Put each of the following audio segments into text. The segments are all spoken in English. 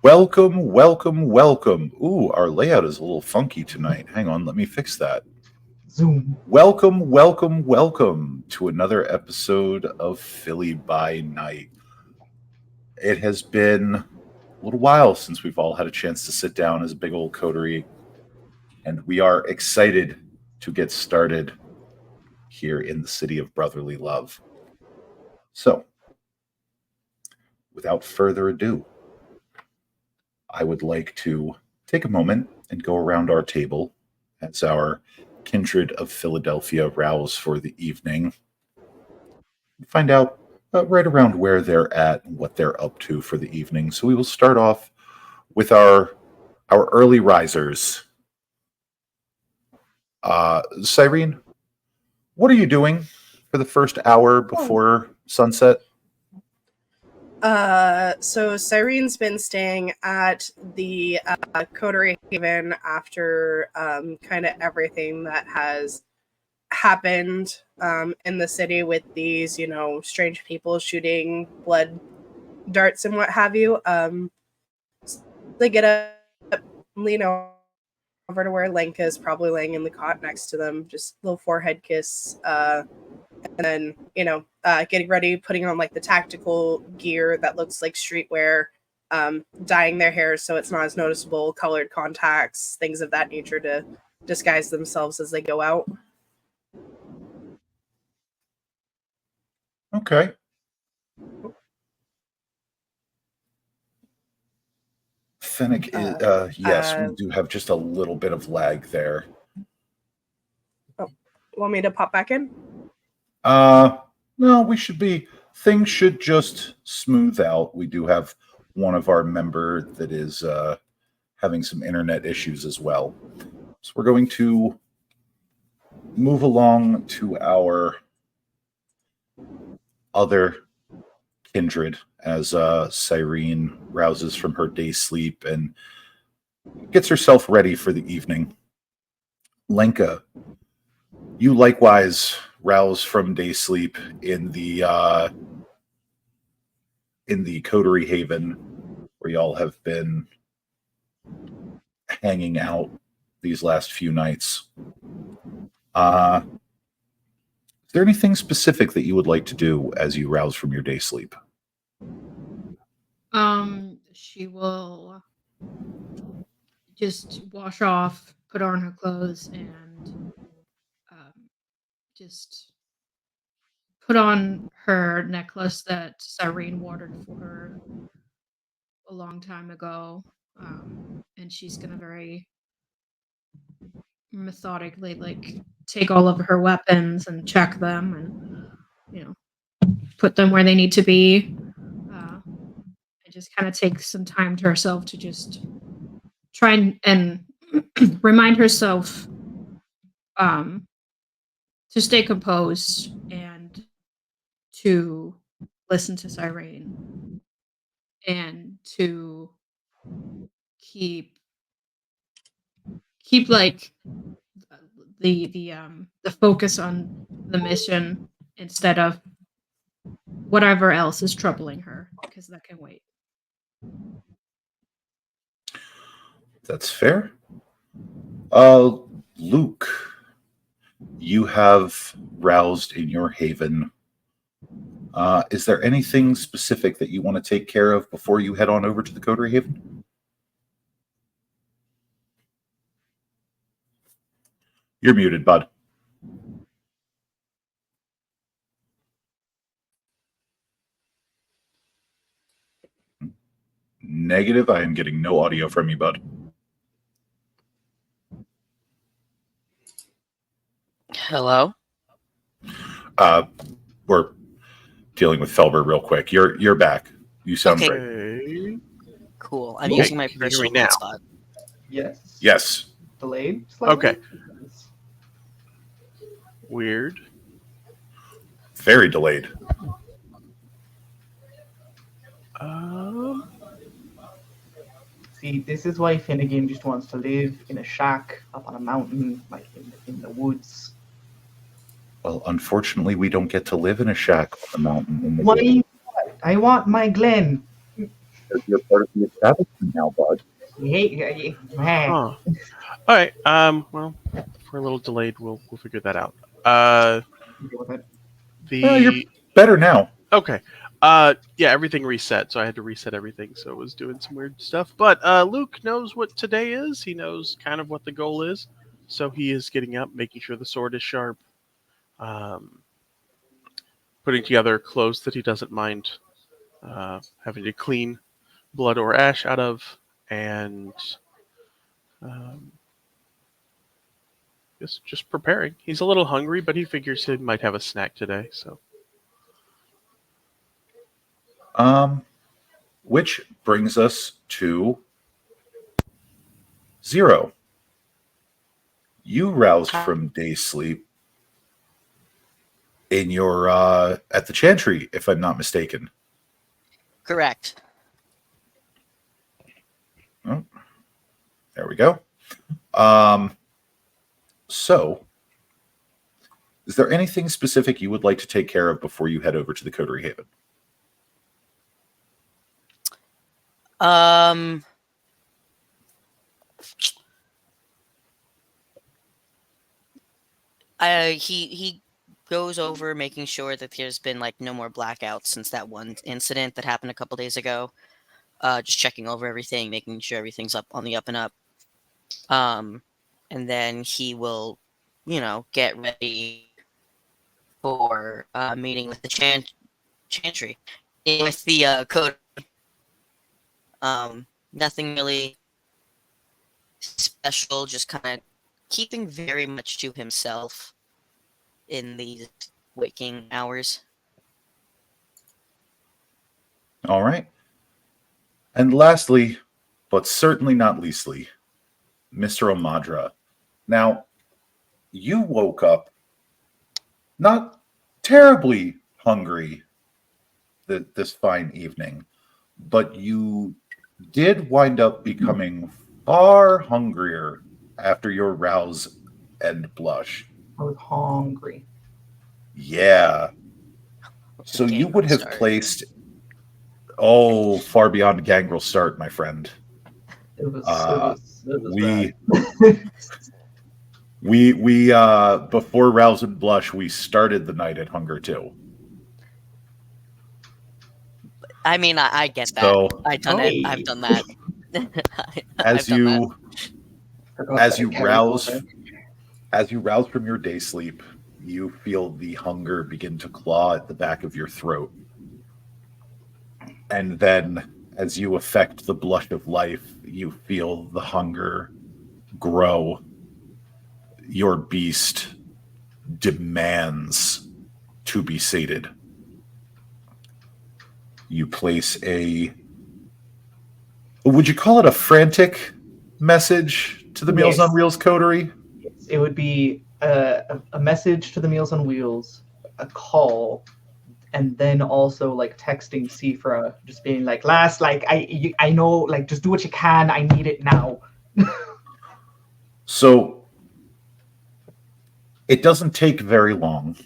Welcome, welcome, welcome. Ooh, our layout is a little funky tonight. Hang on, let me fix that. Zoom. Welcome, welcome, welcome to another episode of Philly by Night. It has been a little while since we've all had a chance to sit down as a big old coterie, and we are excited to get started here in the city of brotherly love. So, without further ado, I would like to take a moment and go around our table as our kindred of Philadelphia rouse for the evening. Find out right around where they're at and what they're up to for the evening. So we will start off with our early risers. Cyrene, what are you doing for the first hour before sunset? So Cyrene's been staying at the Coterie Haven after kind of everything that has happened in the city with these, strange people shooting blood darts and what have you. They get up, lean over to where Lenka is probably laying in the cot next to them, just a little forehead kiss. And then, getting ready, putting on like the tactical gear that looks like streetwear, dyeing their hair so it's not as noticeable, colored contacts, things of that nature to disguise themselves as they go out. Okay. Fennec is, yes, we do have just a little bit of lag there. Oh, want me to pop back in? No, things should just smooth out. We do have one of our member that is having some internet issues as well. So we're going to move along to our other kindred as Cyrene rouses from her day sleep and gets herself ready for the evening. Lenka, you likewise rouse from day sleep in the Coterie Haven, where y'all have been hanging out these last few nights. Is there anything specific that you would like to do as you rouse from your day sleep? She will just wash off, put on her clothes, and just put on her necklace that Cyrene watered for her a long time ago. And she's gonna very methodically take all of her weapons and check them and put them where they need to be. And just kind of take some time to herself to just try and remind herself to stay composed and to listen to Cyrene and to keep like the focus on the mission instead of whatever else is troubling her, because that can wait. That's fair. Luke, you have roused in your haven. Is there anything specific that you want to take care of before you head on over to the Coterie Haven? You're muted, bud. Negative. I am getting no audio from you, bud. Hello? We're dealing with Felber real quick. You're back. You sound great. Okay. Cool. I'm Okay, using my can you hear personal me now? hotspot. Yes. Yes. Delayed slightly? Okay. Weird. Very delayed. See, this is why Finnegan just wants to live in a shack up on a mountain, like in the woods. Well, unfortunately, we don't get to live in a shack on the mountain. Why? I want my Glen. You're part of the establishment now, bud. Man. Huh. All right. Well, if we're a little delayed, we'll figure that out. Uh, Deal with it. Well, you're the better now. Okay. Yeah, everything reset, so I had to reset everything, so it was doing some weird stuff. But Luke knows what today is. He knows kind of what the goal is. So he is getting up, making sure the sword is sharp, putting together clothes that he doesn't mind having to clean blood or ash out of, and just preparing. He's a little hungry, but he figures he might have a snack today, so. Which brings us to 0. You roused from day sleep in your at the chantry, if I'm not mistaken. Correct. Oh, there we go. So, is there anything specific you would like to take care of before you head over to the Coterie Haven? He goes over making sure that there's been like no more blackouts since that one incident that happened a couple days ago. Just checking over everything, making sure everything's up on the up and up. And then he will, get ready for a meeting with the chantry with the code. Nothing really special, just kind of keeping very much to himself in these waking hours. All right. And lastly, but certainly not leastly, Mr. Omadra. Now, you woke up not terribly hungry this fine evening, but you did wind up becoming far hungrier after your rouse and blush. I was hungry. Yeah. So you would have placed far beyond Gangrel start, my friend. It was we bad. we before rouse and blush, we started the night at hunger too. I mean, I get that. So, I've done it. I've done that. as you rouse from your day sleep, you feel the hunger begin to claw at the back of your throat. And then as you affect the blush of life, you feel the hunger grow. Your beast demands to be sated. You place would you call it a frantic message to the Meals on Wheels coterie? It would be a message to the Meals on Wheels, a call, and then also like texting Sifra, just being like, "Lass, like I know, like just do what you can. I need it now." So it doesn't take very long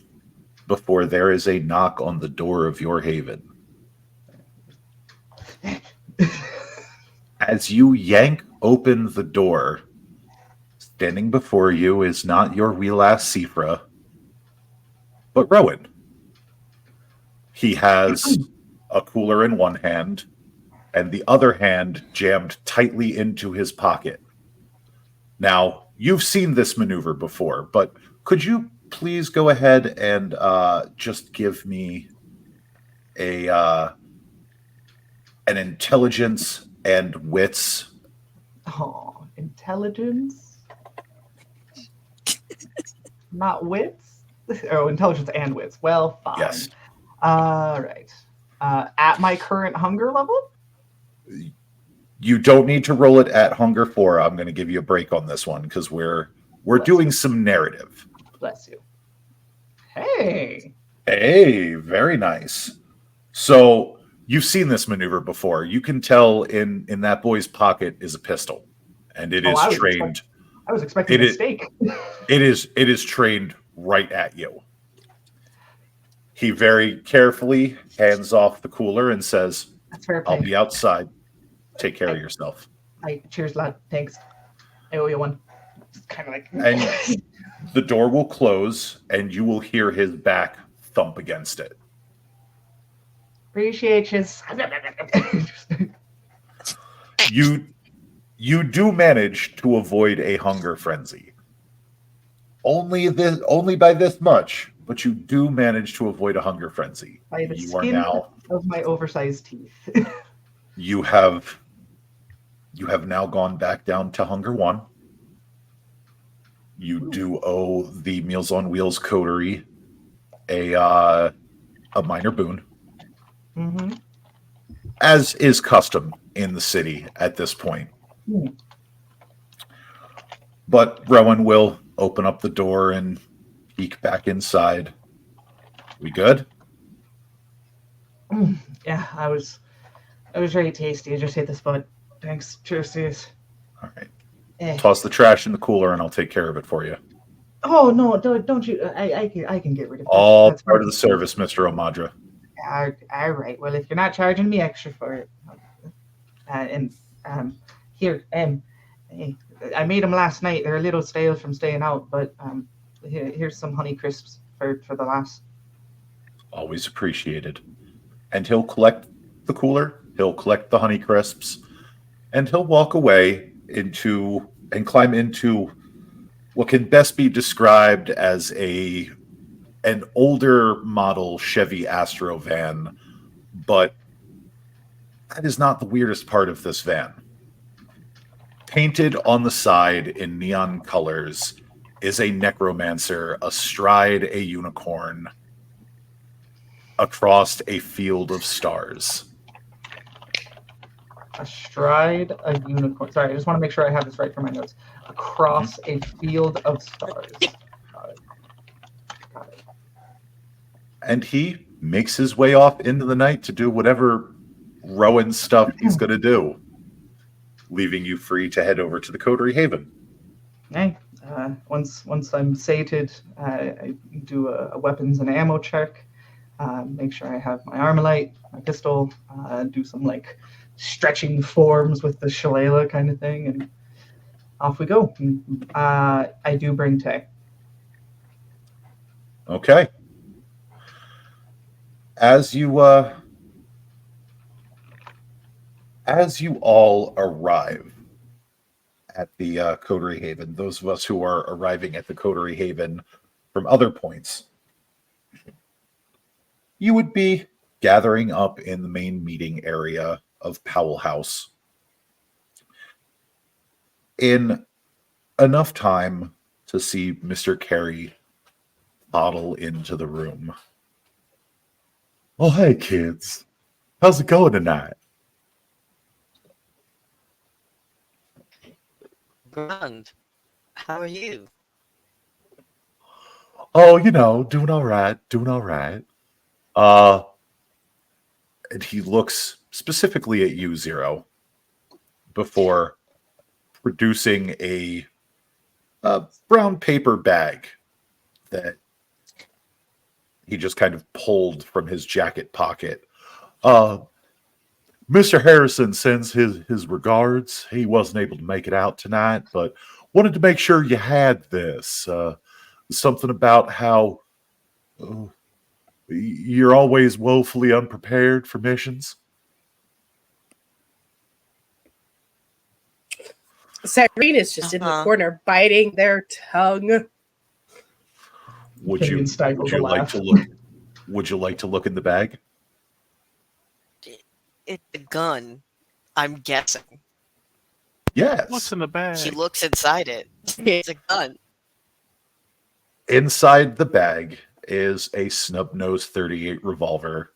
before there is a knock on the door of your haven. As you yank open the door, standing before you is not your wee lass Sifra, but Rowan. He has a cooler in one hand and the other hand jammed tightly into his pocket. Now, you've seen this maneuver before, but could you please go ahead and just give me an intelligence and wits? Oh, intelligence, not wits. Oh, intelligence and wits. Well, fine. Yes. All right. At my current hunger level? You don't need to roll it at Hunger 4. I'm going to give you a break on this one because we're doing some narrative. Bless you. Hey, very nice. So you've seen this maneuver before. You can tell in that boy's pocket is a pistol, and it is trained. I was expecting a mistake. It is trained right at you. He very carefully hands off the cooler and says, That's fair I'll play. be outside. Take care of yourself. Cheers, lad. Thanks. I owe you one. Kind of like. And the door will close, and you will hear his back thump against it. Appreciate you. You do manage to avoid a hunger frenzy. Only by this much, but you do manage to avoid a hunger frenzy. By the You are skin now of my oversized teeth. you have now gone back down to hunger 1. You do owe the Meals on Wheels coterie a minor boon, Mm-hmm. as is custom in the city at this point. But Rowan will open up the door and peek back inside. We good? Yeah, I was very tasty. I just hit the spot. Thanks. Cheers. All right. Eh. Toss the trash in the cooler, and I'll take care of it for you. Oh no! Don't you? I can get rid of that. All That's part of the service, Mr. Omadra. All right. Well, if you're not charging me extra for it, here, I made them last night. They're a little stale from staying out, but here's some honey crisps for the last. Always appreciated. And he'll collect the cooler, he'll collect the honey crisps, and he'll walk away and climb into what can best be described as an older model Chevy Astro van, but that is not the weirdest part of this van. Painted on the side in neon colors is a necromancer astride a unicorn across a field of stars. Astride a unicorn. Sorry, I just want to make sure I have this right for my notes. Across a field of stars. Got it. And he makes his way off into the night to do whatever Rowan stuff he's going to do, leaving you free to head over to the Coterie Haven. Hey, once I'm sated, I do a weapons and ammo check. Make sure I have my armalite, my pistol. Do some like stretching forms with the shillelagh kind of thing, and off we go. I do bring Tay. Okay. As you all arrive at the Coterie Haven, those of us who are arriving at the Coterie Haven from other points, you would be gathering up in the main meeting area of Powell House in enough time to see Mr. Carey toddle into the room. Oh, hey, kids. How's it going tonight? Grand. How are you? Oh, doing all right. And he looks specifically at you, Zero, before producing a brown paper bag that he just kind of pulled from his jacket pocket. Mr. Harrison sends his regards. He wasn't able to make it out tonight, but wanted to make sure you had this. Something about how you're always woefully unprepared for missions. Cyrene just in the corner biting their tongue. Would you like to look in the bag? It's a gun, I'm guessing. Yes. What's in the bag? She looks inside it. It's a gun. Inside the bag is a snub-nosed 38 revolver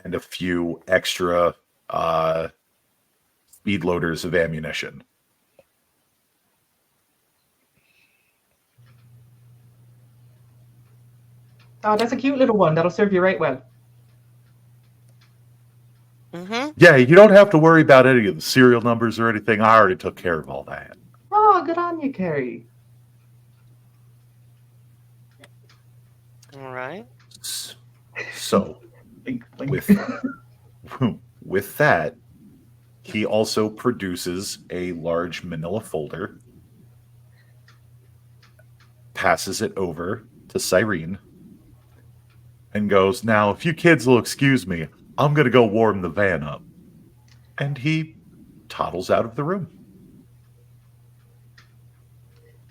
and a few extra speed loaders of ammunition. Oh, that's a cute little one. That'll serve you right well. Mm-hmm. Yeah, you don't have to worry about any of the serial numbers or anything. I already took care of all that. Oh, good on you, Carrie. All right. So, Blink, blink. With that, he also produces a large manila folder, passes it over to Cyrene, and goes, "Now, if you kids will excuse me, I'm going to go warm the van up." And he toddles out of the room.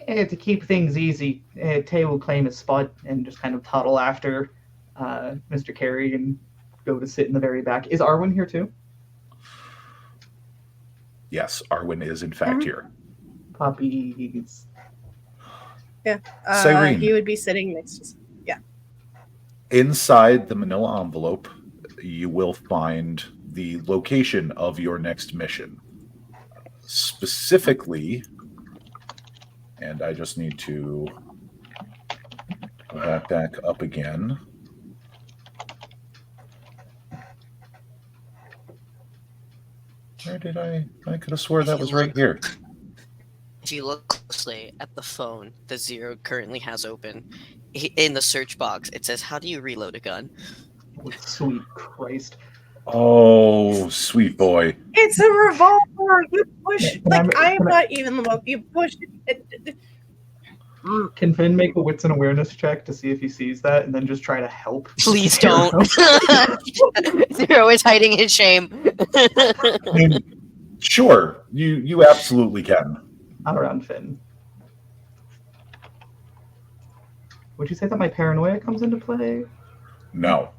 To keep things easy, Tay will claim his spot and just kind of toddle after Mr. Carey and go to sit in the very back. Is Arwen here too? Yes, Arwen is in fact Mhm. here. Puppies. Yeah. Cyrene. He would be sitting next to. Yeah. Inside the manila envelope, you will find the location of your next mission. Specifically, and I just need to go that back up again. Where did I could have swore that was right here. If you look closely at the phone that Zero currently has open, in the search box, it says, "How do you reload a gun?" Sweet Christ. Oh, sweet boy. It's a revolver. You push. I'm can I- not even the most. You push it. Can Finn make a wits and awareness check to see if he sees that and then just try to help? Please Zero? don't. Zero is hiding his shame. I mean, sure, you absolutely can. Not around Finn. Would you say that my paranoia comes into play? No.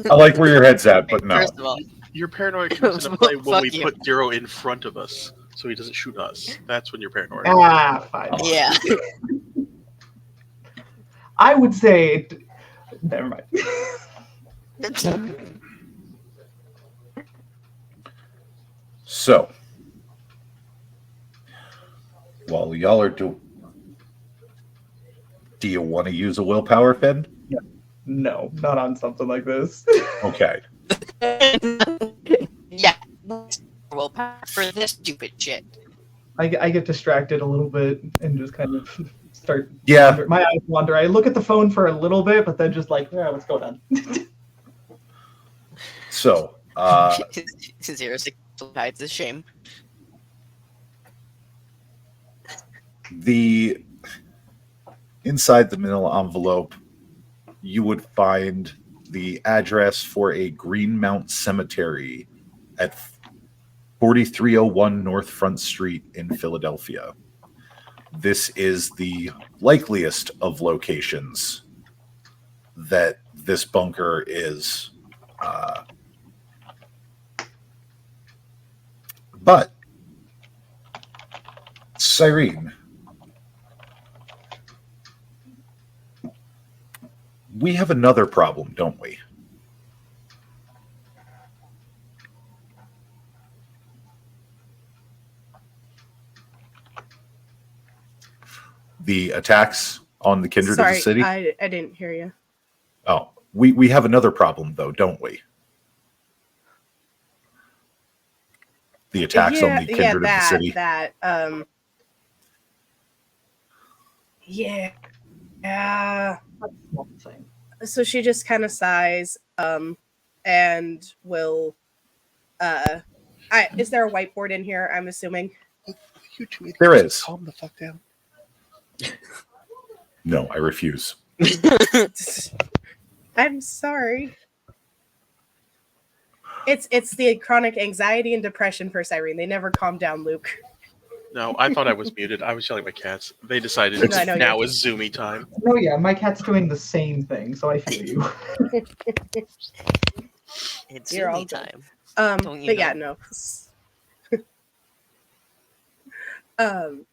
I like where your head's at, but no. First of all, Your paranoia comes into play when Fuck we you. put Zero in front of us, so he doesn't shoot us. That's when you're paranoid. Fine. yeah. I would say. Never mind. So, while y'all are do you want to use a willpower, Finn? No, not on something like this. Okay. Yeah. Willpower for this stupid shit. I get distracted a little bit and just kind of start. Yeah. My eyes wander. I look at the phone for a little bit, but then just like, yeah, what's going on? So, Zero hides his shame. inside the manila envelope, you would find the address for a Greenmount Cemetery at 4301 North Front Street in Philadelphia. This is the likeliest of locations that this bunker is. But, Cyrene, we have another problem, don't we? The attacks on the kindred of the city? I didn't hear you. Oh, we have another problem, though, don't we? The attacks on the kindred of the city. Yeah. Yeah. Small thing. So she just kind of sighs, and will. Is there a whiteboard in here? I'm assuming. You two There idiots, is. Calm the fuck down. No, I refuse. I'm sorry. It's the chronic anxiety and depression for Cyrene. They never calm down, Luke. No, I thought I was muted. I was yelling at my cats. They decided No, I know now you're- is Zoomy time. Oh yeah, my cat's doing the same thing, so I feel you. It's You're all Zoomy good. time. But Don't you yeah, no.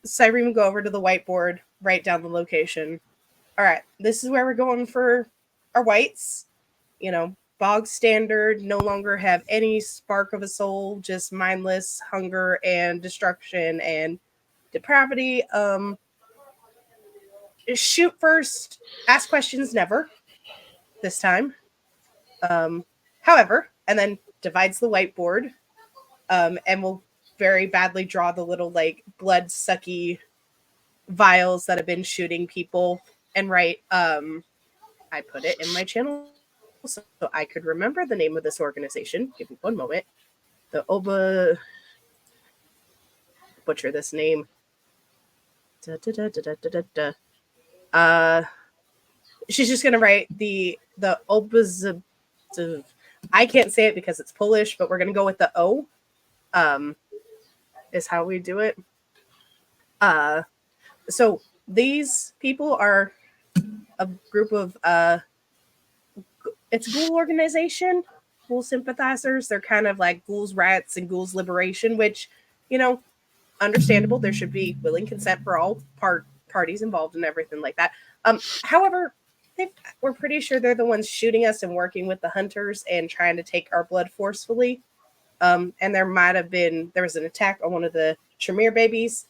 Cyrene will go over to the whiteboard, write down the location. All right, this is where we're going for our whites. You know, bog standard, no longer have any spark of a soul, just mindless hunger and destruction and depravity. Shoot first, ask questions never. This time. However, and then divides the whiteboard, and will very badly draw the little like blood sucky vials that have been shooting people and write I put it in my channel so I could remember the name of this organization. Give me one moment. The Oba butcher this name. Da, da, da, da, da, da, da. She's just gonna write the Obaz. I can't say it because it's Polish, but we're gonna go with the O. Is how we do it. So these people are a group of it's a ghoul organization, ghoul sympathizers. They're kind of like ghouls, rats, and ghouls liberation, which, you know, understandable. There should be willing consent for all parties involved and everything like that. However, we're pretty sure they're the ones shooting us and working with the hunters and trying to take our blood forcefully. And there was an attack on one of the Tremere babies,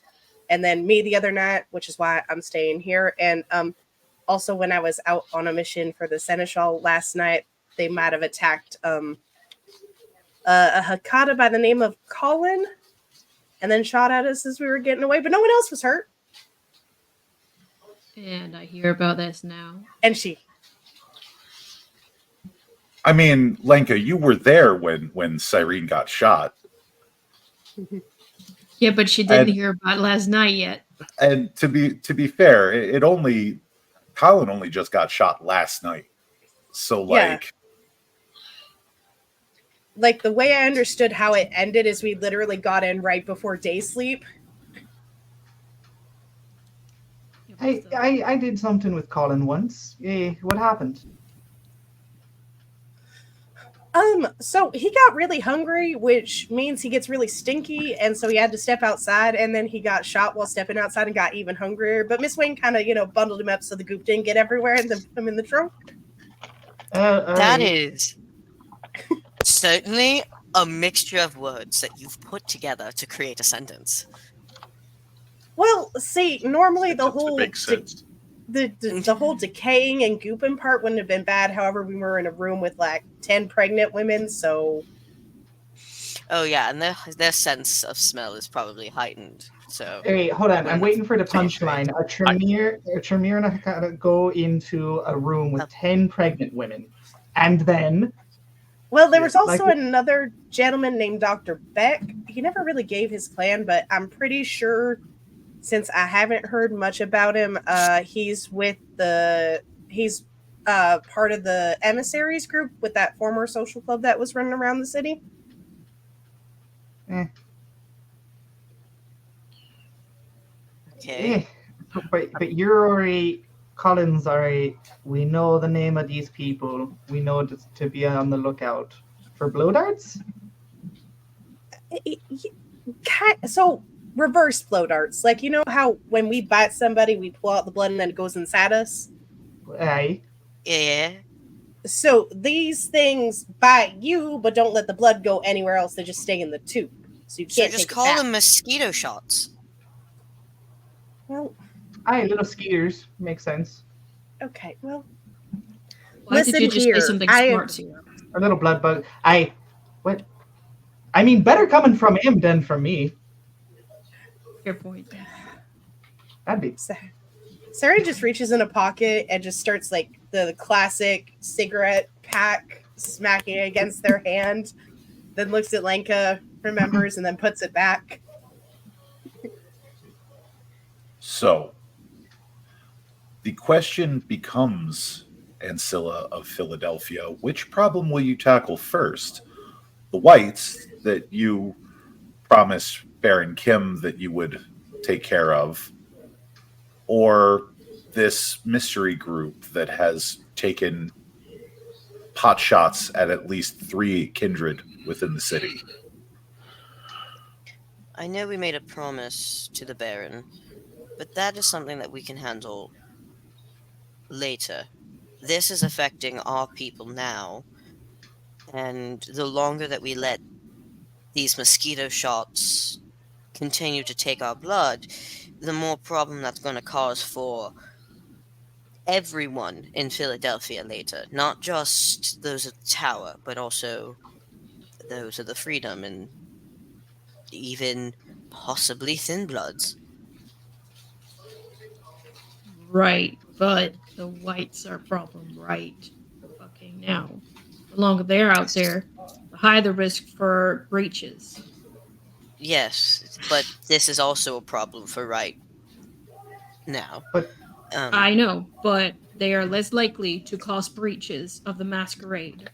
and then me the other night, which is why I'm staying here. And also, when I was out on a mission for the Seneschal last night, they might have attacked a Hakata by the name of Colin, and then shot at us as we were getting away. But no one else was hurt. And I hear about this now. And she. I mean, Lenka, you were there when Cyrene got shot. Yeah, but she didn't And- hear about it last night yet. And to be fair, Colin only just got shot last night. So Yeah. Like the way I understood how it ended is we literally got in right before day sleep. I did something with Colin once. What happened? So he got really hungry, which means he gets really stinky, and so he had to step outside, and then he got shot while stepping outside and got even hungrier. But Miss Wayne kind of, bundled him up so the goop didn't get everywhere and then put him in the trunk. That is certainly a mixture of words that you've put together to create a sentence. Well, see, normally the That whole makes sense. the whole decaying and gooping part wouldn't have been bad. However, we were in a room with like 10 pregnant women, so Oh yeah, and their sense of smell is probably heightened. So Hey, hold on. I'm waiting for the Penetrate. punchline. A Tremere and a Hakata go into a room with 10 pregnant women. And then... well, there was Yeah, also like- another gentleman named Dr. Beck. He never really gave his plan, but I'm pretty sure, since I haven't heard much about him, he's part of the emissaries group with that former social club that was running around the city. okay. But you're already... Colin's already... We know the name of these people. We know to be on the lookout for blow darts? So reverse blow darts, like, you know how when we bite somebody we pull out the blood and then it goes inside us? Aye. Yeah. So these things bite you but don't let the blood go anywhere else. They just stay in the tube, so you So can't just take call it back. them mosquito shots. Well, Aye, little skiers. Makes sense. okay, well, Why Listen did you just here, say something I- smart, Sierra? A little blood bug. What? I mean, better coming from him than from me. Fair point. That'd be... Sarah just reaches in a pocket and just starts like the classic cigarette pack smacking it against their hand, then looks at Lenka, remembers, and then puts it back. So the question becomes, Ancilla of Philadelphia, which problem will you tackle first? The whites that you promised Baron Kim that you would take care of, or this mystery group that has taken pot shots at least 3 kindred within the city? I know we made a promise to the Baron, but that is something that we can handle later. This is affecting our people now, and the longer that we let these mosquito shots continue to take our blood, the more problem that's going to cause for everyone in Philadelphia later. Not just those of the Tower, but also those of the Freedom and even possibly Thin Bloods. Right. but the whites are a problem right fucking now. The longer they're out there, the higher the risk for breaches. Yes, but this is also a problem for right now. But I know, but they are less likely to cause breaches of the masquerade, yep,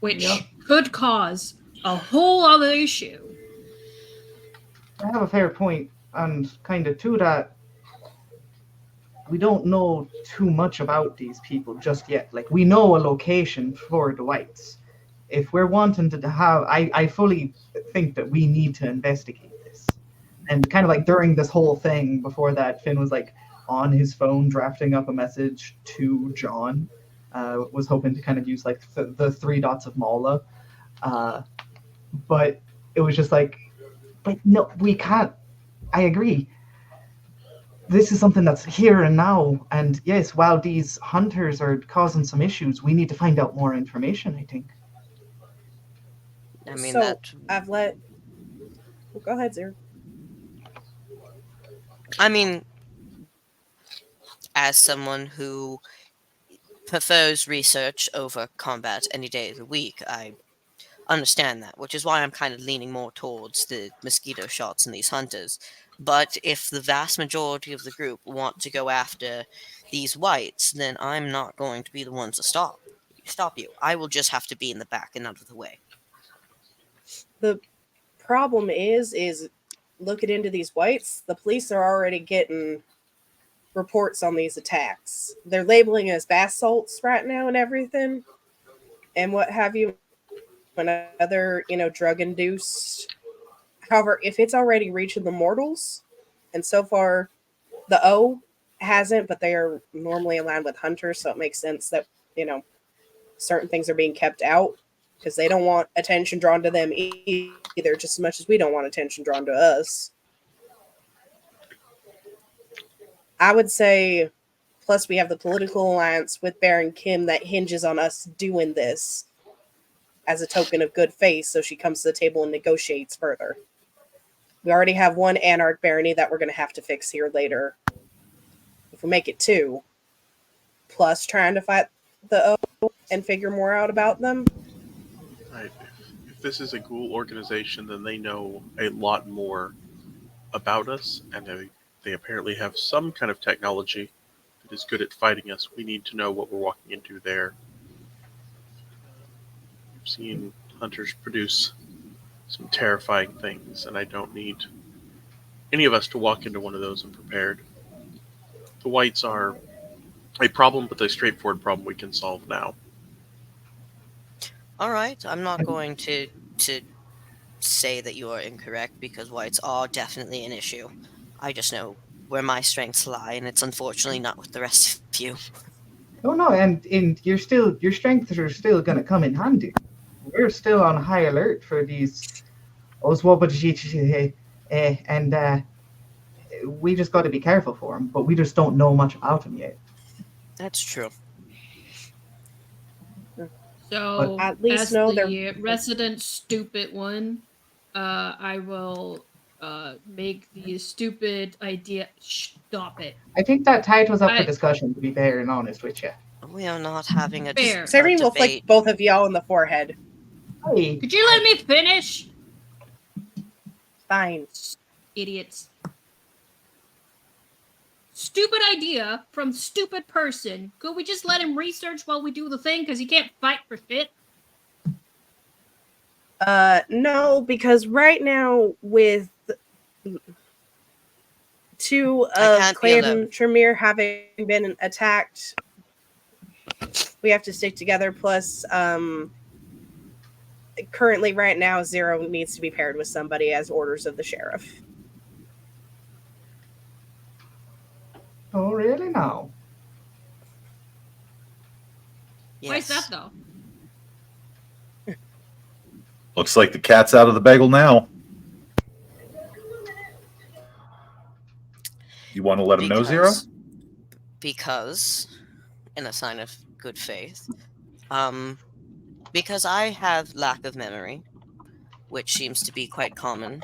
which could cause a whole other issue. I have a fair point, and kind of to that, we don't know too much about these people just yet. Like, we know a location for the whites. If we're wanting to have, I fully think that we need to investigate this. And kind of like during this whole thing, before that, Finn was like on his phone drafting up a message to John. Was hoping to kind of use like the three dots of Mala. But it was just like, but no, we can't. I agree. This is something that's here and now. And yes, while these hunters are causing some issues, we need to find out more information, I think. I mean, So that. I've let. Well, go ahead, Zero. I mean, as someone who prefers research over combat any day of the week, I understand that, which is why I'm kind of leaning more towards the mosquito shots and these hunters. But if the vast majority of the group want to go after these whites, then I'm not going to be the one to stop you. I will just have to be in the back and out of the way. The problem is looking into these whites. The police are already getting reports on these attacks. They're labeling it as bath salts right now and everything, and what have you, and other drug induced. However, if it's already reaching the mortals, and so far the O hasn't, but they are normally aligned with hunters, so it makes sense that certain things are being kept out because they don't want attention drawn to them either, just as much as we don't want attention drawn to us. I would say, plus we have the political alliance with Baron Kim that hinges on us doing this as a token of good faith, so she comes to the table and negotiates further. We already have one Anarch barony that we're going to have to fix here later. If we make it two, plus trying to fight the O and figure more out about them. Right. If this is a ghoul organization, then they know a lot more about us, and they apparently have some kind of technology that is good at fighting us. We need to know what we're walking into there. I've seen hunters produce some terrifying things, and I don't need any of us to walk into one of those unprepared. The whites are a problem, but a straightforward problem we can solve now. All right, I'm not going to say that you are incorrect, because whites are definitely an issue. I just know where my strengths lie, and it's unfortunately not with the rest of you. No, and your strengths are still going to come in handy. We're still on high alert for these Oswobodji, and we just got to be careful for them. But we just don't know much about them yet. That's true. So, At least as know the resident stupid one, I will make the stupid idea. Stop it. I think that title's up for I- discussion, to be fair and honest with you. We are not having a, Fair. Severine will flick debate. both of y'all in the forehead. Hey, Could you let me finish? Fine. Idiots. Stupid idea from stupid person. Could we just let him research while we do the thing? Because he can't fight for shit. No, because right now with two I of can't be Clan alone. Tremere having been attacked, we have to stick together. Plus, currently right now, Zero needs to be paired with somebody as orders of the sheriff. oh really now? Why is that Yes. though? Looks like the cat's out of the bagel now. You want to let him know, Zero? Because, in a sign of good faith, because I have lack of memory, which seems to be quite common,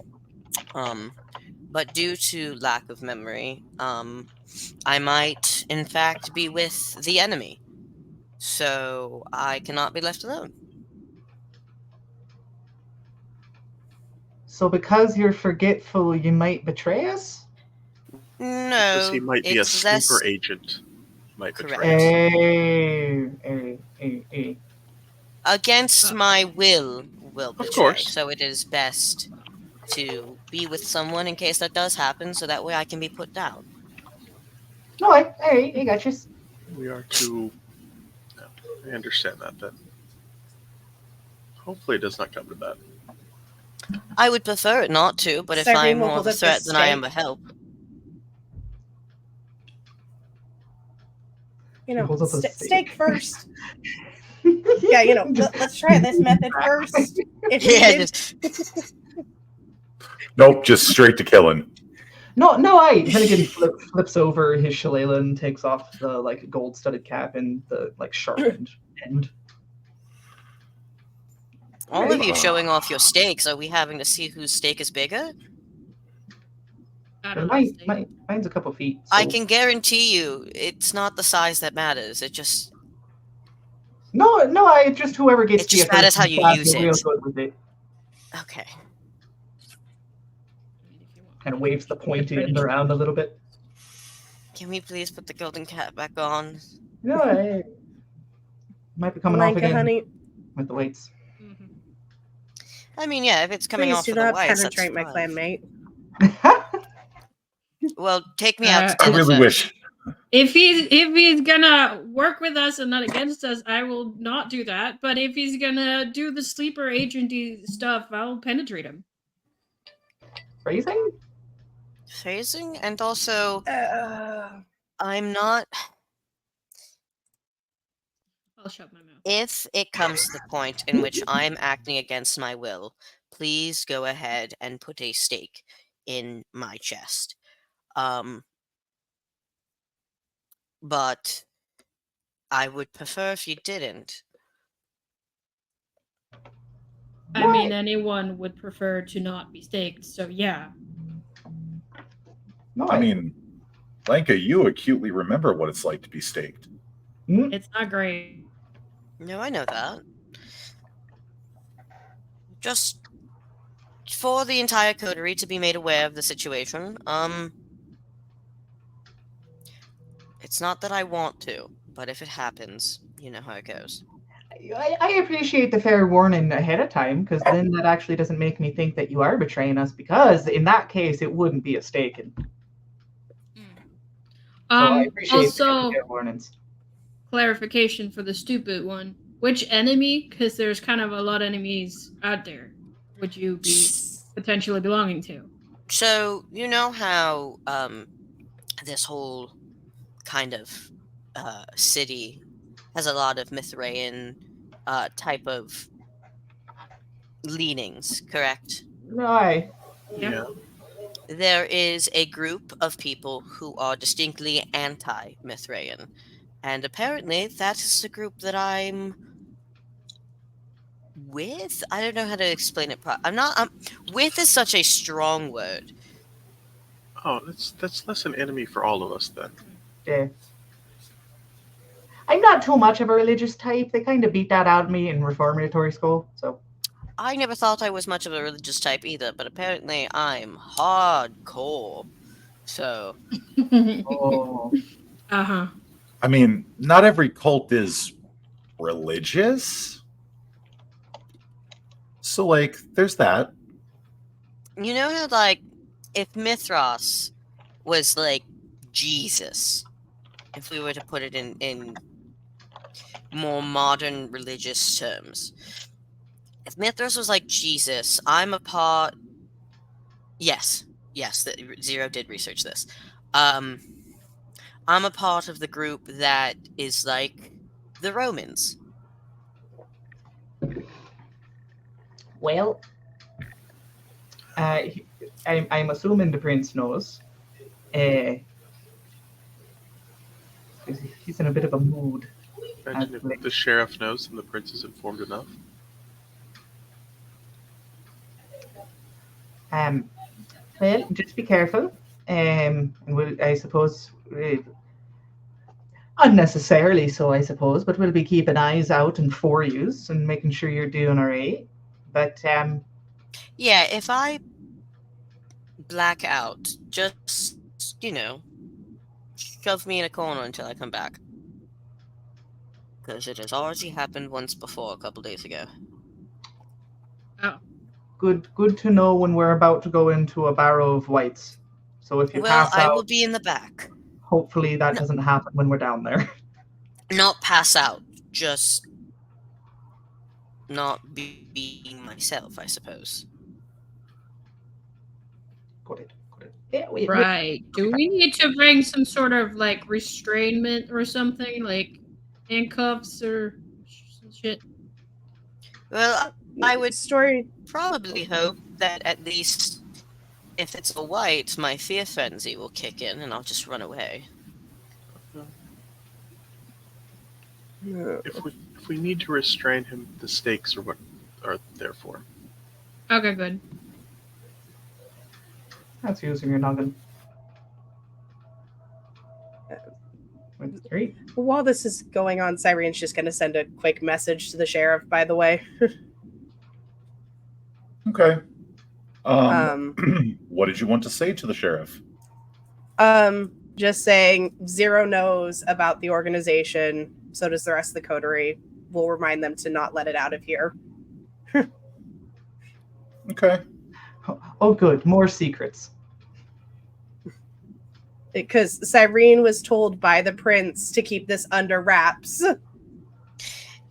but due to lack of memory, I might, in fact, be with the enemy. So I cannot be left alone. So because you're forgetful, you might betray us? Because he No, might be a it's sleeper less agent. Might correct. betray us. Against my will Of betray. course. So it is best to be with someone in case that does happen, so that way I can be put down. No, I got you. We are to. No, I understand that then. Hopefully it does not come to that. I would prefer it not to, but if Cyrene I'm will more of hold a up the threat than I am a steak. help. He holds up a steak. Steak first. Yeah, let's try this method first. If Yeah, needed. just Nope, just straight to killing. No, Finnegan flips over his shillelagh and takes off the like gold-studded cap and the like sharpened end. all of you showing off your steaks. Are we having to see whose steak is bigger? I don't know. Mine's a couple feet. So. I can guarantee you, it's not the size that matters. It just No, I just whoever gets It to you just matters first how and you fast, use you're real it. good with it. okay. Kind of waves the pointy end around a little bit. Can we please put the golden cap back on? No, I might be coming off Blanca, again honey, with the weights. Mhm. I mean, yeah, if it's coming please off do for the not whites, that's penetrate my fine. clanmate. Well, take me out to I dinner really first. wish. If he's gonna work with us and not against us, I will not do that. But if he's gonna do the sleeper agenty stuff, I'll penetrate him. Phrasing? Phasing, and also, Uh, I'm not. I'll shut my mouth. If it comes to the point in which I'm acting against my will, please go ahead and put a stake in my chest. But I would prefer if you didn't. I mean, anyone would prefer to not be staked, so yeah. No, I mean, Blanca, you acutely remember what it's like to be staked. It's not great. No, I know that. Just for the entire coterie to be made aware of the situation. It's not that I want to, but if it happens, you know how it goes. I appreciate the fair warning ahead of time, because then that actually doesn't make me think that you are betraying us, because in that case, it wouldn't be a stake. So I appreciate Also, the fair warnings. clarification for the stupid one. Which enemy, because there's kind of a lot of enemies out there, would you be potentially belonging to? So, you know how this whole kind of city has a lot of Mithraean type of leanings, correct? Right. Yeah. There is a group of people who are distinctly anti-Mithraean, and apparently that is the group that I'm with. I don't know how to explain it. With is such a strong word. Oh, that's less an enemy for all of us then. Yeah. I'm not too much of a religious type. They kind of beat that out of me in reformatory school, so. I never thought I was much of a religious type either, but apparently I'm hardcore. So, Oh. Uh-huh. I mean, not every cult is religious. So, like, there's that. you know how, like, if Mithras was like Jesus, if we were to put it in more modern religious terms, if Mithras was like Jesus, I'm a part. Yes, Zero did research this. I'm a part of the group that is like the Romans. Well, I'm assuming the prince knows. He's in a bit of a mood. Imagine if the sheriff knows and the prince is informed enough. Well, just be careful. And I suppose unnecessarily so, I suppose, but we'll be keeping eyes out and for yous and making sure you're doing all right. But Yeah, if I black out, just, shove me in a corner until I come back. Because it has already happened once before a couple days ago. Oh, good to know when we're about to go into a barrow of whites. So if you Well, pass I will out, be in the back. hopefully that No. doesn't happen when we're down there. Not pass out, just not being myself, I suppose. Got it. Yeah, right. Do we need to bring some sort of like restrainment or something, like handcuffs or some shit? Well, I would Story. probably hope that at least if it's a white, my fear frenzy will kick in and I'll just run away. If we need to restrain him, the stakes are what are there for. Okay, good. That's using your noggin. Great. While this is going on, Cyrene's just going to send a quick message to the sheriff, by the way. Okay. Um, What did you want to say to the sheriff? Just saying, Zero knows about the organization, so does the rest of the coterie. We'll remind them to not let it out of here. Okay. Oh, good. More secrets. Because Cyrene was told by the prince to keep this under wraps.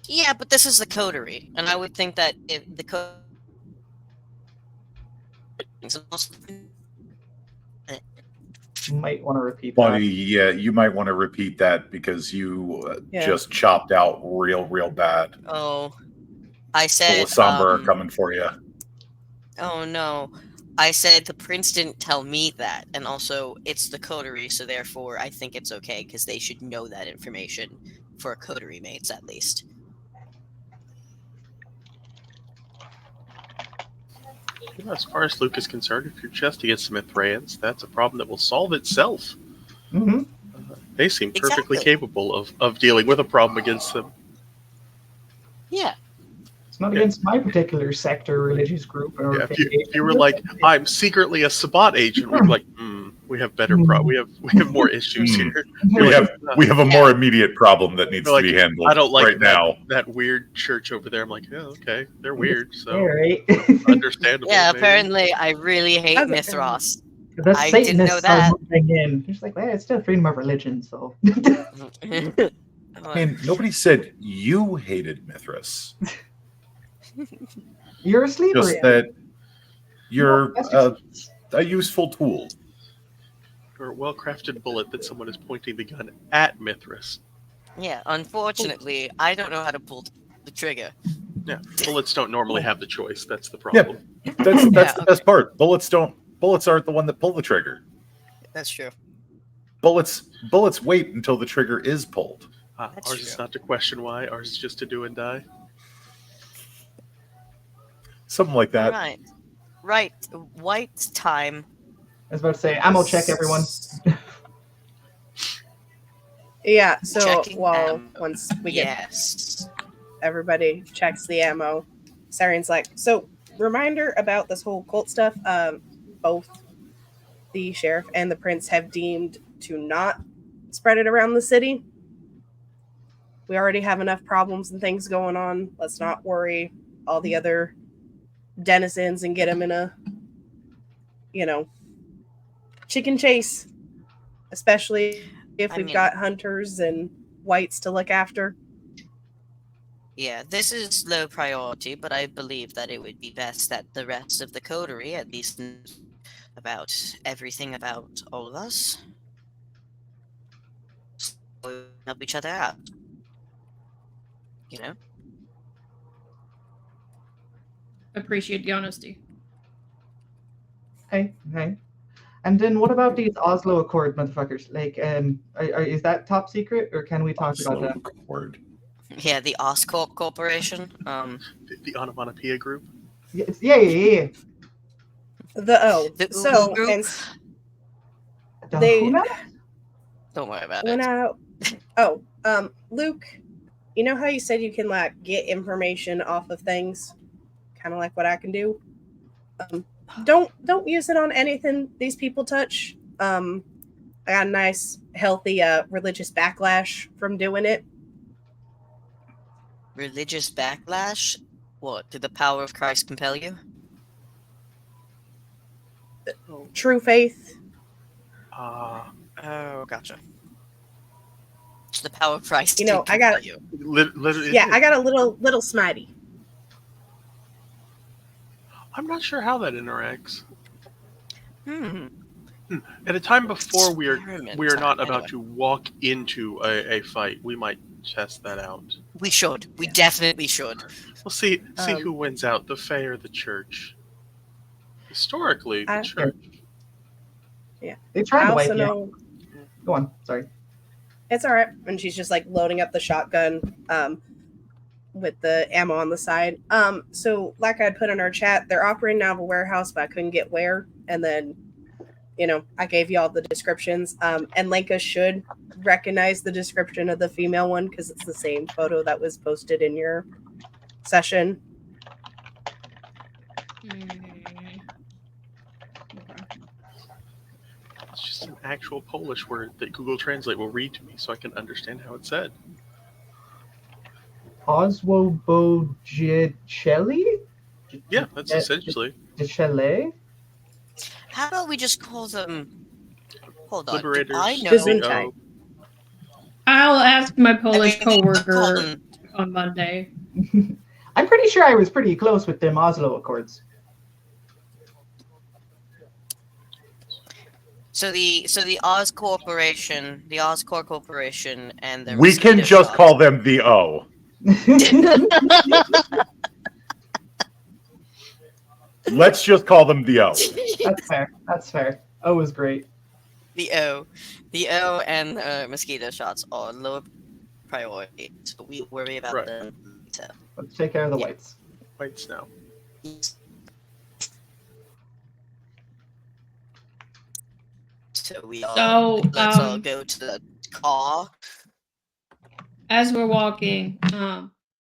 Yeah, but this is the coterie, and I would think that if the Might want to repeat Buddy, yeah, you might want to repeat that because you just chopped out real bad. Oh, I Full said, of somber are coming for you. oh no. I said the prince didn't tell me that, and also it's the coterie, so therefore I think it's okay because they should know that information for coterie mates at least. As far as Luke is concerned, if you're just against Mithraians, that's a problem that will solve itself. Mm-hmm. They seem perfectly Exactly. capable of dealing with a problem against them. Yeah. It's not against my particular sector, religious group, or Yeah, if you were like, I'm secretly a Sabbat agent, we'd be like, we have better we have more issues here. We have a more immediate problem that needs to be handled. I don't like right now. that weird church over there. I'm like, oh, okay, they're weird, so right. understandable. Yeah, maybe. apparently I really hate That's Mithras. The I didn't know Satanists that. are moving in. It's like, well, it's still freedom of religion, so. I mean, nobody said you hated Mithras. You're asleep. Just that you're a useful tool. Or a well-crafted bullet that someone is pointing the gun at Mithras. Yeah, unfortunately, I don't know how to pull the trigger. Yeah, bullets don't normally have the choice. That's the problem. That's the best part. Bullets aren't the one that pull the trigger. That's true. Bullets wait until the trigger is pulled. That's Ours true. is not to question why. Ours is just to do and die. Something like that. Right. White time. I was about to say, ammo check, everyone. Yeah, so Checking ammo. once we get Yes. everybody checks the ammo, Cyrene's like, so reminder about this whole cult stuff. Both the sheriff and the prince have deemed to not spread it around the city. We already have enough problems and things going on. Let's not worry all the other denizens and get them in a, chicken chase, especially if we've got hunters and whites to look after. Yeah, this is low priority, but I believe that it would be best that the rest of the coterie at least knows about everything about all of us. So we help each other out. Appreciate the honesty. Okay. And then what about these Oslo Accord motherfuckers? Like, is that top secret, or can we talk about that? Accord. Yeah, the Oscorp Corporation. The Onomatopoeia group. Yeah. The O. The So, Ubu group? and The They- who now? Don't worry about when it. Luke, you know how you said you can like get information off of things, kind of like what I can do. Don't use it on anything these people touch. I got a nice, healthy, religious backlash from doing it. Religious backlash? What? Did the power of Christ compel you? True faith. Oh, gotcha. So the power of Christ You know, did I got- compel you. Literally, Yeah, I got a little smitey. I'm not sure how that interacts. Hmm. At a time before we are Experiment not time. about to walk into a fight, we might test that out. We should. We definitely should. We'll see Um, who wins out, the Fae or the Church. Historically, the I- Church. They tried I to also wipe you out. know Go on. Sorry. it's all right. And she's just like loading up the shotgun with the ammo on the side. So like I'd put in our chat, they're operating out of a warehouse, but I couldn't get where. And then, I gave you all the descriptions. And Lenka should recognize the description of the female one because it's the same photo that was posted in your session. Okay. It's just an actual Polish word that Google Translate will read to me so I can understand how it's said. Oswobojicelli? Yeah, that's essentially. Gichele? How about we just call them? Hold on. Liberators. Do I know? Gesundheit. I'll ask my Polish call coworker them. on Monday. I'm pretty sure I was pretty close with them Oslo Accords. So the Oz Corporation, the Oscorp Corporation, and the We can Mosquito just Shops. call them the O. Let's just call them the O. That's fair. That's fair. O is great. The O and mosquito shots are low priority. So we worry about Right. them later. Let's take care of the Yeah. whites. Whites now. So we all So, let's all go to the car. as we're walking,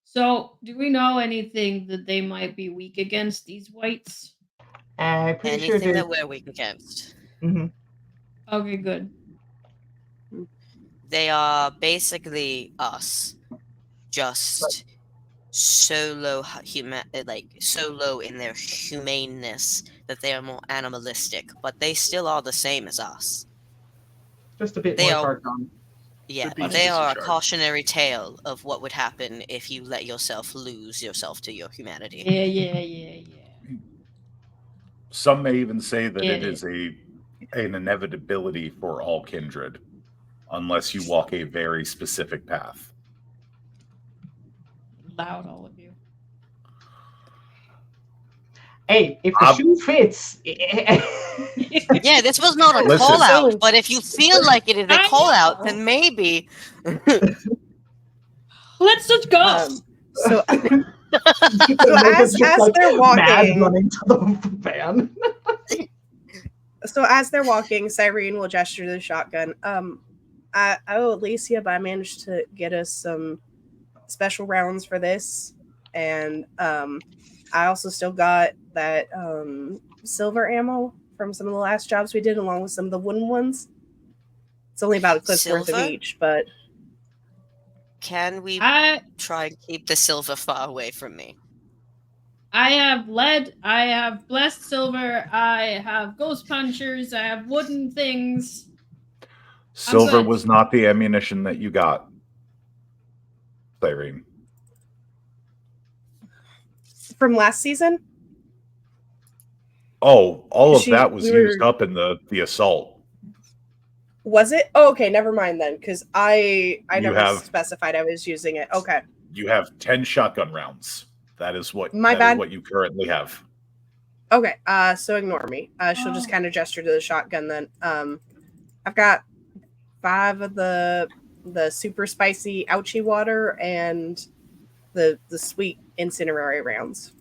so do we know anything that they might be weak against, these whites? I'm pretty sure Anything they're. that we're weak against. Mhm. Okay, good. They are basically us, just so low so low in their humaneness that they are more animalistic, but they still are the same as us. Just a bit They more are- cartoon. Yeah, The beast they is in are a charge. cautionary tale of what would happen if you let yourself lose yourself to your humanity. Yeah. Some may even say that Get it is an inevitability for all kindred, unless you walk a very specific path. Loud, all of you. Hey, if the shoe fits. Yeah, this was not a Listen. call out, So- but if you feel like it is a I call out, know. then maybe. Let's just go. So Logan's as just, they're mad walking- running to the van. So as they're walking, Cyrene will gesture to the shotgun. I owe Alicia, but I managed to get us some special rounds for this, and I also still got that silver ammo from some of the last jobs we did, along with some of the wooden ones. It's only about a clip's worth of Silver? each, but Can we I try and keep the silver far away from me? have lead. I have blessed silver. I have ghost punchers. I have wooden things. Silver good. was not the ammunition that you got, Cyrene. from last season, Oh, all of She- that was we used were- up in the assault. was it? Oh, okay, never mind then, because I You never have- specified I was using it. Okay. You have 10 shotgun rounds. That is what My that is bad. what you currently have. Okay, so ignore me. She'll just kind of gesture to the shotgun then. I've got 5 of the super spicy ouchie water and the sweet incinerary rounds.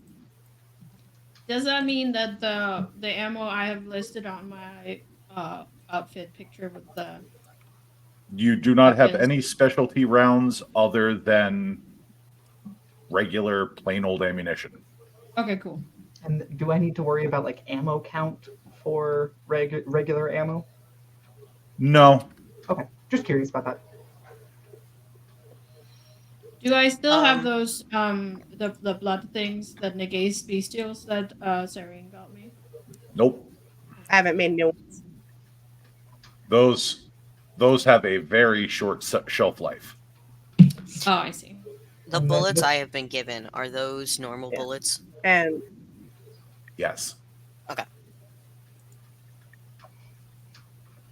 Does that mean that the ammo I have listed on my outfit picture with the You do not have weapons? any specialty rounds other than regular plain old ammunition. Okay, cool. And do I need to worry about like ammo count for regular ammo? No. Okay, just curious about that. Do I still have Um, those the blood things that negates bestials that Sarian got me? Nope. I haven't made new ones. Those have a very short shelf life. Oh, I see. the And then bullets I have been given, are those normal Yeah. bullets? And Yes. Okay.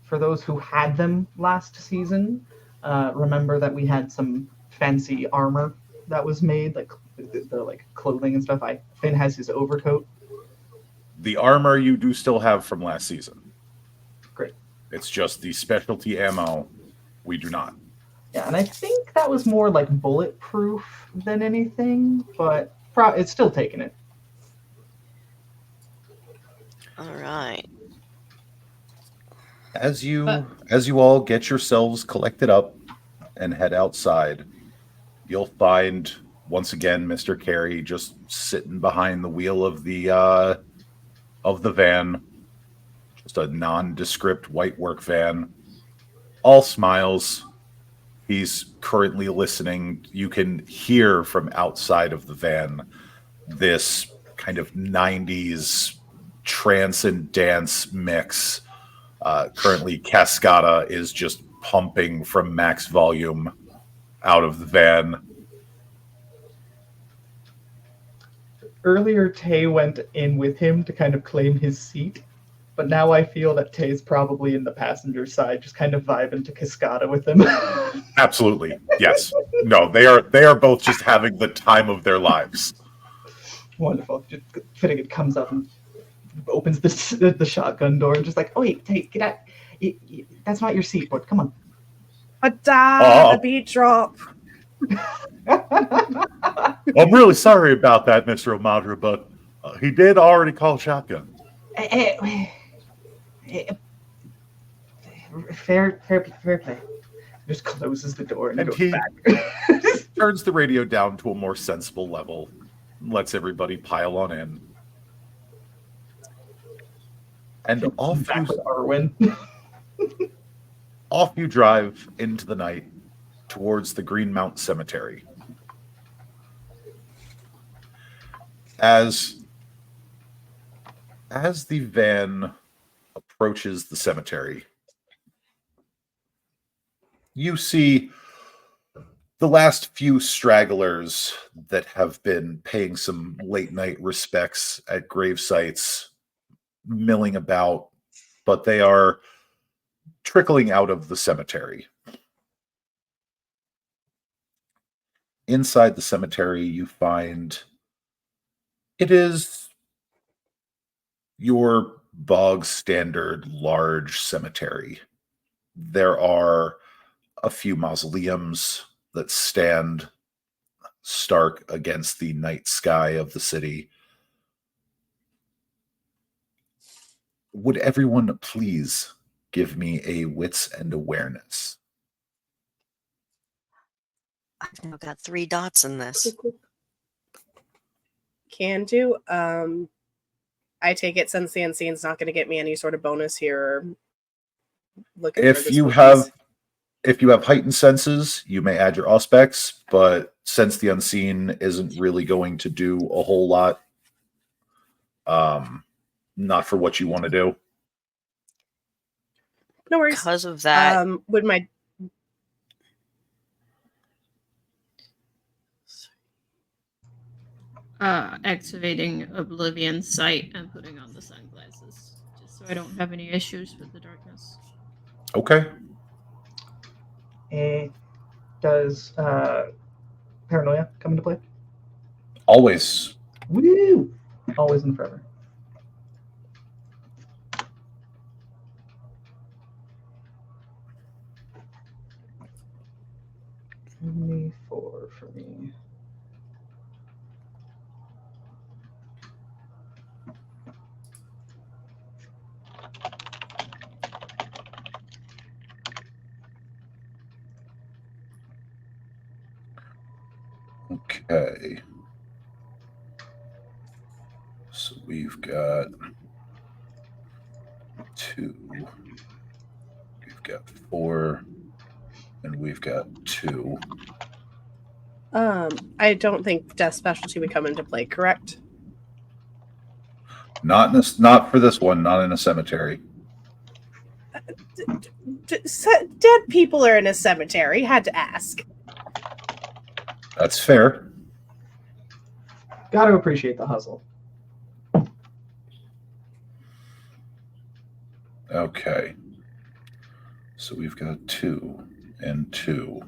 for those who had them last season, remember that we had some fancy armor that was made, like the like clothing and stuff. Finn has his overcoat. The armor you do still have from last season. Great. It's just the specialty ammo we do not. Yeah, and I think that was more like bulletproof than anything, but it's still taking it. All right. As you all get yourselves collected up and head outside, you'll find once again Mr. Carey just sitting behind the wheel of the van, just a nondescript white work van, all smiles. He's currently listening. You can hear from outside of the van this kind of 90s trance and dance mix. Currently, Cascada is just pumping from max volume out of the van. Earlier, Tay went in with him to kind of claim his seat, but now I feel that Tay's probably in the passenger side, just kind of vibing to Cascada with him. Absolutely, yes. No, they are both just having the time of their lives. Wonderful. Just Finnegan comes up and opens the shotgun door and just like, oh wait, Tay, get out. That's not your seat, but come on. the beat drop. I'm really sorry about that, Mr. Omadra, but he did already call shotgun. Fair play. Just closes the door and And goes he back. turns the radio down to a more sensible level, lets everybody pile on in. And Back with Arwen. off you drive into the night towards the Greenmount Cemetery. As the van approaches the cemetery, you see the last few stragglers that have been paying some late night respects at grave sites milling about, but they are trickling out of the cemetery. Inside the cemetery, you find it is your bog standard large cemetery. There are a few mausoleums that stand stark against the night sky of the city. Would everyone please give me a wits and awareness? I've now got 3 dots in this. Can do. I take it since the unseen's not going to get me any sort of bonus here. Looking If you have heightened senses, you may add your auspex, but since the unseen isn't really going to do a whole lot, not for what you want to do. No worries. Because of that, Would my Activating Oblivion Sight and putting on the sunglasses, just so I don't have any issues with the darkness. Okay. Does paranoia come into play? Always. Woo! Always and forever. Only 4 for me. Okay. So we've got 2. We've got 4. And we've got 2. I don't think death specialty would come into play, correct? Not for this one, not in a cemetery. Dead people are in a cemetery. Had to ask. That's fair. Gotta appreciate the hustle. Okay. So we've got 2 and 2.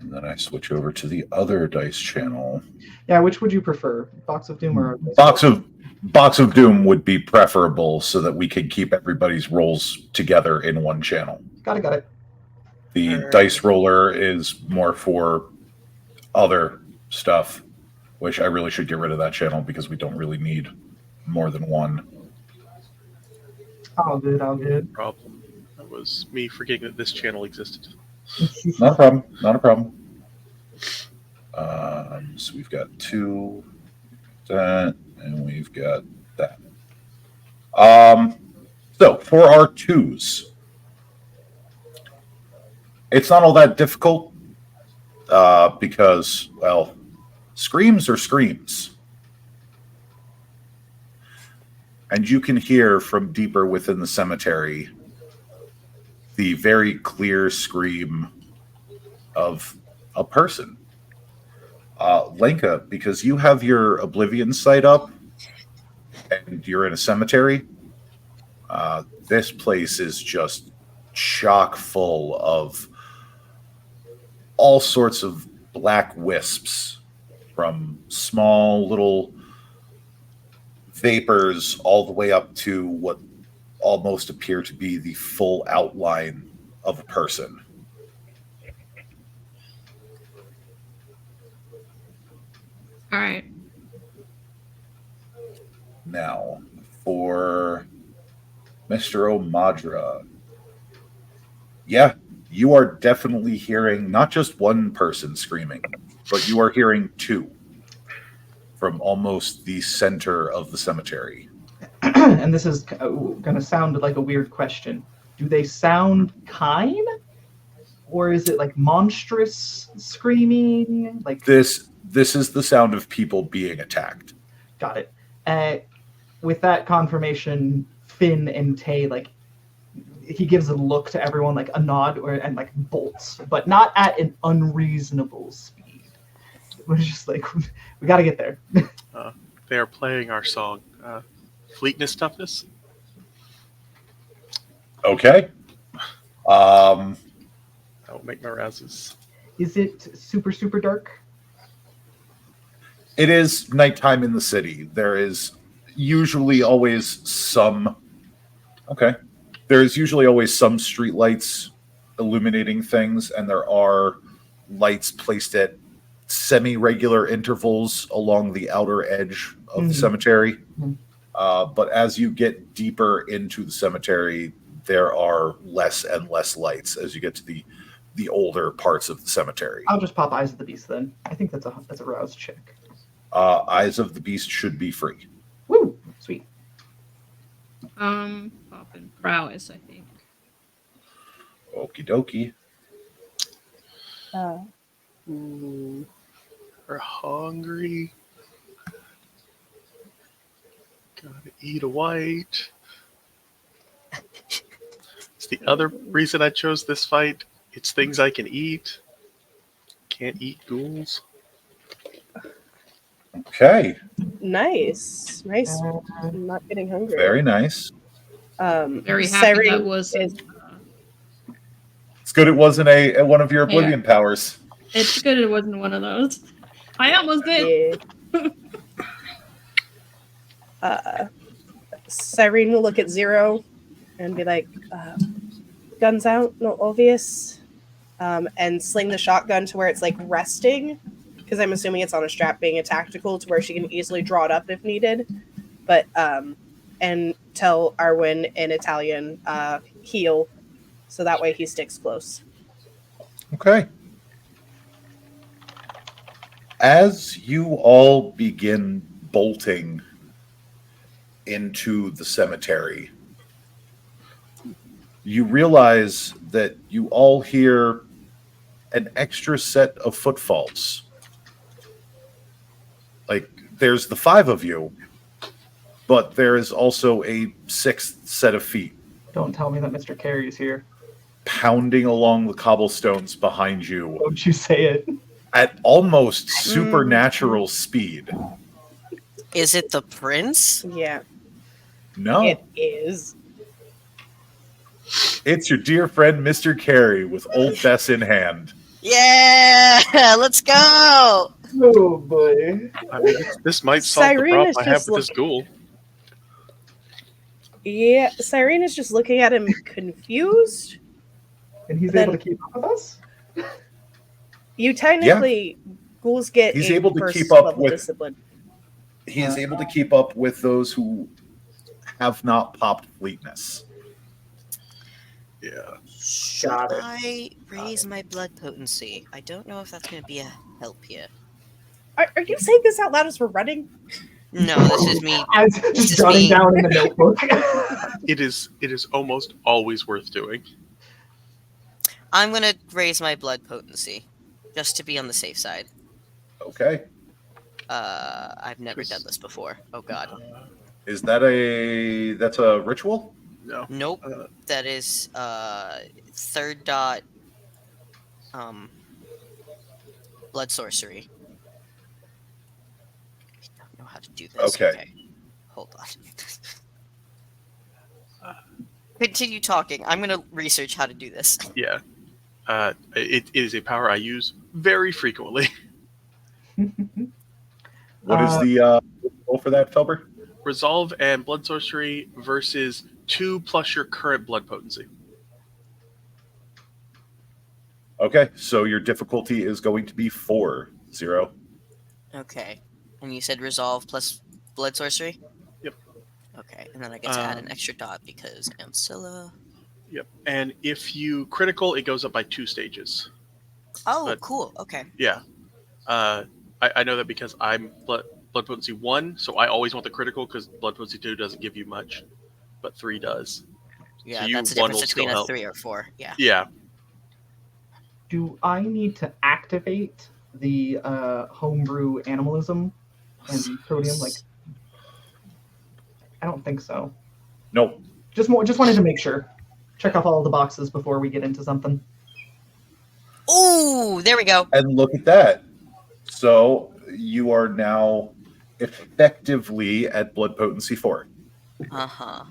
And then I switch over to the other dice channel. Yeah, which would you prefer? Box of Doom or Box of Doom would be preferable so that we could keep everybody's rolls together in one channel. Got it. The Alright. dice roller is more for other stuff, which I really should get rid of that channel because we don't really need more than one. All good. Problem. That was me forgetting that this channel existed. Not a problem. So we've got 2, that, and we've got that. So for our 2s, it's not all that difficult because, well, screams are screams. And you can hear from deeper within the cemetery the very clear scream of a person. Lenka, because you have your Oblivion sight up and you're in a cemetery, this place is just chock full of all sorts of black wisps, from small little vapors all the way up to what almost appear to be the full outline of a person. All right. Now, for Mr. Omadra, yeah, you are definitely hearing not just one person screaming, but you are hearing 2 from almost the center of the cemetery. And this is going to sound like a weird question. Do they sound kind? Or is it like monstrous screaming? Like This is the sound of people being attacked. Got it. With that confirmation, Finn and Tay, like, he gives a look to everyone, like a nod, and like bolts, but not at an unreasonable speed. We're just like, we got to get there. They are playing our song, Fleetness Toughness. Okay. That will make my rouses. Is it super, super dark? It is nighttime in the city. There is usually always some... Okay. There is usually always some streetlights illuminating things, and there are lights placed at semi-regular intervals along the outer edge of the cemetery. But as you get deeper into the cemetery, there are less and less lights as you get to the older parts of the cemetery. I'll just pop Eyes of the Beast then. I think that's a rouse check. Eyes of the Beast should be free. Woo! Sweet. Popping prowess, I think. Okie dokie. Ooh, we're hungry. Gotta eat a white. It's the other reason I chose this fight. It's things I can eat. Can't eat ghouls. Okay. Nice. I'm not getting hungry. Very nice. Very happy that Cyrene was. is- It's good it wasn't one of your Oblivion powers. It's good it wasn't one of those. I almost did. Yeah. Cyrene will look at Zero and be like, guns out, no obvious. And sling the shotgun to where it's like resting, because I'm assuming it's on a strap, being a tactical, to where she can easily draw it up if needed. But and tell Arwen in Italian, heal, so that way he sticks close. Okay. As you all begin bolting into the cemetery, you realize that you all hear an extra set of footfalls. Like, there's the five of you, but there is also a sixth set of feet Don't tell me that Mr. Carey's here. pounding along the cobblestones behind you Don't you say it. at almost supernatural speed. Is it the prince? Yeah, No, it is. it's your dear friend Mr. Carey with Old Bess in hand. Yeah, let's go. Oh boy. I mean, this might solve the Cyrene problem is I have just with this ghoul. Yeah, Cyrene is just looking at him confused. And he's Then- able to keep up with us? You technically ghouls get He's a able to first keep up level with- discipline. He is able to keep up with those who have not popped fleetness. Yeah. Should Got it. I raise my blood potency? I don't know if that's going to be a help here. Are you saying this out loud as we're running? No, this is me. As This just is jotting me. down in the notebook. It is almost always worth doing. I'm going to raise my blood potency just to be on the safe side. Okay. I've never done this before. Oh god. Is that that's a ritual? No. Nope. That is third dot blood sorcery. I don't know how to do this. Okay. Hold on. Continue talking. I'm gonna research how to do this. Yeah. It is a power I use very frequently. What is the roll for that, Felber? Resolve and blood sorcery versus 2 plus your current blood potency. Okay, so your difficulty is going to be 4. Okay. And you said resolve plus blood sorcery? Yep. Okay, and then I get to add an extra dot because Ancilla. Yep. And if you critical, it goes up by 2 stages. Oh, But- cool. Okay. Yeah. I know that because I'm blood potency 1, so I always want the critical because blood potency 2 doesn't give you much, but 3 does. Yeah, you that's the one difference will between still a help. 3 or 4. Yeah. Yeah. Do I need to activate the homebrew animalism and sodium? Like, I don't think so. Nope. Just wanted to make sure. Check off all the boxes before we get into something. Ooh, there we go. And look at that. So you are now effectively at blood potency 4. Uh-huh.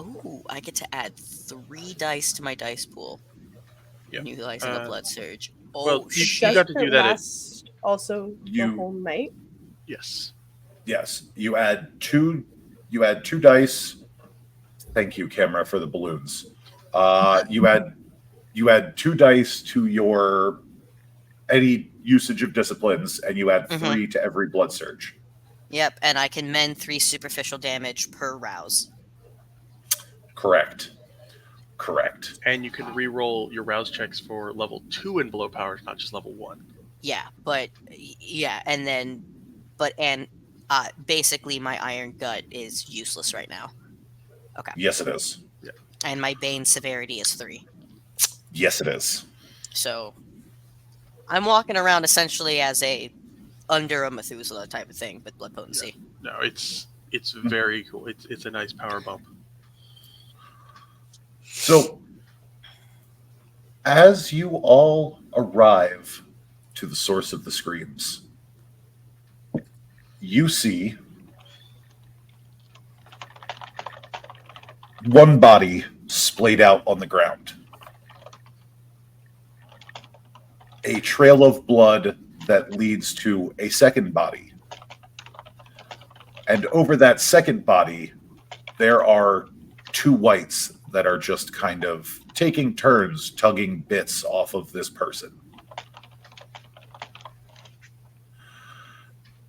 Ooh, I get to add 3 dice to my dice pool. Yep. Utilizing a blood surge. Oh, well, you shit. got to do that at- last also the You- whole night? Yes. Yes, you add 2 dice. Thank you, camera, for the balloons. You add 2 dice to your any usage of disciplines, and you add 3 to every blood surge. Yep, and I can mend 3 superficial damage per rouse. Correct. And you can re-roll your rouse checks for level 2 and below powers, not just level 1. Yeah, but yeah, and then basically my iron gut is useless right now. Okay. Yes, it is. And my bane severity is 3. Yes, it is. So I'm walking around essentially as under a Methuselah type of thing with blood potency. No, it's very cool. It's a nice power bump. So, as you all arrive to the source of the screams, you see one body splayed out on the ground. A trail of blood that leads to a second body. And over that second body, there are 2 whites that are just kind of taking turns tugging bits off of this person.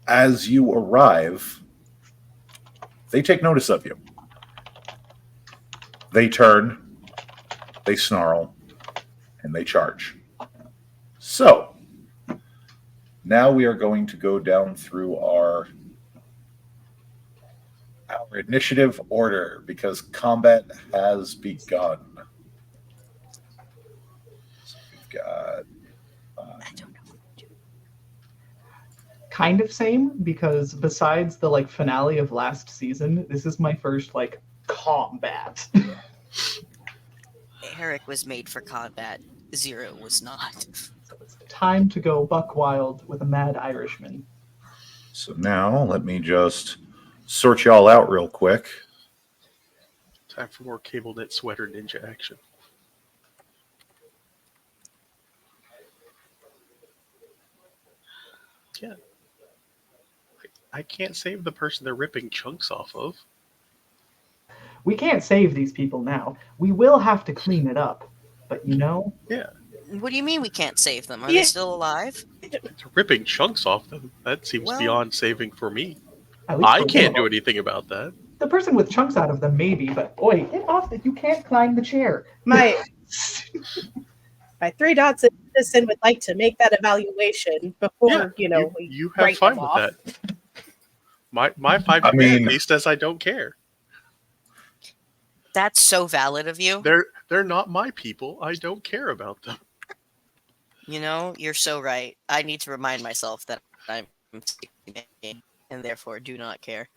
As you arrive, they take notice of you. They turn, they snarl, and they charge. So, now we are going to go down through our initiative order because combat has begun. So we've got I don't know. Kind of same, because besides the like finale of last season, this is my first like combat. Eric was made for combat. Zero was not. So it's time to go buck wild with a mad Irishman. So now let me just sort y'all out real quick. Time for more cable knit sweater ninja action. Yeah. I can't save the person they're ripping chunks off of. We can't save these people now. We will have to clean it up. But you know, Yeah. What do you mean we can't save them? Are Yeah. they still alive? Ripping chunks off them. That seems Well- beyond saving for me. at least I for can't one do of them. anything about that. The person with chunks out of them, maybe, but boy, get off that! You can't climb the chair. My 3 dots in medicine would like to make that evaluation before we you have write fine them with off. that. My 5 I degree mean- taste says I don't care. That's so valid of you. They're not my people. I don't care about them. You know, you're so right. I need to remind myself that I'm and therefore do not care.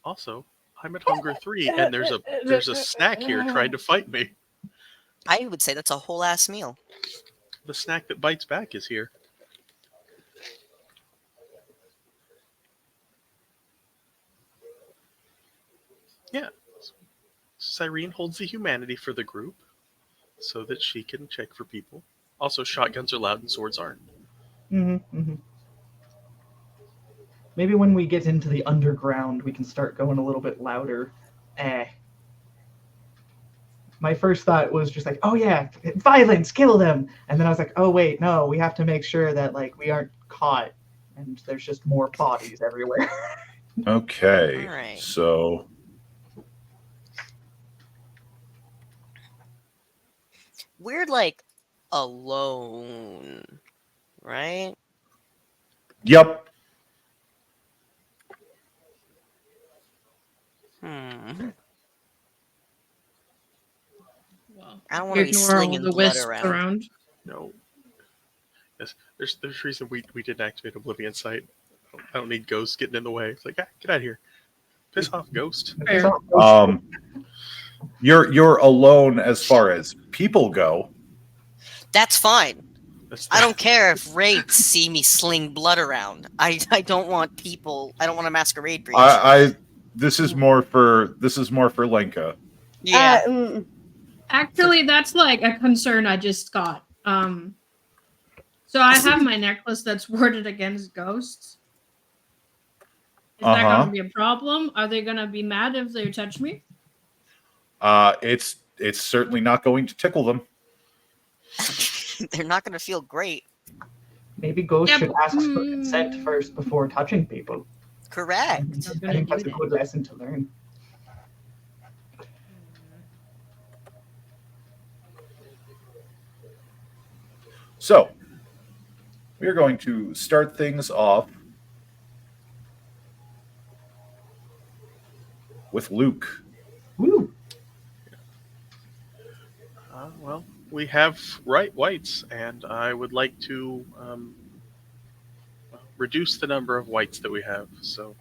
Also, I'm at Hunger 3 and there's a snack here trying to fight me. I would say that's a whole ass meal. The snack that bites back is here. Yeah. Cyrene holds the humanity for the group so that she can check for people. Also, shotguns are loud and swords aren't. Maybe when we get into the underground, we can start going a little bit louder. My first thought was just like, oh yeah, violence, kill them. And then I was like, oh wait, no, we have to make sure that like we aren't caught and there's just more bodies everywhere. Okay. All right. So We're like alone, right? yep. Well, I don't want to be ignore all slinging the blood wisps around. No. Yes, there's a reason we didn't activate Oblivion Sight. I don't need ghosts getting in the way. It's like, get out of here. Piss off, ghost. Fair. You're alone as far as people go. That's fine. That's I don't care if raids see me sling blood around. I don't want people. I don't want a masquerade breach. This is more for Lenka. Yeah. Actually, that's like a concern I just got. So I have my necklace that's warded against ghosts. Is that going to be a problem? Are they going to be mad if they touch me? It's certainly not going to tickle them. They're not going to feel great. Maybe ghosts Yeah, should but- ask for consent first before touching people. Correct. I think that's a good lesson to learn. So we're going to start things off with Luke. Woo! Well, we have whites, and I would like to reduce the number of whites that we have. So,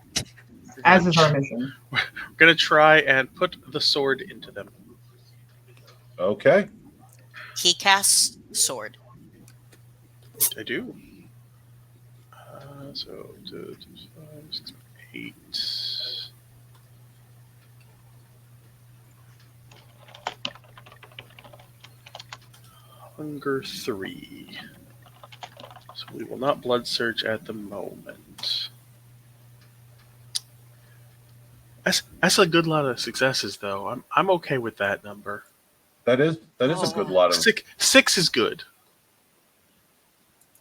As is our mission. we're going to try and put the sword into them. Okay. He casts sword. I do. So, 2, 5, 6, 8. Hunger 3. So we will not blood search at the moment. That's a good lot of successes, though. I'm okay with that number. That is a good lot of. Six is good.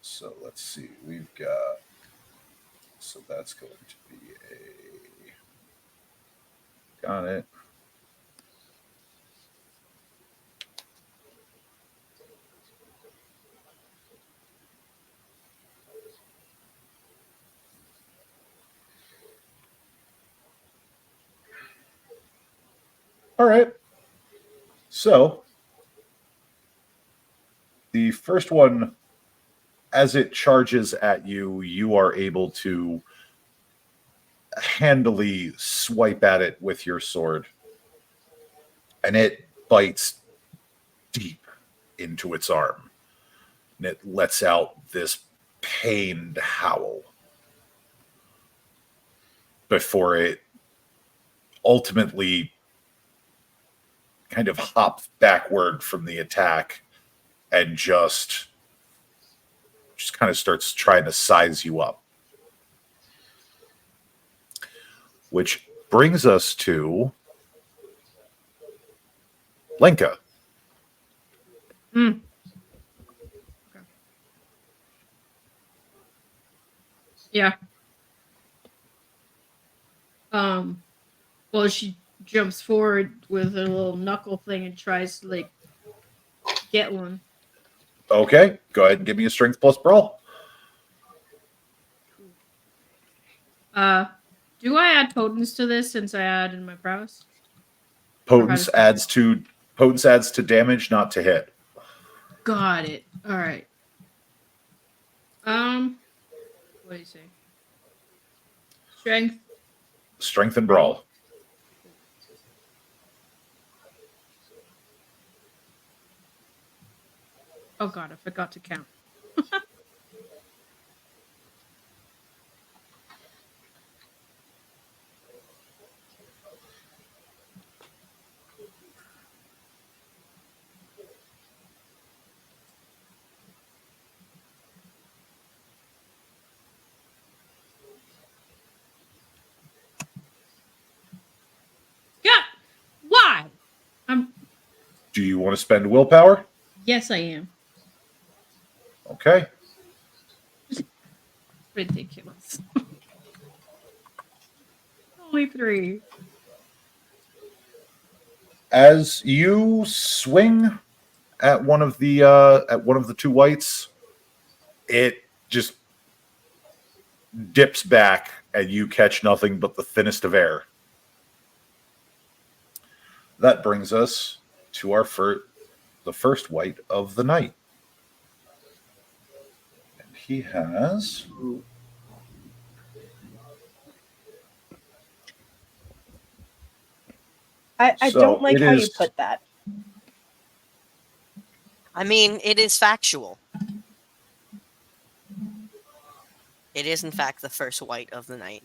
So let's see. We've got. So that's going to be a. Got it. All right. So, the first one, as it charges at you, you are able to handily swipe at it with your sword. And it bites deep into its arm. And it lets out this pained howl before it ultimately kind of hops backward from the attack and just kind of starts trying to size you up. Which brings us to Lenka. Hmm. Okay. Yeah. Well, she jumps forward with her little knuckle thing and tries to like get one. Okay, go ahead and give me a strength plus brawl. Do I add potence to this since I added my prowess? Potence adds to damage, not to hit. Got it. All right. What do you say? Strength and brawl. Oh god, I forgot to count. Yeah. Why? Do you want to spend willpower? Yes, I am. Okay. Ridiculous. Only 3. As you swing at one of the two whites, it just dips back and you catch nothing but the thinnest of air. That brings us to the first white of the night. And he has I don't like how you put that. I mean, it is factual. It is, in fact, the first white of the night.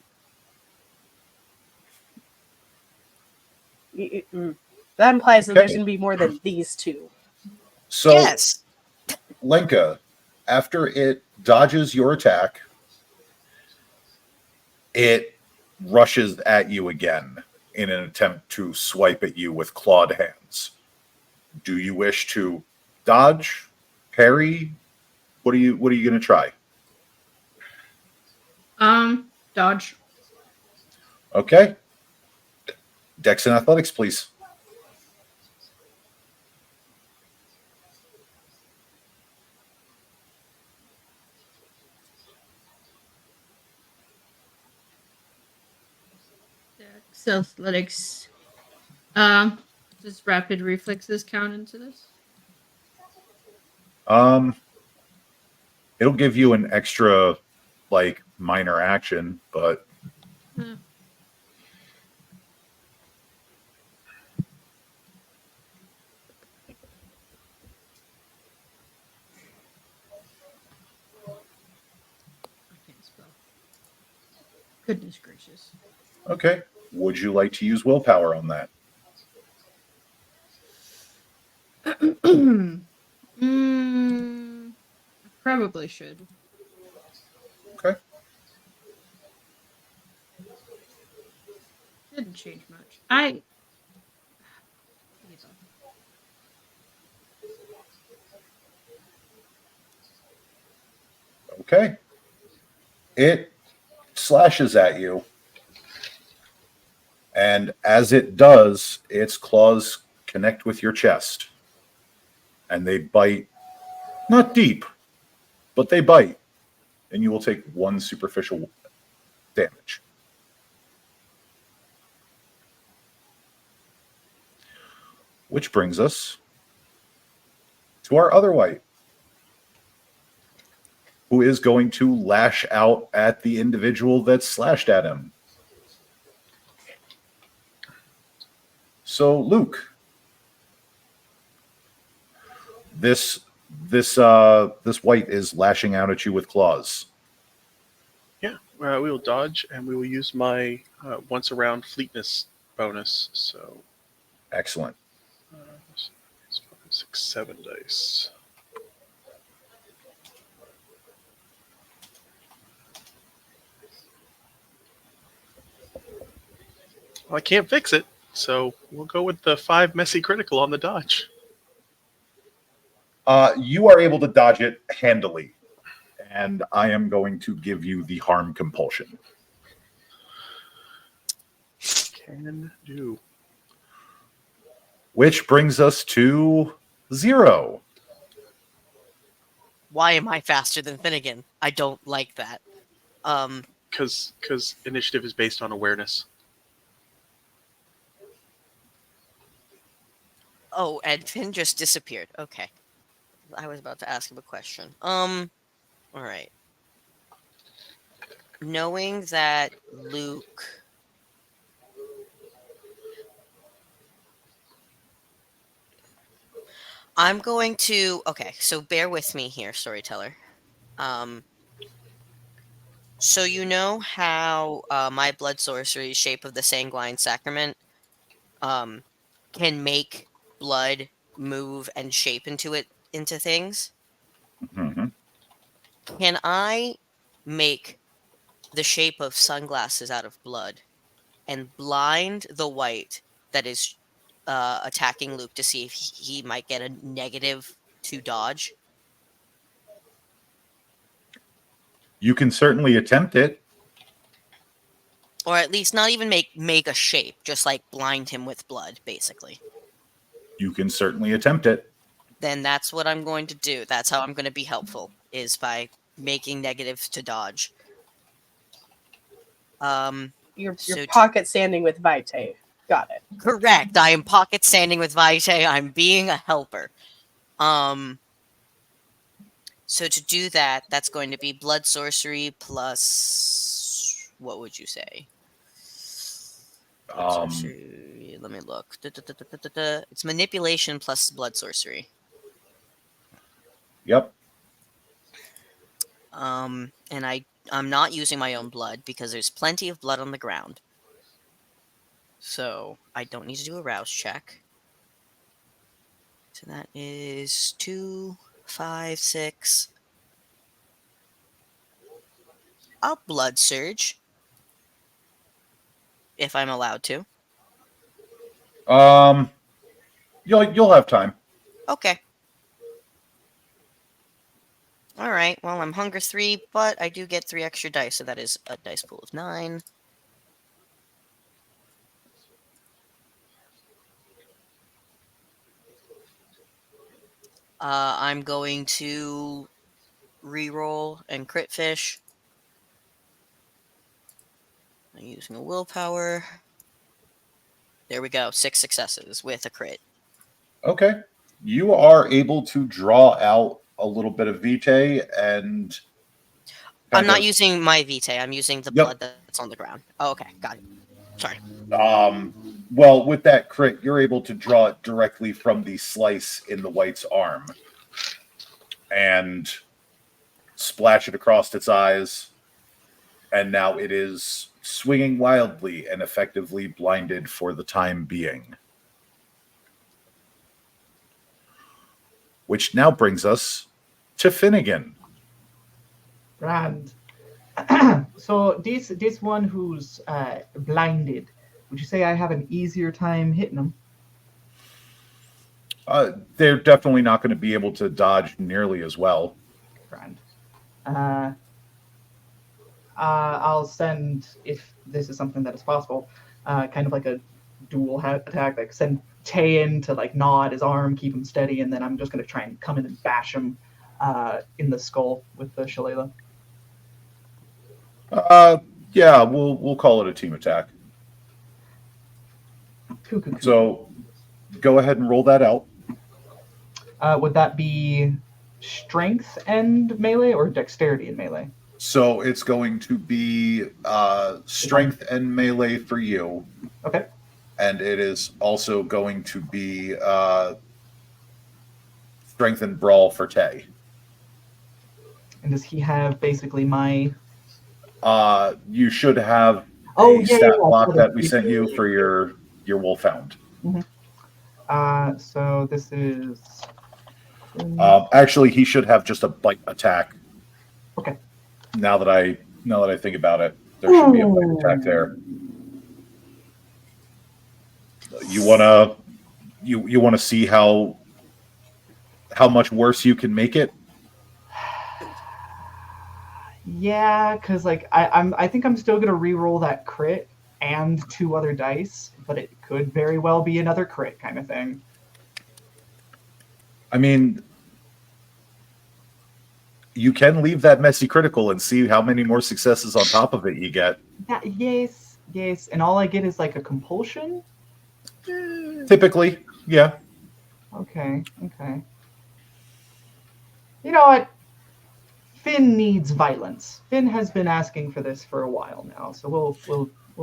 That implies that there's going to be more than these two. So, yes. Lenka, after it dodges your attack, it rushes at you again in an attempt to swipe at you with clawed hands. Do you wish to dodge, parry? What are you going to try? Dodge. Okay. Dex and athletics, please. Dex, athletics. Does rapid reflexes count into this? It'll give you an extra, like, minor action, but I can't spell. Goodness gracious. okay. Would you like to use willpower on that? I probably should. Okay. Didn't change much. Okay. It slashes at you. And as it does, its claws connect with your chest. And they bite, not deep, but they bite. And you will take 1 superficial damage. Which brings us to our other white, who is going to lash out at the individual that slashed at him. So, Luke, this white is lashing out at you with claws. Yeah, we will dodge, and we will use my once around fleetness bonus. So, Excellent. 6, 7 dice. Well, I can't fix it, so we'll go with the 5 messy critical on the dodge. You are able to dodge it handily, and I am going to give you the harm compulsion. Can do. Which brings us to 0. Why am I faster than Finnegan? I don't like that. Because initiative is based on awareness. Oh, and Finn just disappeared. Okay. I was about to ask him a question. All right. Knowing that Luke... I'm going to... Okay, so bear with me here, storyteller. So you know how my blood sorcery, Shape of the Sanguine Sacrament, can make blood move and shape into things? Mm-hmm. Can I make the shape of sunglasses out of blood and blind the white that is attacking Luke to see if he might get a negative to dodge? You can certainly attempt it. Or at least not even make a shape, just like blind him with blood, basically. You can certainly attempt it. Then that's what I'm going to do. That's how I'm going to be helpful, is by making negatives to dodge. You're So pocket sanding with Vitae. Got it. correct. I am pocket sanding with Vitae. I'm being a helper. So to do that, that's going to be blood sorcery plus... What would you say? Blood sorcery. Let me look. It's manipulation plus blood sorcery. Yep. And I'm not using my own blood because there's plenty of blood on the ground. So I don't need to do a rouse check. So that is 2, 5, 6. I'll blood surge. If I'm allowed to. You'll have time. Okay. Alright, well, I'm hunger 3, but I do get 3 extra dice, so that is a dice pool of 9. I'm going to reroll and crit fish. I'm using a willpower. There we go, 6 successes with a crit. Okay. You are able to draw out a little bit of vitae and... I'm not using my vitae, I'm using the blood that's on the ground. Oh, okay, got it. Sorry. Well, with that crit, you're able to draw it directly from the slice in the white's arm and splash it across its eyes, and now it is swinging wildly and effectively blinded for the time being. Which now brings us to Finnegan. Grand. So this one who's blinded, would you say I have an easier time hitting him? They're definitely not going to be able to dodge nearly as well. Grand. I'll send, if this is something that is possible, kind of like a dual attack, like send Tay in to like gnaw at his arm, keep him steady, and then I'm just going to try and come in and bash him in the skull with the shillelagh. Yeah, we'll call it a team attack. Cool. So go ahead and roll that out. Would that be strength and melee or dexterity and melee? So it's going to be strength and melee for you. Okay. And it is also going to be strength and brawl for Tay. And does he have basically my... You should have stat block that we sent you for your wolfhound. So this is... Actually, he should have just a bite attack. Okay. Now that I think about it, there should be a bite attack there. You wanna see how much worse you can make it? Yeah, because like I think I'm still gonna re-roll that crit and 2 other dice, but it could very well be another crit kind of thing. I mean, you can leave that messy critical and see how many more successes on top of it you get. Yes, and all I get is like a compulsion. Typically, yeah. Okay. You know what? Finn needs violence. Finn has been asking for this for a while now, so we'll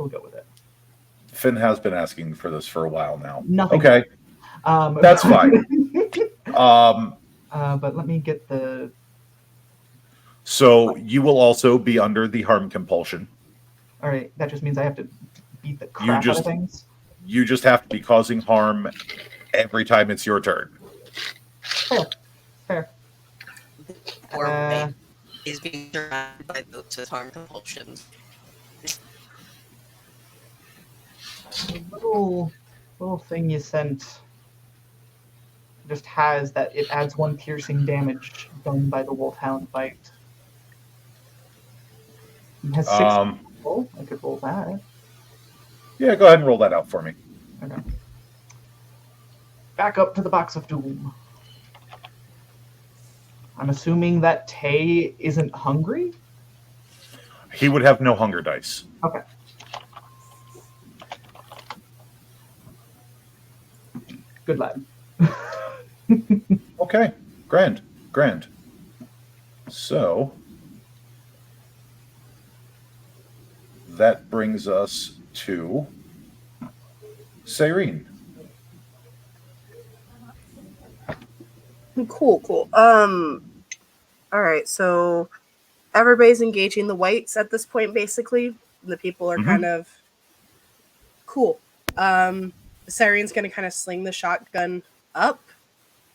go with it. Finn has been asking for this for a while now. Nothing. Okay. That's fine. But let me get the... So you will also be under the harm compulsion. All right, that just means I have to beat the crap out of things. You just have to be causing harm every time it's your turn. Fair. Or is being surrounded by those with harm compulsions. The little thing you sent just has that it adds 1 piercing damage done by the wolfhound bite. It has 6 people. I could roll that. Yeah, go ahead and roll that out for me. Okay. Back up to the box of doom. I'm assuming that Tay isn't hungry? He would have no hunger dice. Okay. Good lad. Okay, grand. So that brings us to Cyrene. Cool. All right, so everybody's engaging the whites at this point, basically. The people are kind of cool. Cyrene's going to kind of sling the shotgun up,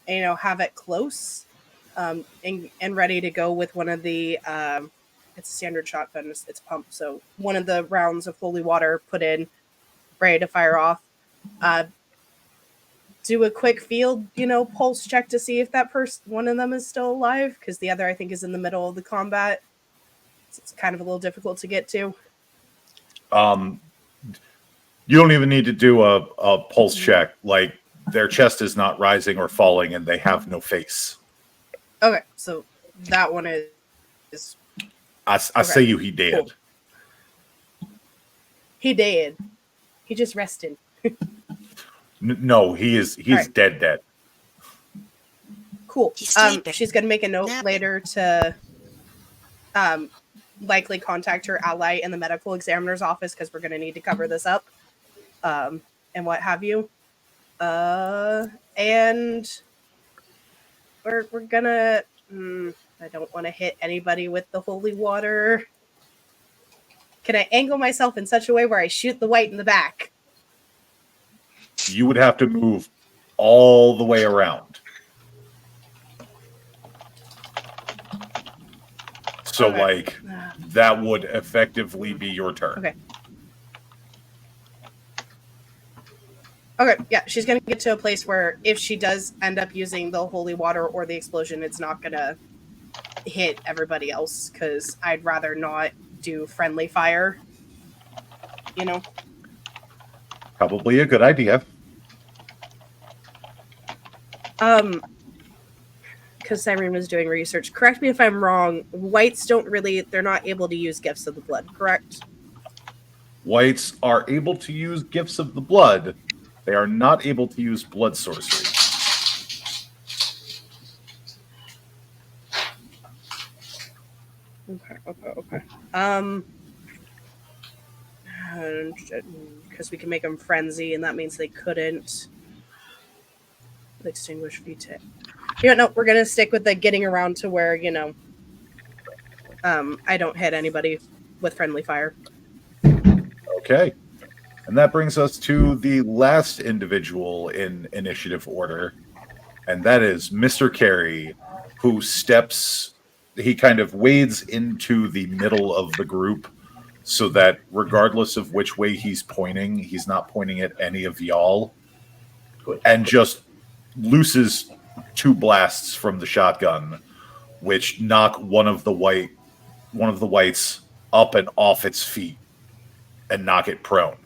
and, have it close, and ready to go with one of the. It's a standard shotgun. It's pumped, so one of the rounds of holy water put in, ready to fire off. Do a quick field, pulse check to see if that one of them is still alive, because the other, I think, is in the middle of the combat. So it's kind of a little difficult to get to. You don't even need to do a pulse check. Like, their chest is not rising or falling, and they have no face. Okay, so that one is I say you, he dead. Cool. He dead. He just rested. No, he's right. Dead. Cool. She's gonna make a note later to likely contact her ally in the medical examiner's office, because we're gonna need to cover this up, and what have you. And we're gonna. I don't want to hit anybody with the holy water. Can I angle myself in such a way where I shoot the white in the back? You would have to move all the way around. So, that would effectively be your turn. Okay, yeah, she's going to get to a place where if she does end up using the holy water or the explosion, it's not going to hit everybody else, because I'd rather not do friendly fire. Probably a good idea. Because Cyrene was doing research. Correct me if I'm wrong. Whites they're not able to use gifts of the blood, correct? Whites are able to use gifts of the blood, They are not able to use blood sorcery. Okay. Because we can make them frenzy, and that means they couldn't extinguish VT. No, we're gonna stick with the getting around to where I don't hit anybody with friendly fire. Okay. And that brings us to the last individual in initiative order, and that is Mr. Carey, who he kind of wades into the middle of the group so that regardless of which way he's pointing, he's not pointing at any of y'all, and just looses 2 blasts from the shotgun, which knock one of the whites up and off its feet and knock it prone.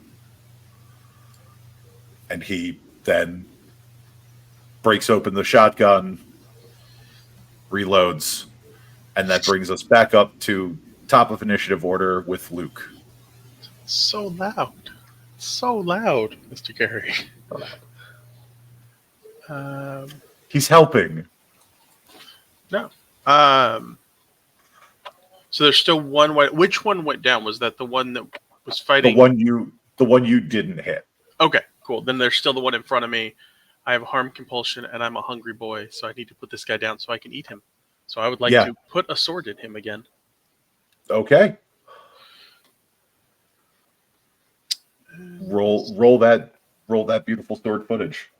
And he then breaks open the shotgun, reloads, and that brings us back up to top of initiative order with Luke. So loud. So loud, Mr. Carey. He's helping. No. So there's still one. Which one went down? Was that the one that was fighting? The one you didn't hit. Okay, cool. Then there's still the one in front of me. I have harm compulsion, and I'm a hungry boy, so I need to put this guy down so I can eat him. So I would like to put a sword in him again. Okay. Roll that beautiful sword footage.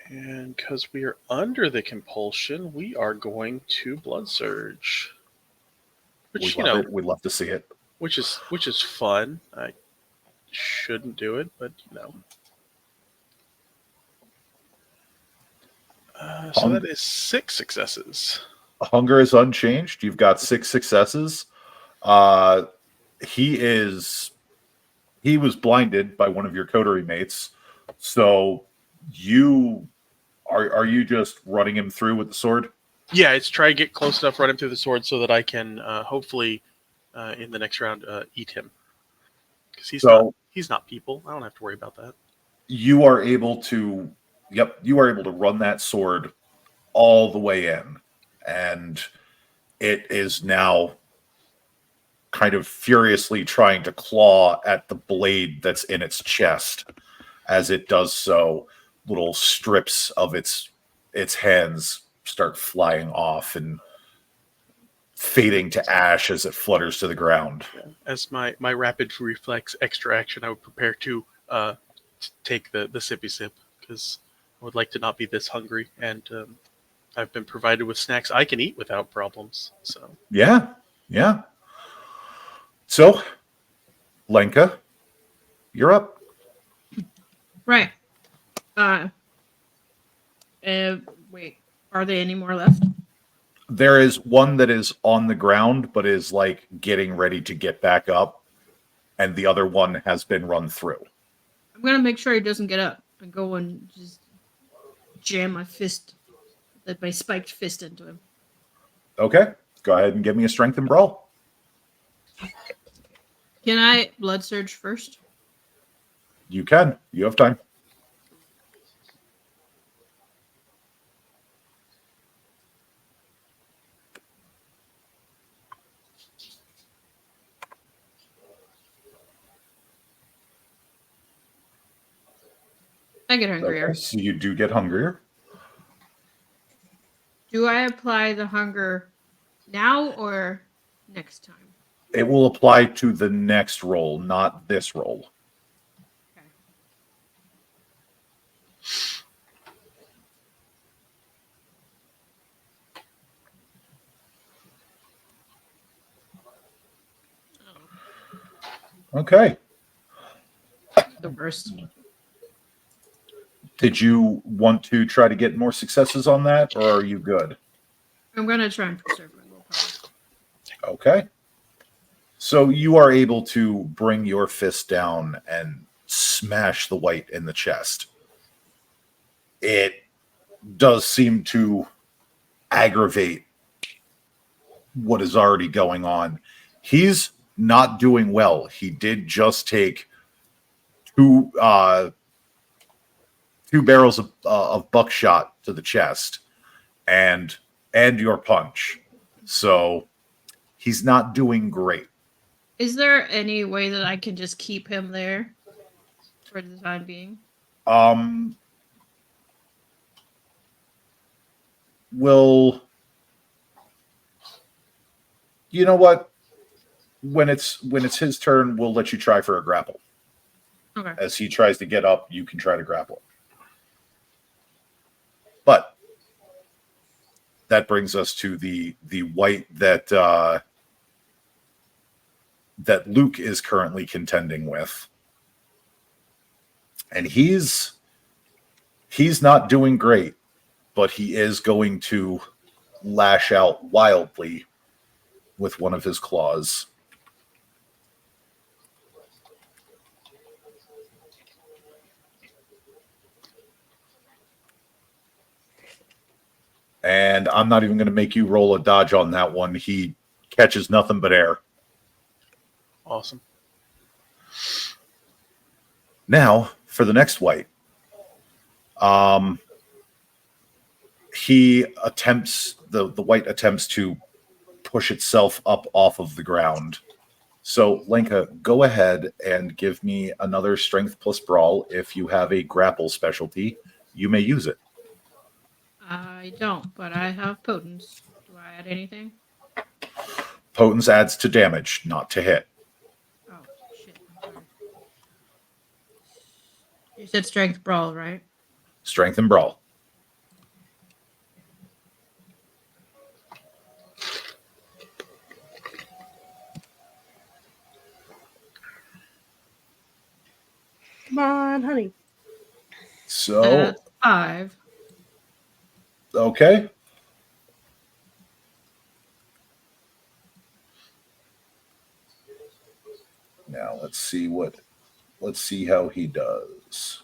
And because we are under the compulsion, we are going to Blood Surge. Which we'd love to see it. Which is fun. I shouldn't do it, but So that is 6 successes. Hunger is unchanged. You've got 6 successes. He was blinded by one of your coterie mates. So are you just running him through with the sword? Yeah, it's try to get close enough, run him through the sword so that I can hopefully in the next round eat him. Because he's not people. I don't have to worry about that. You are able to run that sword all the way in, and it is now kind of furiously trying to claw at the blade that's in its chest. As it does so, little strips of its hands start flying off and fading to ash as it flutters to the ground. As my rapid reflex extra action, I would prepare to take the sippy sip, because I would like to not be this hungry, and I've been provided with snacks I can eat without problems. So yeah. So, Lenka, you're up. Right. Wait. Are there any more left? There is one that is on the ground, but is like getting ready to get back up, and the other one has been run through. I'm gonna make sure he doesn't get up and go and just jam my spiked fist into him. Okay, go ahead and give me a strength and brawl. Can I blood surge first? You can. You have time. I get hungrier. Okay, so you do get hungrier. Do I apply the hunger now or next time? It will apply to the next roll, not this roll. Okay. Okay. The worst. Did you want to try to get more successes on that, or are you good? I'm going to try and preserve my willpower. Okay. So you are able to bring your fist down and smash the white in the chest. It does seem to aggravate what is already going on. He's not doing well. He did just take two two barrels of buckshot to the chest, and your punch. So he's not doing great. Is there any way that I can just keep him there for the time being? Will you know what? When it's his turn, we'll let you try for a grapple. Okay. As he tries to get up, you can try to grapple. But that brings us to the white that that Luke is currently contending with. And he's not doing great, but he is going to lash out wildly with one of his claws. And I'm not even going to make you roll a dodge on that one. He catches nothing but air. Awesome. Now, for the next white. He attempts, the white attempts to push itself up off of the ground. So, Lenka, go ahead and give me another strength plus brawl. If you have a grapple specialty, you may use it. I don't, but I have potence. Do I add anything? Potence adds to damage, not to hit. Oh, shit. I'm sorry. You said strength brawl, right? Strength and brawl. Come on, honey. So, That's 5. okay. Now let's see how he does.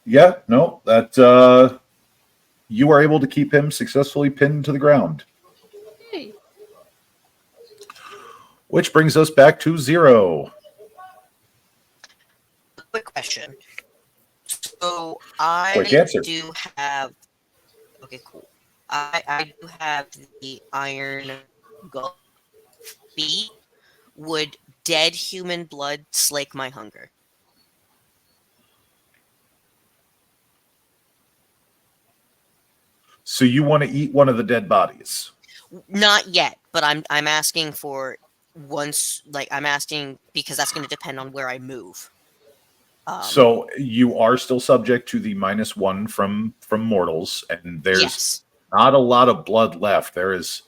Yeah, no, that you are able to keep him successfully pinned to the ground. Hey. Which brings us back to 0. Quick question. So Quick I answer. do have. Okay, cool. I do have the iron gold feet. Would dead human blood slake my hunger? So you want to eat one of the dead bodies? Not yet, but I'm asking for once. Like I'm asking because that's going to depend on where I move. So you are still subject to the -1 from mortals, and there's yes. not a lot of blood left. There is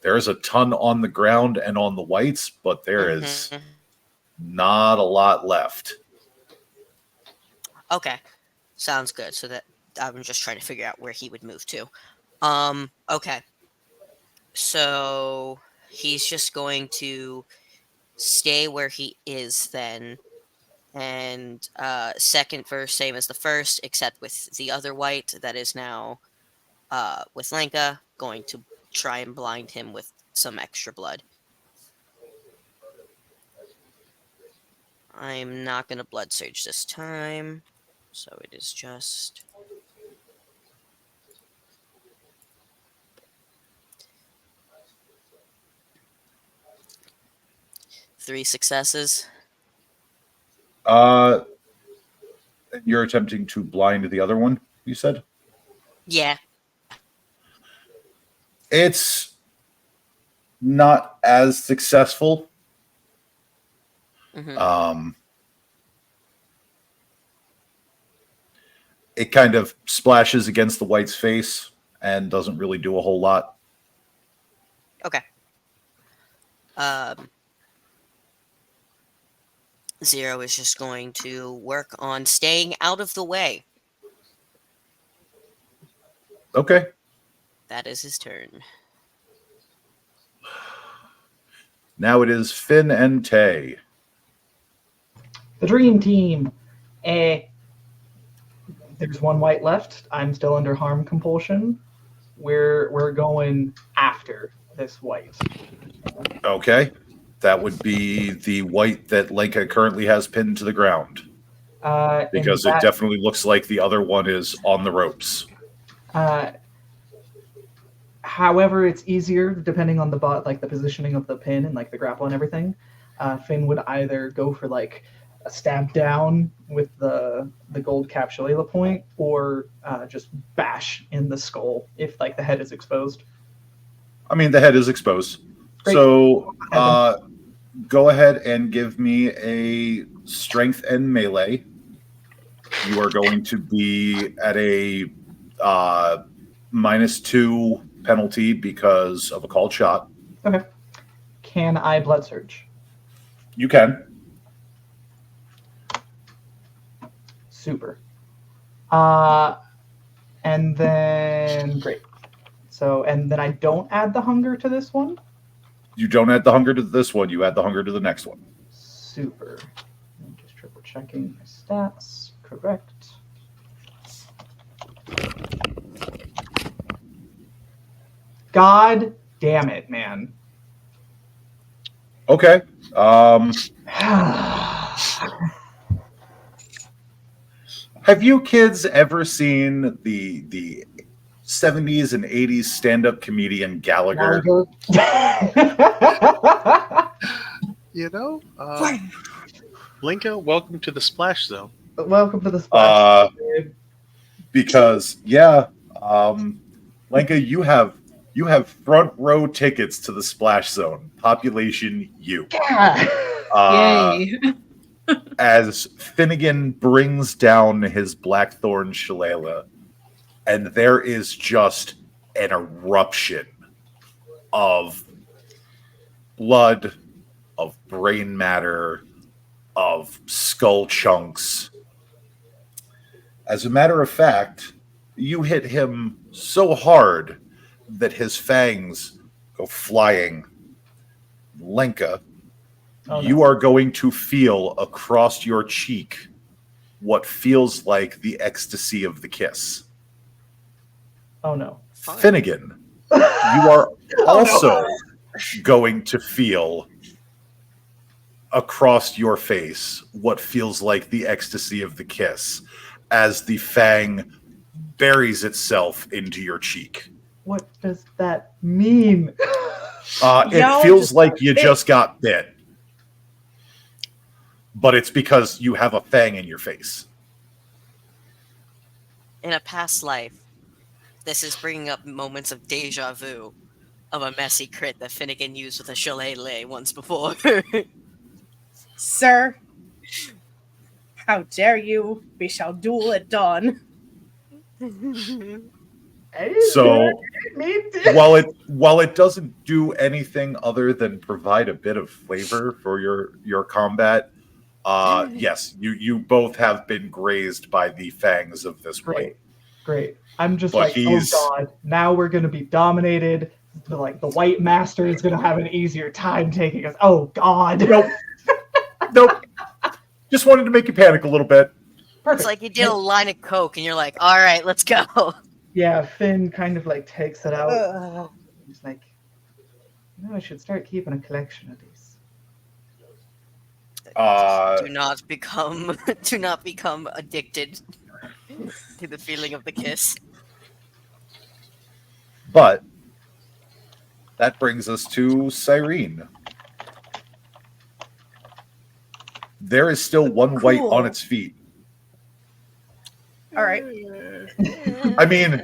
a ton on the ground and on the whites, but there is Mhm. not a lot left. Okay, sounds good. So that I'm just trying to figure out where he would move to. Okay. So he's just going to stay where he is then. And second verse, same as the first, except with the other white that is now with Lenka, going to try and blind him with some extra blood. I'm not going to blood surge this time, so it is just... Three successes. You're attempting to blind the other one, you said? Yeah. It's not as successful. Mm-hmm. It kind of splashes against the white's face and doesn't really do a whole lot. Okay. Zero is just going to work on staying out of the way. Okay. That is his turn. Now it is Finn and Tay. The dream team. There's one white left. I'm still under harm compulsion. We're going after this white. Okay. That would be the white that Lenka currently has pinned to the ground. And Because it definitely looks like the other one is on the ropes. However, it's easier depending on the like the positioning of the pin and like the grapple and everything. Finn would either go for like a stab down with the gold capsulula point, or just bash in the skull if like the head is exposed. I mean, the head is exposed. Great. So go ahead and give me a strength and melee. You are going to be at a -2 penalty because of a called shot. Okay. Can I blood surge? You can. Super. And then great. So, and then I don't add the hunger to this one? You don't add the hunger to this one. You add the hunger to the next one. Super. I'm just triple checking my stats. Correct. God damn it, man. Okay. Have you kids ever seen the 70s and 80s stand-up comedian Gallagher? You know, Linka, welcome to the Splash Zone. Welcome to the splash. Because Lenka, you have front row tickets to the Splash Zone. Population U. Yay. As Finnegan brings down his Blackthorn Shillelagh, and there is just an eruption of blood, of brain matter, of skull chunks. As a matter of fact, you hit him so hard that his fangs go flying. Lenka, you are going to feel across your cheek what feels like the ecstasy of the kiss. Oh no. Finnegan, you are also going to feel across your face what feels like the ecstasy of the kiss as the fang buries itself into your cheek. What does that mean? It feels like you just got bit. But it's because you have a fang in your face. In a past life, this is bringing up moments of deja vu of a messy crit that Finnegan used with a shillelagh once before. Sir, how dare you? We shall duel at dawn. So while it doesn't do anything other than provide a bit of flavor for your combat, yes, you both have been grazed by the fangs of this white. Great. I'm just But oh god, now we're gonna be dominated. The white master is gonna have an easier time taking us. Oh god. Nope. Just wanted to make you panic a little bit. Perfect. It's like you did a line of coke and you're like, all right, let's go. Yeah, Finn kind of takes it out. Ugh. He's like, I should start keeping a collection of these. Do not become addicted to the feeling of the kiss. But that brings us to Cyrene. There is still one white on its feet. All right. I mean,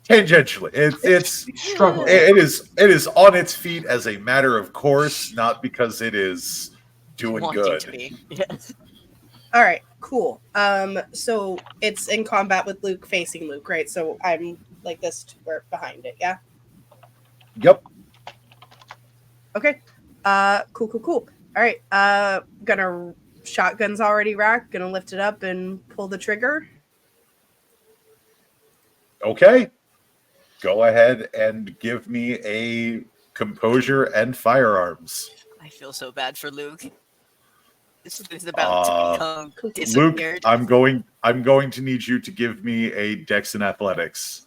tangentially, it's struggling. It is on its feet as a matter of course, not because it is doing Wanting good. to be. Yes. All right. Cool. So it's in combat with Luke facing Luke, right? So I'm like this to where behind it, yeah. Yep. Okay. Cool. All right. Gonna shotgun's already racked. Gonna lift it up and pull the trigger. Okay. Go ahead and give me a composure and firearms. I feel so bad for Luke. This is about to become Luke, disappeared. I'm going to need you to give me a Dex and Athletics.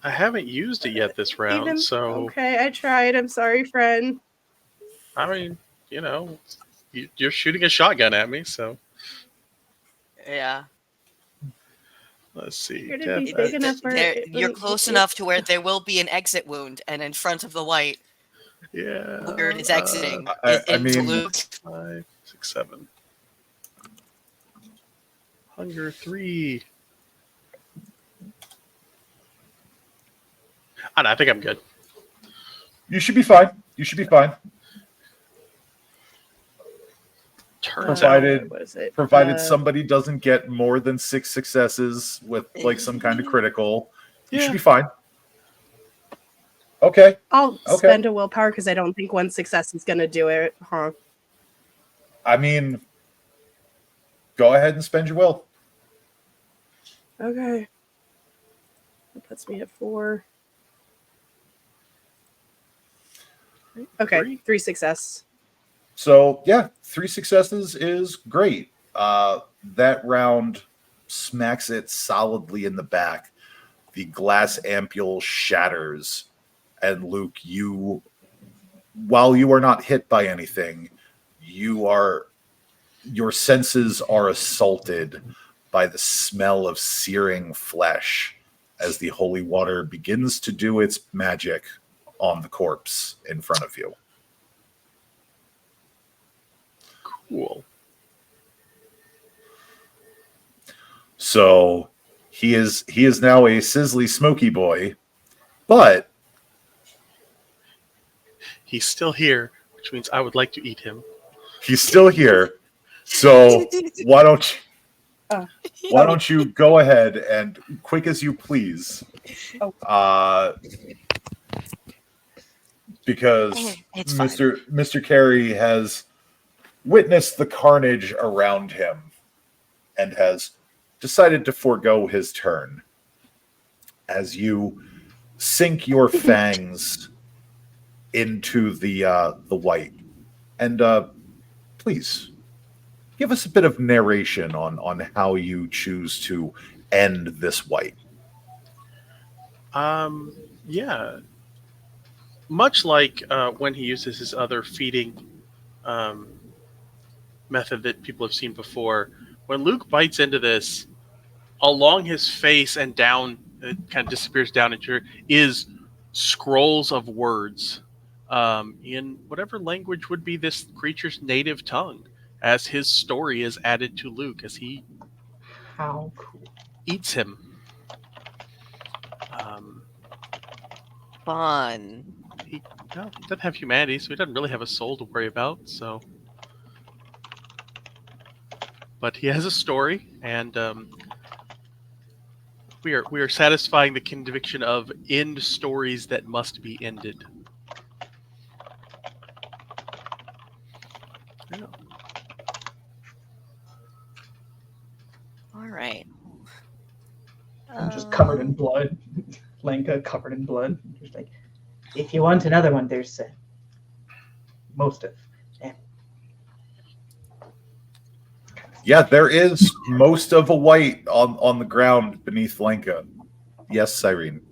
I haven't used it yet this round, Even so okay, I tried. I'm sorry, friend. I mean, you're shooting a shotgun at me, so Yeah. let's see. Figured it'd be Death big at- enough for it. You're close enough to where there will be an exit wound, and in front of the white, Yeah. where it is exiting, I is mean- Luke. 5, 6, 7. Hunger 3. I think I'm good. You should be fine. You should be fine. Turns Provided- what is it? Provided somebody doesn't get more than 6 successes with like some kind of critical, you Yeah. should be fine. Okay. I'll Okay. spend a willpower because I don't think one success is gonna do it, huh? I mean, go ahead and spend your will. Okay. That puts me at 4. Okay, 3. 3 success. So yeah, 3 successes is great. That round smacks it solidly in the back. The glass ampule shatters, and Luke, while you are not hit by anything, your senses are assaulted by the smell of searing flesh as the holy water begins to do its magic on the corpse in front of you. Cool. So he is now a sizzly smoky boy, but He's still here, which means I would like to eat him. he's still here. So why don't you go ahead and quick as you please? Because It's fine. Mr. Carey has witnessed the carnage around him and has decided to forego his turn. As you sink your fangs into the white, and please give us a bit of narration on how you choose to end this white. Yeah. Much like when he uses his other feeding method that people have seen before, when Luke bites into this, along his face and down, it kind of disappears down into is scrolls of words in whatever language would be this creature's native tongue, as his story is added to Luke as he How cool. eats him. Fun. He doesn't have humanity, so he doesn't really have a soul to worry about. So, but he has a story, and we are satisfying the conviction of end stories that must be ended. Yeah. All right. I'm just covered in blood. Lenka covered in blood. Just like, if you want another one, there's most of. Yeah, there is most of a white on the ground beneath Lenka. Yes, Cyrene.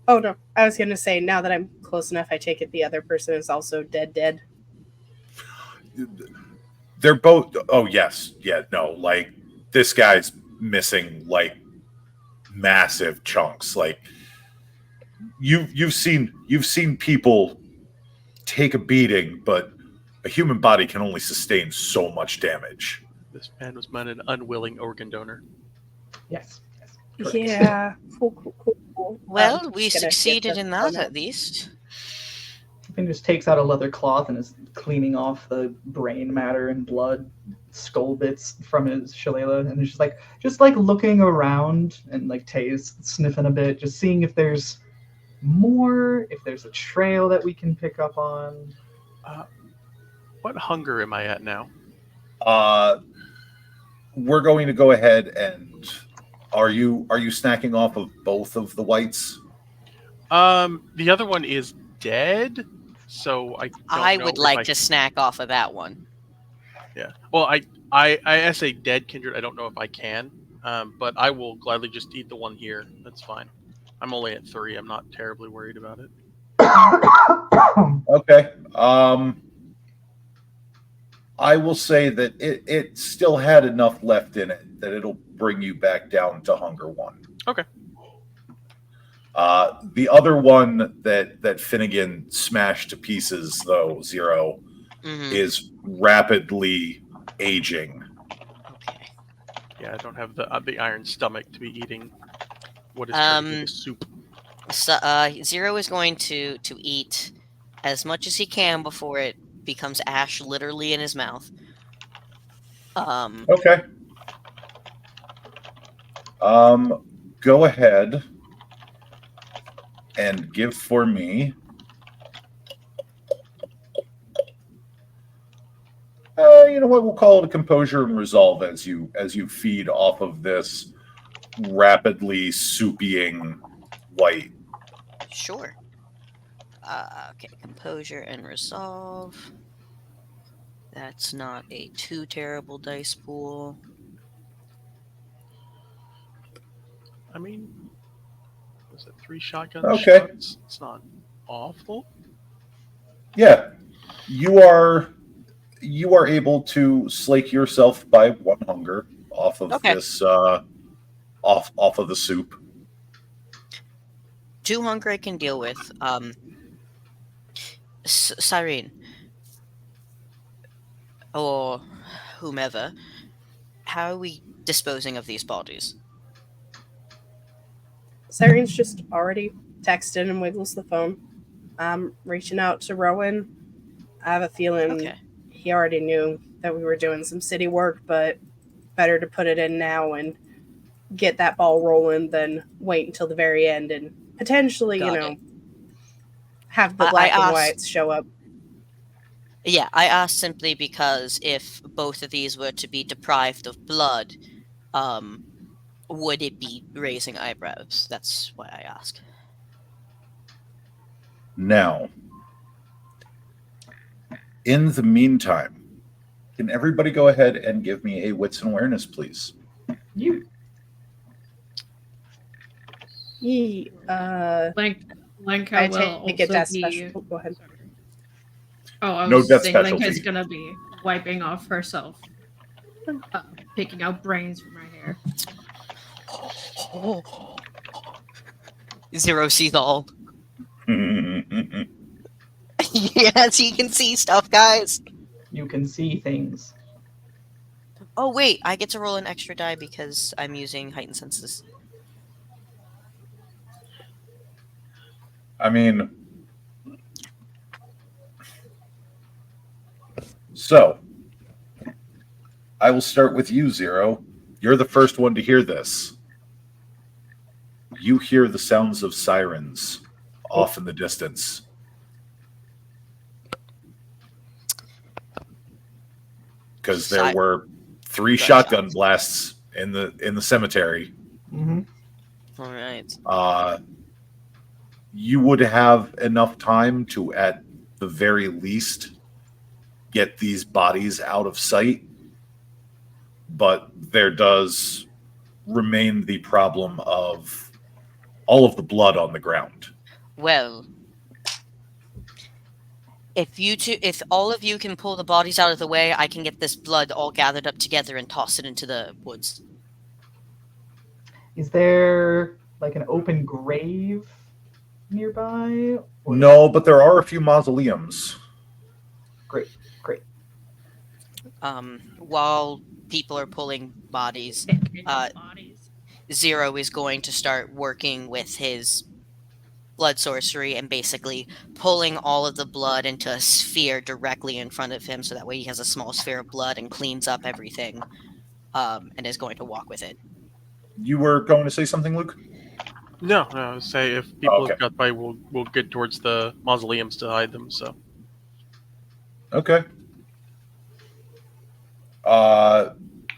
Oh no, I was gonna say now that I'm close enough, I take it the other person is also dead. They're both. Oh yes, yeah. No, like this guy's missing like massive chunks. Like you've seen people take a beating, but a human body can only sustain so much damage. This man was an unwilling organ donor. Yes. Correct. Yeah. Cool. Well, we just gonna succeeded get in the that phone out. at least. Finn just takes out a leather cloth and is cleaning off the brain matter and blood, skull bits from his shillelagh, and is just like looking around, and like Tay's sniffing a bit, just seeing if there's more, if there's a trail that we can pick up on. What hunger am I at now? We're going to go ahead and are you snacking off of both of the whites? The other one is dead, so I know would if like to snack off of that one. Yeah. Well, I as a dead kindred, I don't know if I can. but I will gladly just eat the one here. That's fine. I'm only at 3. I'm not terribly worried about it. Okay. I will say that it still had enough left in it that it'll bring you back down to hunger 1. Okay. The other one that Finnegan smashed to pieces, though, 0, Mhm. is rapidly aging. Okay. Yeah, I don't have the iron stomach to be eating what is technically soup. So, 0 is going to eat as much as he can before it becomes ash literally in his mouth. Okay. Go ahead and give for me. You know what? We'll call it a composure and resolve as you feed off of this rapidly soupying white. Sure. Okay, composure and resolve. That's not a too terrible dice pool. I mean, was it 3 shotgun Okay. shots? It's not awful. Yeah, you are able to slake yourself by 1 hunger off of Okay. this off of the soup. 2 hunger I can deal with. Cyrene, or whomever, how are we disposing of these bodies? Siren's just already texted and wiggles the phone. I'm reaching out to Rowan. I have a feeling Okay. he already knew that we were doing some city work, but better to put it in now and get that ball rolling than wait until the very end and potentially, Got it. have the I black and asked- whites show up. Yeah, I asked simply because if both of these were to be deprived of blood, would it be raising eyebrows? That's why I ask. Now, in the meantime, can everybody go ahead and give me a wits and awareness, please? You. Yee, Lenka I will take it also as be. special. Go ahead. Oh, I No was death saying Lenka is specialty. gonna be wiping off herself, picking out brains from her hair. 0 sees all. Yes, he can see stuff, guys. You can see things. Oh wait, I get to roll an extra die because I'm using heightened senses. I mean, so I will start with you, 0. You're the first one to hear this. You hear the sounds of sirens off in the distance. Because there were 3 shotgun blasts in the cemetery. Mm-hmm. All right. You would have enough time to, at the very least, get these bodies out of sight. But there does remain the problem of all of the blood on the ground. Well, if all of you can pull the bodies out of the way, I can get this blood all gathered up together and toss it into the woods. Is there like an open grave nearby? Or- No, but there are a few mausoleums. Great. While people are pulling bodies, Bodies. 0 is going to start working with his blood sorcery and basically pulling all of the blood into a sphere directly in front of him, so that way he has a small sphere of blood and cleans up everything, and is going to walk with it. You were going to say something, Luke? No. Say if people Okay. have got by, we'll get towards the mausoleums to hide them. So Okay.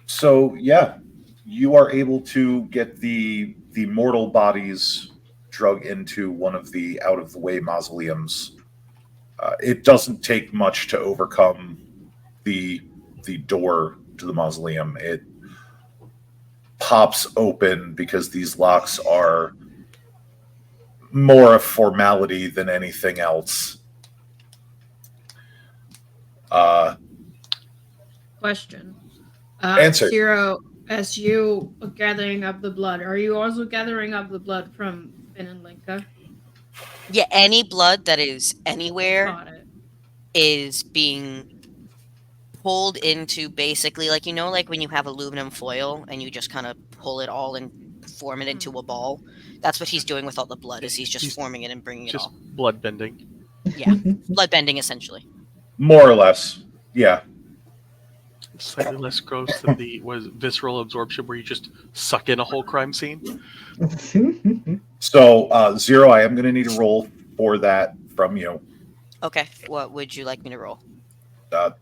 So yeah, you are able to get the mortal bodies drug into one of the out of the way mausoleums. It doesn't take much to overcome the door to the mausoleum. It pops open because these locks are more a formality than anything else. Question. Answer. Zero, as you are gathering up the blood, are you also gathering up the blood from Finn and Linka? Yeah, any blood that is anywhere Got it. is being pulled into basically like like when you have aluminum foil and you just kind of pull it all and form it into a ball. That's what he's doing with all the blood. Is he's just He's forming it and bringing it Just all. blood bending. Yeah, blood bending essentially. More or less. Yeah. Slightly less gross than the visceral absorption, where you just suck in a whole crime scene. So, Zero, I am going to need a roll for that from you. Okay, what would you like me to roll?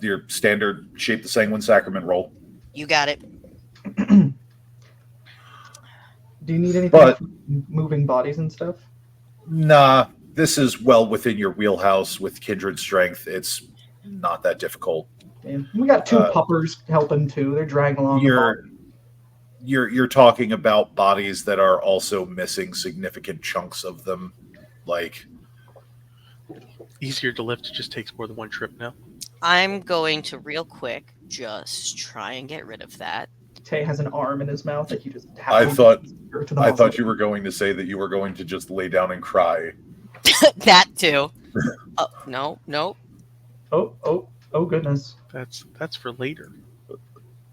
Your standard Shape the Sanguine Sacrament roll. You got it. Do you need anything But- for moving bodies and stuff? Nah, this is well within your wheelhouse with kindred strength. It's not that difficult. Damn. We got two Uh, puppers helping too. They're dragging along the body. You're talking about bodies that are also missing significant chunks of them. Like, Easier to lift. It just takes more than one trip now. I'm going to real quick just try and get rid of that. Tay has an arm in his mouth that you just have I to thought go to the I muzzle. thought you were going to say that you were going to just lay down and cry. That too. Oh no, no. Oh goodness. That's for later.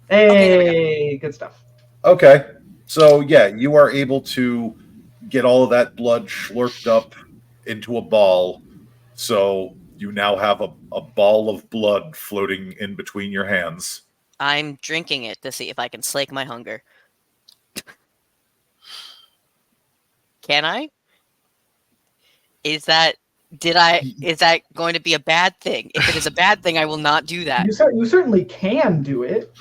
Hey, there we good stuff. Okay. So, yeah, you are able to get all of that blood slurped up into a ball. So you now have a ball of blood floating in between your hands. I'm drinking it to see if I can slake my hunger. Can I? Is that going to be a bad thing? If it is a bad thing, I will not do that. You certainly can do it.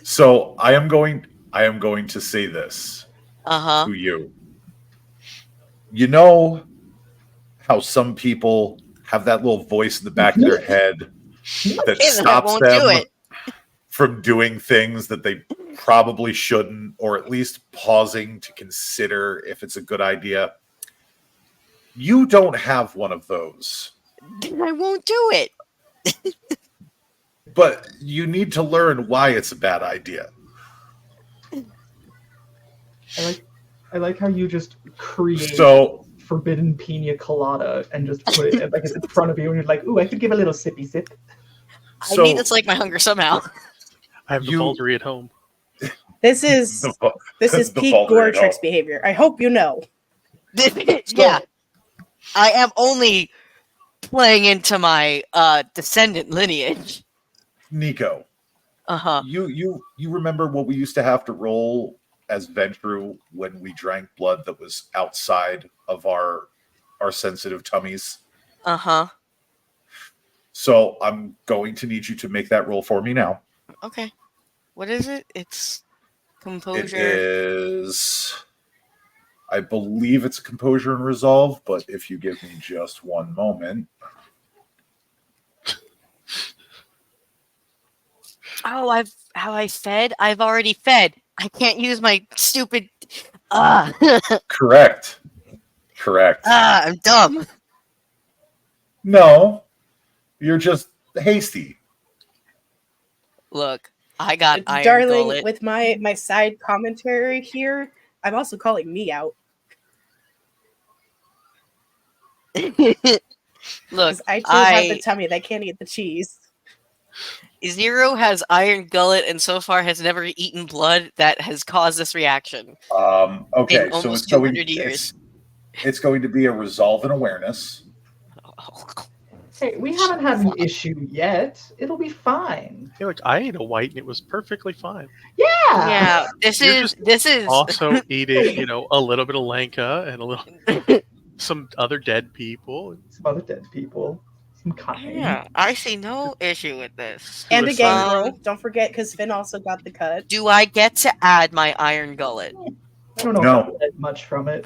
So I am going to say this Uh-huh. to you. You know how some people have that little voice in the back of their head that I stops won't do them it. from doing things that they probably shouldn't, or at least pausing to consider if it's a good idea? You don't have one of those. Then I won't do it. But you need to learn why it's a bad idea. I like how you just create So forbidden pina colada and just put it like it's in front of you, and you're like, "Ooh, I could give a little sippy sip." I need to slake my hunger somehow. I have the You- Baldry at home. This is the, the peak Baldry at Goretrix home. behavior. I hope you know. Yeah. I am only playing into my descendant lineage. Nico, Uh-huh. you remember what we used to have to roll as Ventru when we drank blood that was outside of our sensitive tummies? Uh-huh. So I'm going to need you to make that roll for me now. Okay. What is it? It's composure. It is, I believe it's composure and resolve, but if you give me just one moment. Oh, I fed? I've already fed. I can't use my stupid Correct. I'm dumb. No, you're just hasty. Look, I got iron Darling, gullet. with my side commentary here, I'm also calling me out. Look, 'Cause I too have the tummy that can't eat the cheese. Zero has iron gullet and so far has never eaten blood that has caused this reaction. Okay, In so almost it's going 200 years. It's going to be a resolve and awareness. Hey, we haven't had an issue yet. It'll be fine. Hey, look, I ate a white and it was perfectly fine. Yeah. Yeah, this You're is just Also eating, a little bit of Lanka and a little some other dead people. Some other dead people. Some kind. Yeah, I see no issue with this. And a Suicide. gangrel. Don't forget, because Finn also got the cut. Do I get to add my iron gullet? I don't know No. if I get much from it.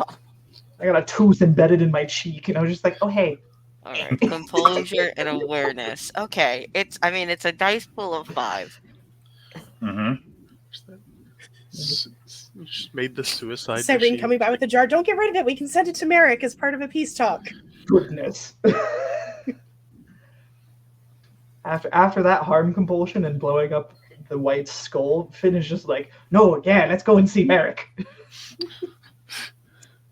I got a tooth embedded in my cheek, and I was just like, "Oh hey." All right, composure and awareness. Okay, it's a dice pool of 5. Mm-hmm. Just made the suicide Cyrene machine. coming by with a jar. Don't get rid of it. We can send it to Merrick as part of a peace talk. Goodness. After that harm compulsion and blowing up the white's skull, Finn is just like, no, yeah, let's go and see Merrick.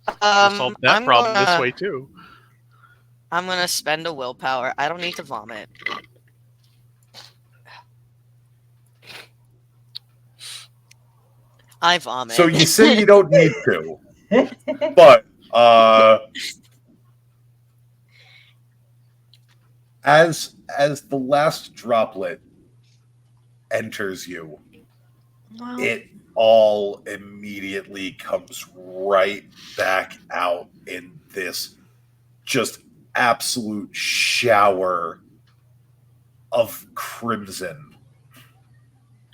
We'll solve that I'm problem this gonna- way too. I'm gonna spend a willpower. I don't need to vomit. I vomit. So you say you don't need to, but as the last droplet enters you, Well, it all immediately comes right back out in this just absolute shower of crimson.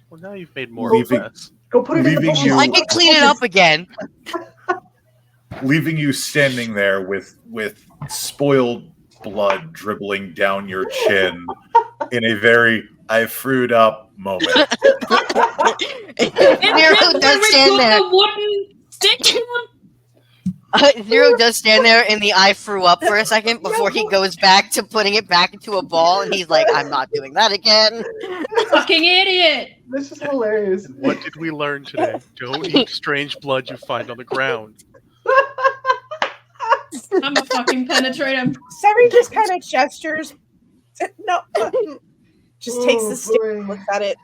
Well, now you've made more Leaving- of us. Go put it in the Leaving bushes. you- I can clean it up again. Leaving you standing there with spoiled blood dribbling down your chin in a very I frued up moment. Zero does stand there. A wooden stick. Zero does stand there in the I threw up for a second before he goes back to putting it back into a ball, and he's like, I'm not doing that again. Fucking idiot. This is hilarious. What did we learn today? Don't eat strange blood you find on the ground. I'm a fucking penetrate him. Cyrene just kind of gestures. No. Just takes Oh, the stick, boy. looks at it,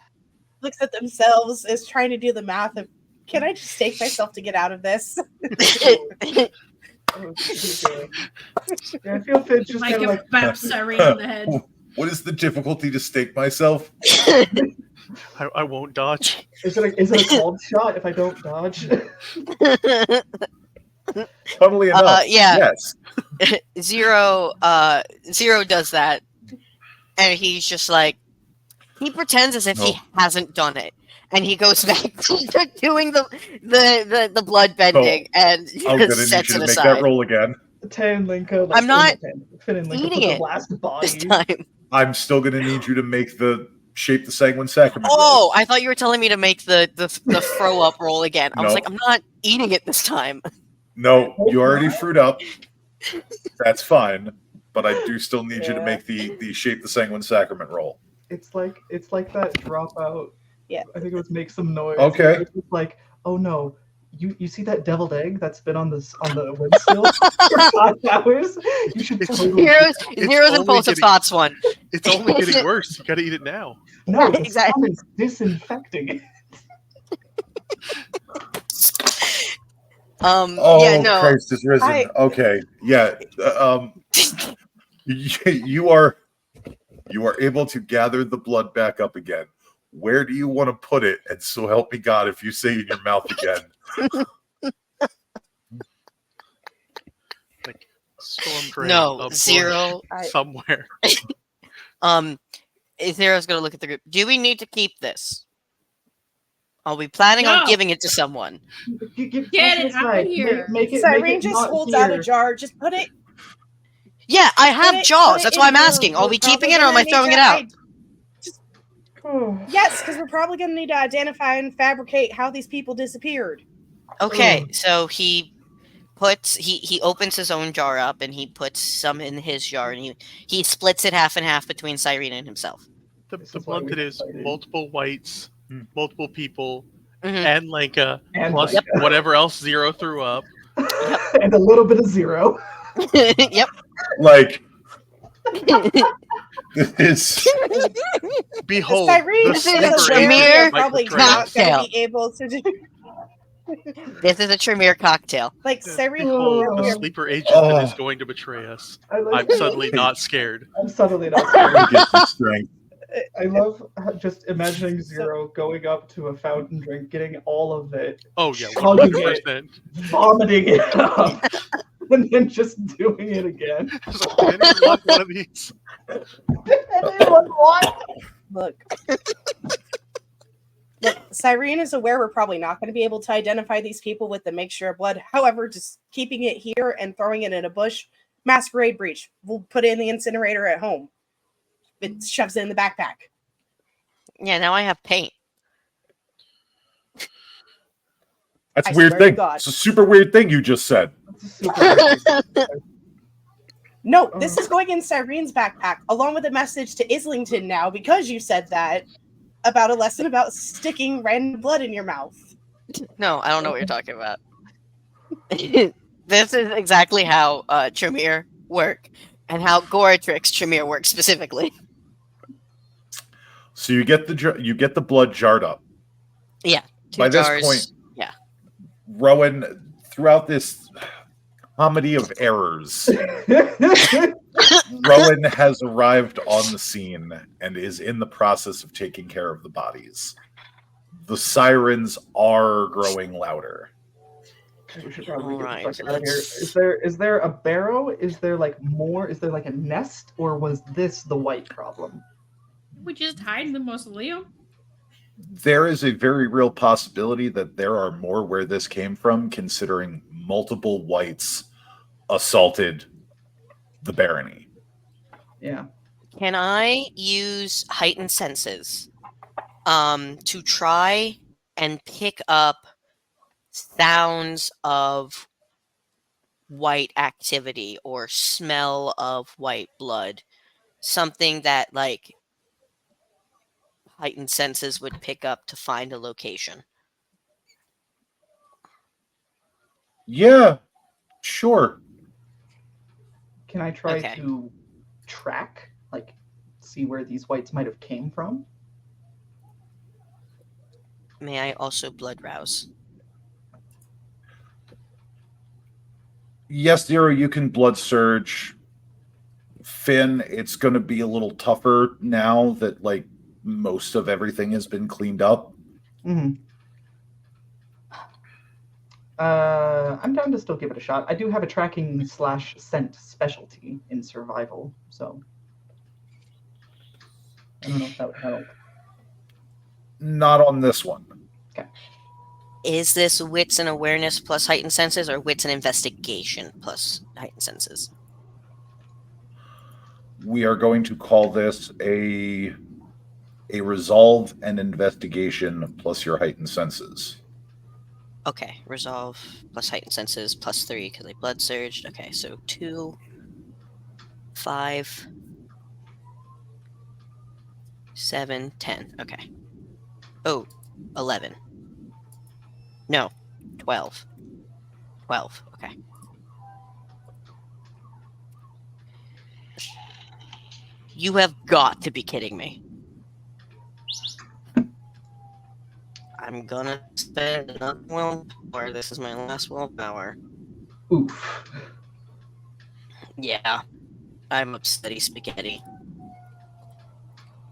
looks at themselves, is trying to do the math of, can I just stake myself to get out of this? Oh, shit. Yeah, I feel Finn just Like kind a of like, bap Cyrene on the head. What is the difficulty to stake myself? I won't dodge. is it a cold shot if I don't dodge? Funnily enough, yeah. yes. Zero does that, and he's just like, he pretends as if he hasn't done it, and he goes back to doing the blood bending and I'm gonna just need sets you it to make aside that roll again. Tan Linka. I'm not Finn and Linka eating put the it last this body. time. I'm still gonna need you to make the shape the sanguine sacrament. Oh, I thought you were telling me to make the throw up roll again. I was No. like, I'm not eating it this time. No, you already frued up. That's fine, but I do still need you to make the shape the sanguine sacrament roll. It's like that dropout. Yeah. I think it was make some noise. Okay. It's like, oh no, you see that deviled egg that's been on the windsill for 5 hours? You should totally. Zero's only impulsive getting- thoughts one. It's only getting worse. You gotta eat it now. No, the Exactly. sun is disinfecting it. Oh, Yeah, no. Christ is risen. Okay, yeah. You are able to gather the blood back up again. Where do you want to put it? And so help me God if you say in your mouth again. Like storm drain. No, of blood Zero. somewhere. Zero's gonna look at the group. Do we need to keep this? Are we planning on No. giving it to someone? Get it out of here. Make it Cyrene just not holds here. out a jar. Just put it. Yeah, I have put jaws. it That's in why I'm your- asking. Are we're we keeping probably it or am I gonna throwing need it to out? Oh. Yes, because we're probably going to need to identify and fabricate how these people disappeared. Okay, so he opens his own jar up and he puts some in his jar and he splits it half and half between Cyrene and himself. This The is why blood we that is decided. multiple whites, multiple people, Mhm. and Lenka, And plus Lenka. whatever else Zero threw up. And a little bit of Zero. Yep. Like this. Behold, Cyrene the This is a sleeper Tremere agent are might probably betray not us. going cocktail. to be able to do. This is a Tremere cocktail. Like Cyrene, Behold, the Oh. sleeper agent that is Oh. going to betray us. I like I'm suddenly not scared. I'm suddenly not. Get some strength. I love just imagining Zero going up to a fountain drink, getting all of it, Oh yeah, Chugging 100%. vomiting it up, and then just doing it again. So, anyone want one of these? Anyone want? look. Look, Cyrene is aware we're probably not going to be able to identify these people with the mixture of blood. However, just keeping it here and throwing it in a bush, masquerade breach. We'll put it in the incinerator at home. It shoves it in the backpack. Yeah, now I have paint. That's I a weird swear to thing. God. It's a super weird thing you just said. That's super No, this is going in Cyrene's backpack, along with a message to Islington now, because you said that, about a lesson about sticking random blood in your mouth. No, I don't know what you're talking about. This is exactly how Tremere work, and how Goratrix Tremere works specifically. So you get the blood jarred up. Yeah, 2 By jars. this point, Yeah. Rowan, throughout this comedy of errors, Rowan has arrived on the scene and is in the process of taking care of the bodies. The sirens are growing louder. We should probably get Alright, the fuck out of here. Is there a barrow? Is there like more? Is there like a nest? Or was this the white problem? We just hide in the mausoleum. There is a very real possibility that there are more where this came from, considering multiple whites assaulted the barony. Yeah. Can I use heightened senses to try and pick up sounds of white activity or smell of white blood? Something that, like, heightened senses would pick up to find a location. Yeah, sure. Can I try Okay. to track, like, see where these whites might have came from? May I also blood rouse? Yes, Zero, you can blood surge. Finn, it's going to be a little tougher now that, like, most of everything has been cleaned up. Mm-hmm. I'm down to still give it a shot. I do have a tracking / scent specialty in survival, so I don't know if that would help. Not on this one. Is this wits and awareness plus heightened senses, or wits and investigation plus heightened senses? We are going to call this a resolve and investigation plus your heightened senses. Okay, resolve plus heightened senses plus 3 because I blood surged. Okay, so 2, 5, 7, 10. Okay. Oh, 11. No, 12. 12. Okay. You have got to be kidding me. I'm gonna spend another willpower. This is my last willpower. Oof. Yeah. I'm upsetty spaghetti.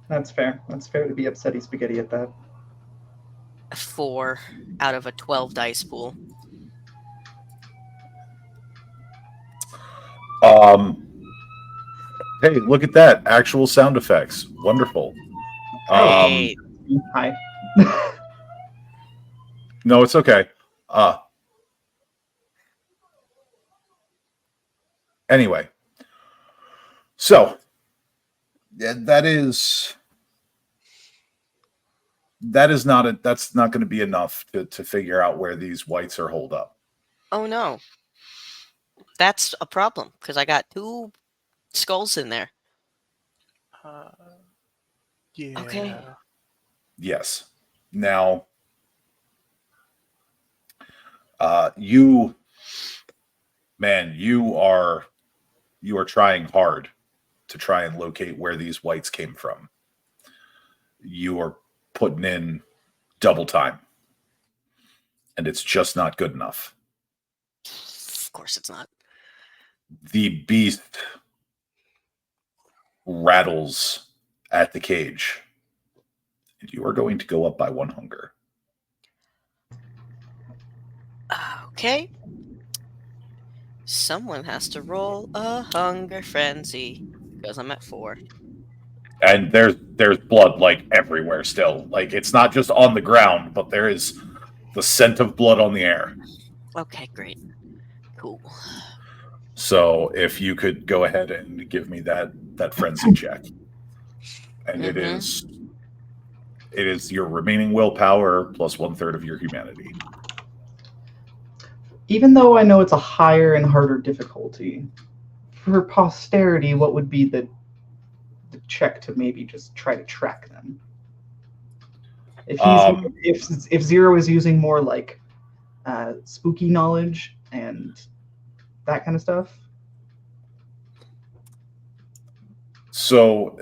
That's fair. That's fair to be upsetty spaghetti at that. 4 out of a 12 dice pool. Hey, look at that. Actual sound effects. Wonderful. Hey, Hi. No, it's okay. Anyway. So, yeah, that's not going to be enough to figure out where these whites are holed up. oh no. That's a problem, because I got 2 skulls in there. Yeah. Okay. Yes. Now, you are trying hard to try and locate where these whites came from. You are putting in double time, and it's just not good enough. Of course it's not. The beast rattles at the cage, and you are going to go up by 1 hunger. Okay. Someone has to roll a hunger frenzy, because I'm at 4. And there's blood, like, everywhere still. Like, it's not just on the ground, but there is the scent of blood on the air. Okay, great. Cool. So if you could go ahead and give me that frenzy check. And it is your remaining willpower plus 1/3 of your humanity. even though I know it's a higher and harder difficulty, for posterity, what would be the check to maybe just try to track them? If he's if Zero is using more like spooky knowledge and that kind of stuff. So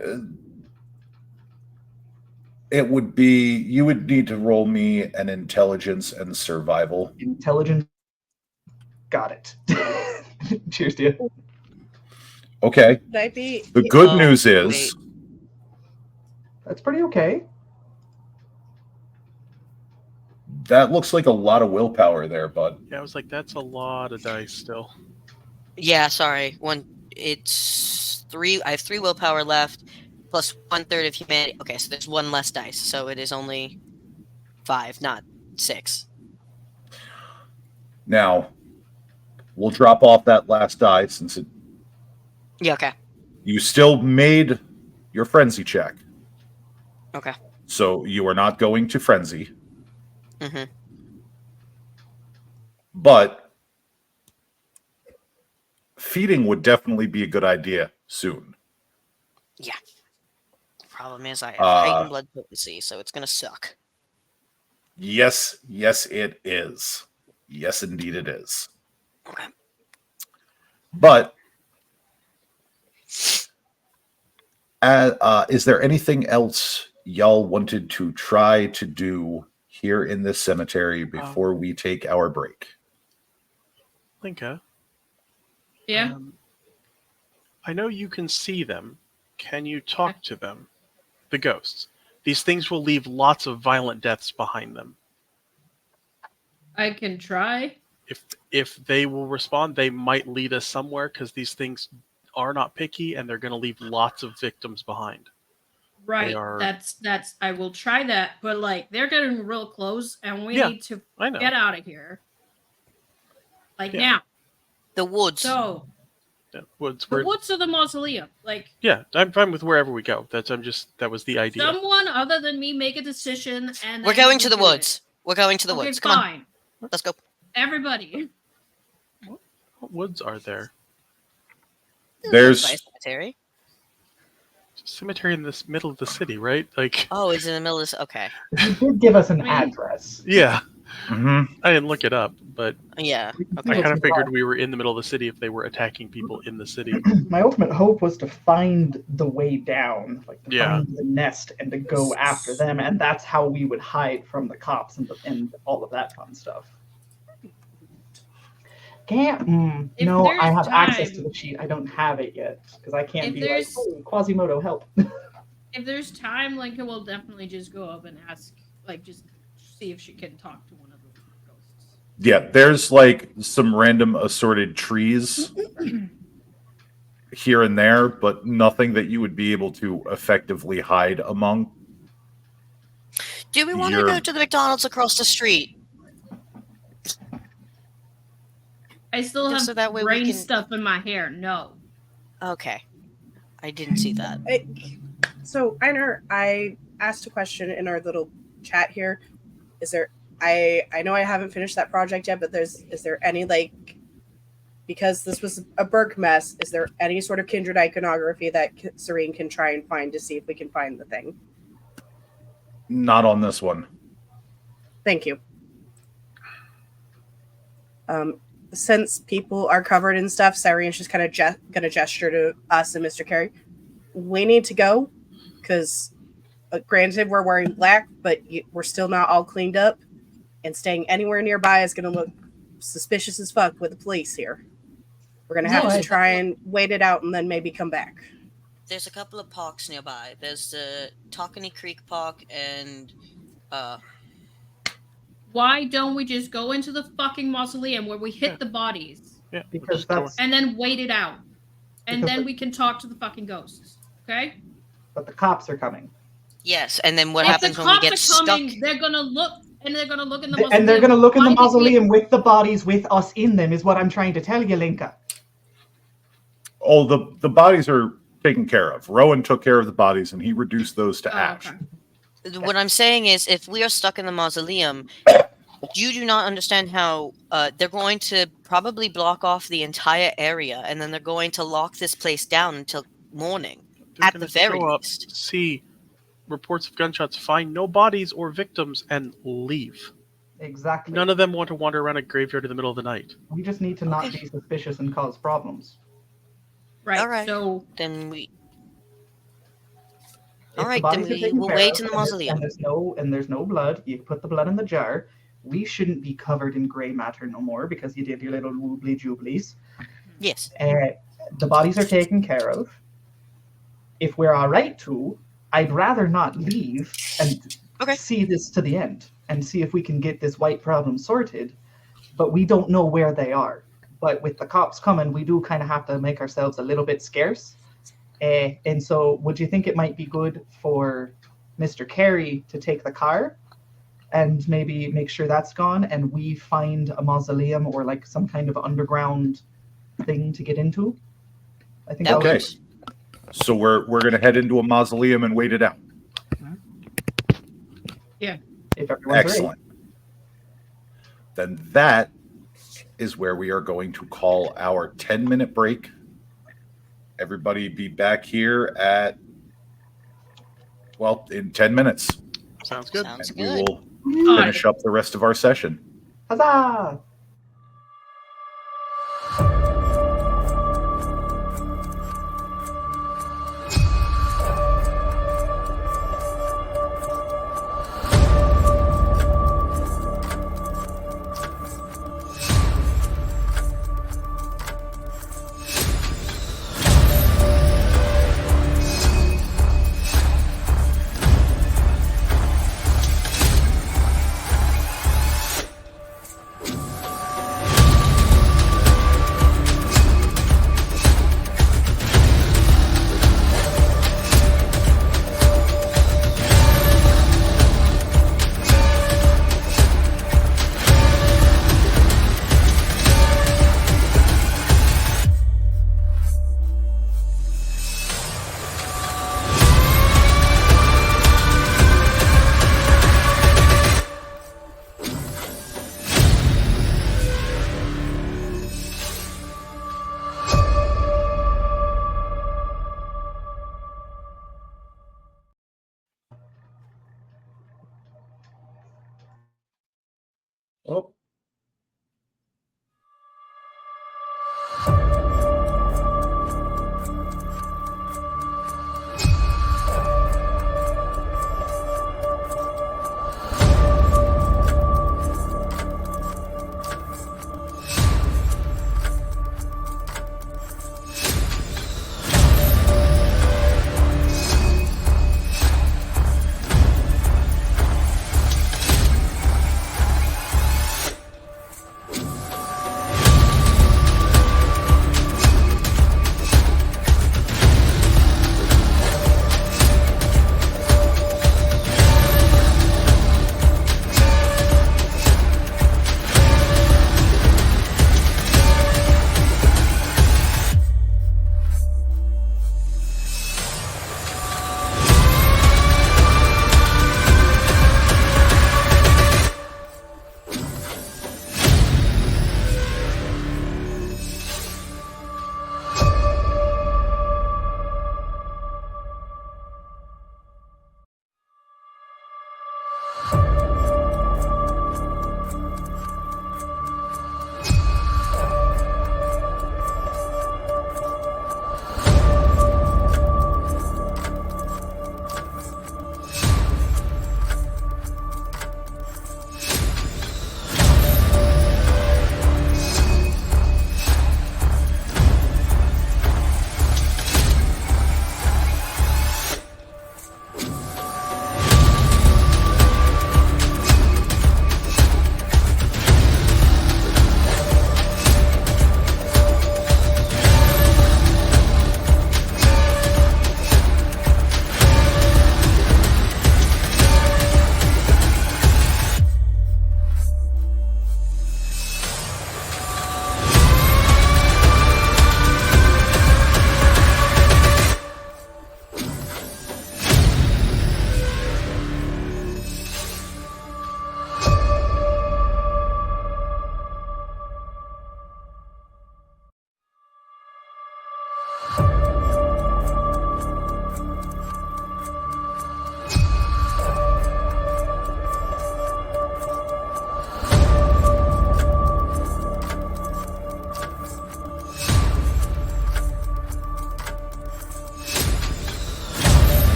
it would be, you would need to roll me an intelligence and survival. Intelligence. Got it. Cheers to you. Okay. Would I be? The good Oh, news is That's pretty okay. that looks like a lot of willpower there, bud. Yeah, I was like, that's a lot of dice still. Yeah, sorry. It's 3. I have 3 willpower left, plus 1/3 of humanity. Okay, so there's 1 less dice, so it is only 5, not 6. Now, we'll drop off that last die since Yeah, okay. you still made your frenzy check. Okay. So you are not going to frenzy. Mm-hmm. But feeding would definitely be a good idea soon. Yeah. The problem is I have Uh, heightened blood potency, so it's gonna suck. Yes, it is. Yes, indeed it is. Okay. But is there anything else y'all wanted to try to do here in this cemetery before we take our break? Linka, Yeah. I know you can see them. Can you talk to them? The ghosts. These things will leave lots of violent deaths behind them. I can try. If they will respond, they might lead us somewhere because these things are not picky and they're going to leave lots of victims behind. Right. are- That's I will try that, but like they're getting real close and we Yeah, need to I know. get out of here. Like Yeah. now. The woods. So Yeah, woods. the woods of the mausoleum. Like Yeah, I'm fine with wherever we go. That was the idea. someone other than me make a decision and We're then going we to the do woods. We're going to the it. Okay, woods. Come on, fine. let's go. Everybody. What woods are there? There's- By a cemetery. Cemetery in the middle of the city, right? Like, Oh, it's in the middle of this. Okay. You did give us an Wait. address. yeah, Mm-hmm. I didn't look it up, but Yeah. I Okay. kind of figured we were in the middle of the city if they were attacking people in the city. My ultimate hope was to find the way down, like to Yeah. find the nest and to go after them, and that's how we would hide from the cops and all of that fun stuff. Can't. If No, I there's have access to time- the sheet. I don't have it yet because I can't If be like, there's- oh, Quasimodo, help. If there's time, Lincoln will definitely just go up and ask, like, just see if she can talk to one of the ghosts. Yeah, there's like some random assorted trees here and there, but nothing that you would be able to effectively hide among. Do we want to You're- go to the McDonald's across the street? I still Just have so that way we brain can- stuff in my hair. No. Okay. I didn't see that. So, Einar, I asked a question in our little chat here. Is there? I know I haven't finished that project yet, but is there any like, because this was a Berg mess? Is there any sort of kindred iconography that Serene can try and find to see if we can find the thing? Not on this one. Thank you. Since people are covered in stuff, Cyrian's just kind of gonna gesture to us and Mr. Carey. We need to go because, granted, we're wearing black, but we're still not all cleaned up, and staying anywhere nearby is gonna look suspicious as fuck with the police here. We're gonna have No, to I- try and wait it out and then maybe come back. There's a couple of parks nearby. There's the Tocony Creek Park and Why don't we just go into the fucking mausoleum where we hit Yeah. the bodies Yeah, we'll Because just go that's and then wait it out? And Because then the- we can talk to the fucking ghosts. Okay? but the cops are coming, yes, and then what If happens the when we cops get are stuck? coming, they're gonna look in the mausoleum. and they're gonna look in the Why did we- mausoleum with the bodies with us in them. Is what I'm trying to tell you, Linka. Oh, the bodies are taken care of. Rowan took care of the bodies, and he reduced those to Oh, ash. okay. What I'm saying is, if we are stuck in the mausoleum, You do not understand how they're going to probably block off the entire area, and then they're going to lock this place down until morning, They're at gonna the very show up, least. see reports of gunshots, find no bodies or victims, and leave. Exactly. None of them want to wander around a graveyard in the middle of the night. We just need to not Okay. be suspicious and cause problems. Right. All right. So Then we. If All the right, bodies then are we taken will care wait of in the and mausoleum. there's no blood, you put the blood in the jar. We shouldn't be covered in grey matter no more because you did your little woobly jublies. Yes. The bodies are taken care of. If we're all right to, I'd rather not leave and Okay. see this to the end and see if we can get this white problem sorted. But we don't know where they are. But with the cops coming, we do kind of have to make ourselves a little bit scarce. And so, would you think it might be good for Mr. Carey to take the car and maybe make sure that's gone, and we find a mausoleum or like some kind of underground thing to get into? I think That that would Okay. works. So we're gonna head into a mausoleum and wait it out. if everyone's Excellent. Then that is where we are going to call our 10-minute break. Everybody be back here at, well, in 10 minutes. Sounds good. Sounds And we good. will finish up the rest of our session. ready. Huzzah! Oh.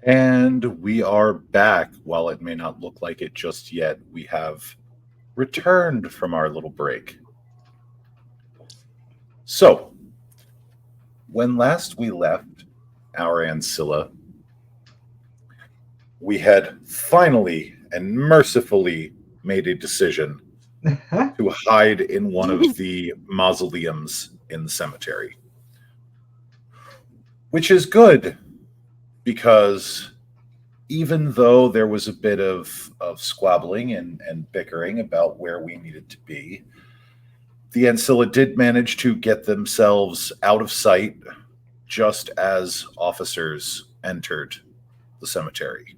And we are back. While it may not look like it just yet, we have returned from our little break. So, when last we left our Ancilla, we had finally and mercifully made a decision to hide in one of the mausoleums in the cemetery. Which is good, because even though there was a bit of squabbling and bickering about where we needed to be, the Ancilla did manage to get themselves out of sight just as officers entered the cemetery.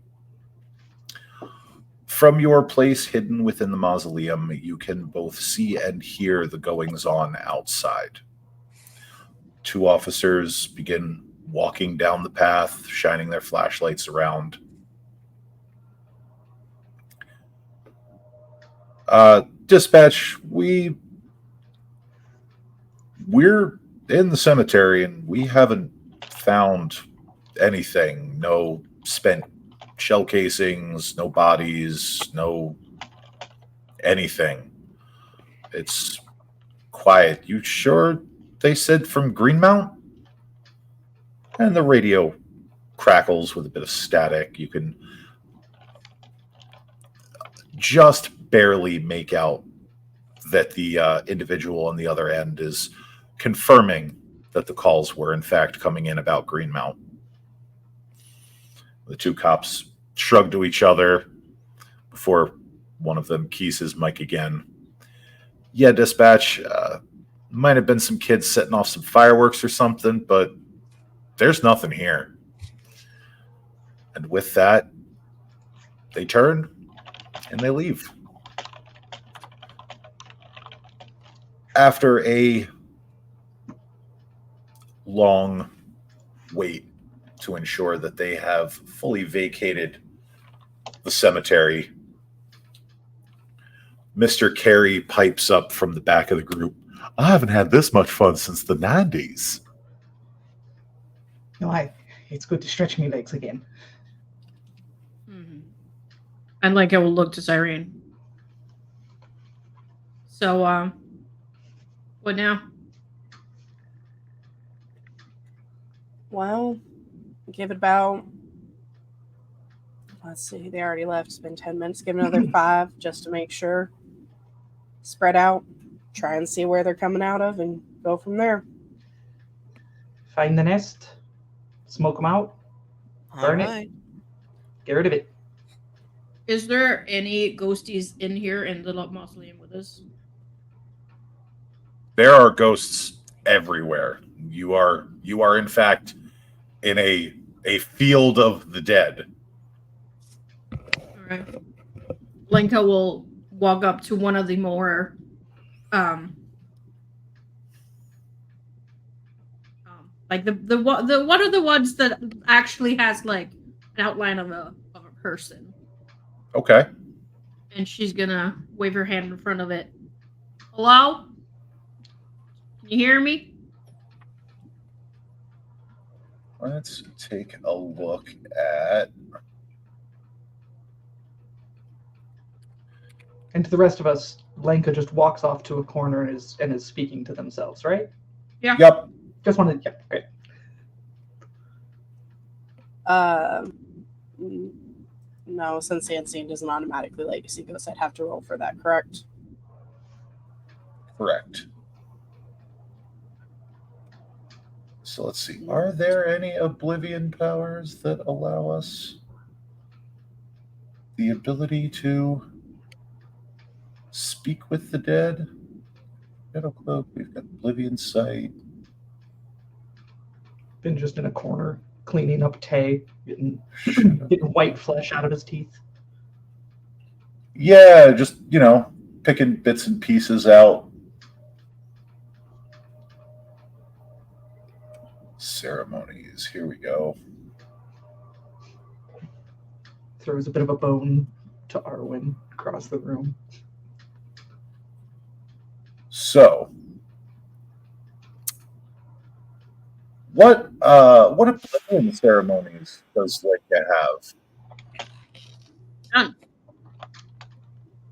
From your place hidden within the mausoleum, you can both see and hear the goings-on outside. Two officers begin walking down the path, shining their flashlights around. Dispatch, we're in the cemetery and we haven't found anything. No spent shell casings, no bodies, no anything. It's quiet. You sure they said from Greenmount? And the radio crackles with a bit of static. You can just barely make out that the individual on the other end is confirming that the calls were in fact coming in about Greenmount. The two cops shrug to each other before one of them keys his mic again. Yeah, dispatch, might have been some kids setting off some fireworks or something, but there's nothing here. And with that, they turn and they leave. After a long wait to ensure that they have fully vacated the cemetery, Mr. Carey pipes up from the back of the group. I haven't had this much fun since the 90s. No, it's good to stretch my legs again. Mm-hmm. And like I will look to Cyrene. So, what now? Well, give it about, let's see, they already left. It's been 10 minutes. Give it another 5 just to make sure. Spread out, try and see where they're coming out of, and go from there. Find the nest, smoke them out, burn it, get rid of it. Is there any ghosties in here in the mausoleum with us? There are ghosts everywhere. You are in fact in a field of the dead. All right. Lenka will walk up to one of the more like the one of the ones that actually has like an outline of a person. Okay. And she's gonna wave her hand in front of it. Hello? Can you hear me? Let's take a look at... And to the rest of us, Lenka just walks off to a corner and is speaking to themselves, right? Yeah. Yep. Just wanted, yeah, great. No, since Unseen doesn't automatically legacy ghost, I'd have to roll for that, correct? Correct. So let's see. Are there any Oblivion powers that allow us the ability to speak with the dead? Shadow Cloak, we've got Oblivion Sight. Been just in a corner, cleaning up Tay, getting white flesh out of his teeth. Yeah, just, picking bits and pieces out. Ceremonies, here we go. Throws a bit of a bone to Arwen across the room. So, What oblivion ceremonies does Lydia have? None.